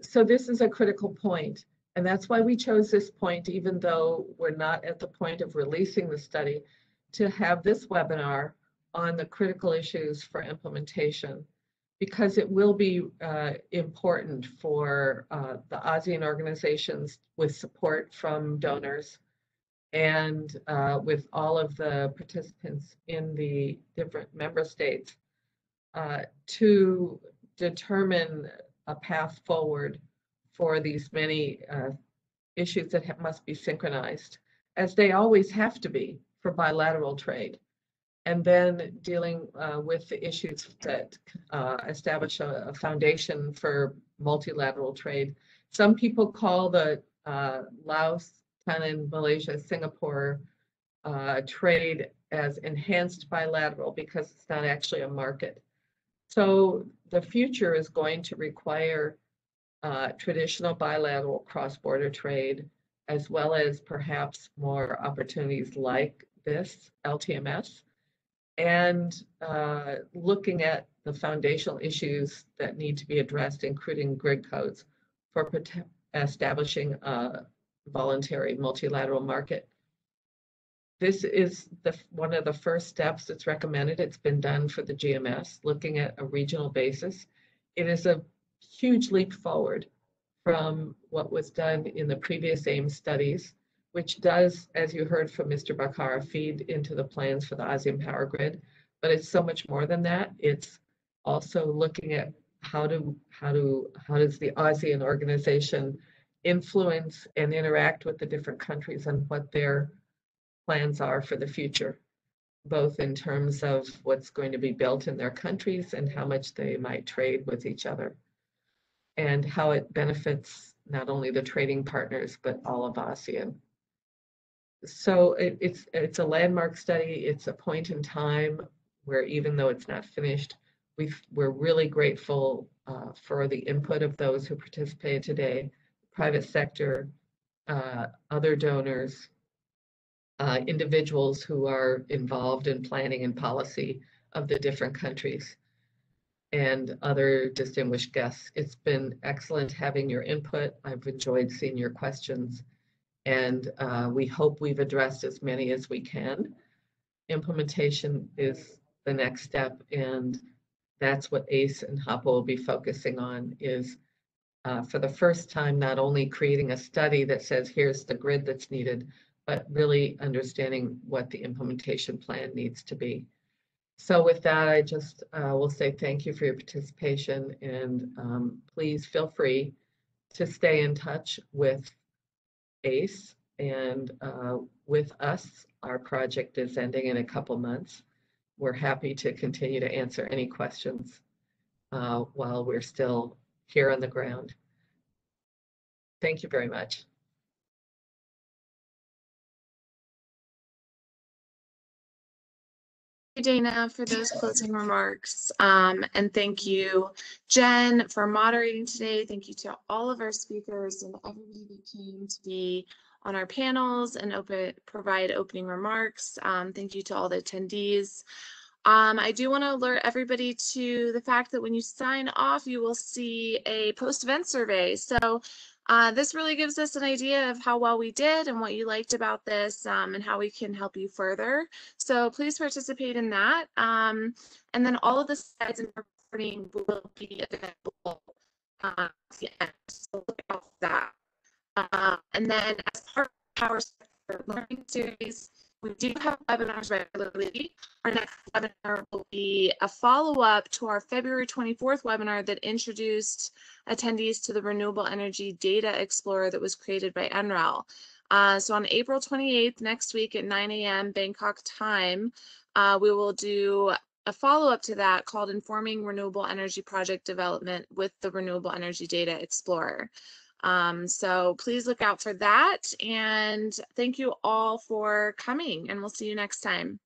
So this is a critical point, and that's why we chose this point, even though we're not at the point of releasing the study, to have this webinar on the critical issues for implementation, because it will be important for the ASEAN organizations with support from donors and with all of the participants in the different member states to determine a path forward for these many issues that must be synchronized, as they always have to be for bilateral trade. And then dealing with the issues that establish a foundation for multilateral trade. Some people call the Laos, Thailand, Malaysia, Singapore trade as enhanced bilateral because it's not actually a market. So the future is going to require traditional bilateral cross-border trade, as well as perhaps more opportunities like this, LTMS, and looking at the foundational issues that need to be addressed, including grid codes for establishing a voluntary multilateral market. This is one of the first steps that's recommended. It's been done for the GMS, looking at a regional basis. It is a huge leap forward from what was done in the previous AIM studies, which does, as you heard from Mr. Bakara, feed into the plans for the ASEAN Power Grid. But it's so much more than that. It's also looking at how does the ASEAN organization influence and interact with the different countries and what their plans are for the future, both in terms of what's going to be built in their countries and how much they might trade with each other, and how it benefits not only the trading partners, but all of ASEAN. So it's a landmark study. It's a point in time where, even though it's not finished, we're really grateful for the input of those who participated today, private sector, other donors, individuals who are involved in planning and policy of the different countries and other distinguished guests. It's been excellent having your input. I've enjoyed seeing your questions, and we hope we've addressed as many as we can. Implementation is the next step, and that's what ACE and HAPA will be focusing on, is for the first time, not only creating a study that says, here's the grid that's needed, but really understanding what the implementation plan needs to be. So with that, I just will say thank you for your participation, and please feel free to stay in touch with ACE and with us. Our project is ending in a couple months. We're happy to continue to answer any questions while we're still here on the ground. Thank you very much. Thank you, Dana, for those closing remarks. And thank you, Jen, for moderating today. Thank you to all of our speakers and everybody that came to be on our panels and provide opening remarks. Thank you to all the attendees. I do want to alert everybody to the fact that when you sign off, you will see a post-event survey. So this really gives us an idea of how well we did and what you liked about this, and how we can help you further. So please participate in that. And then all of the slides and recording will be available at the end. So look out for that. And then as part of the Power Sector Learning Series, we do have webinars regularly. Our next webinar will be a follow-up to our February 24th webinar that introduced attendees to the Renewable Energy Data Explorer that was created by NREL. So on April 28th, next week at 9 a.m. Bangkok time, we will do a follow-up to that called Informing Renewable Energy Project Development with the Renewable Energy Data Explorer. So please look out for that, and thank you all for coming, and we'll see you next time.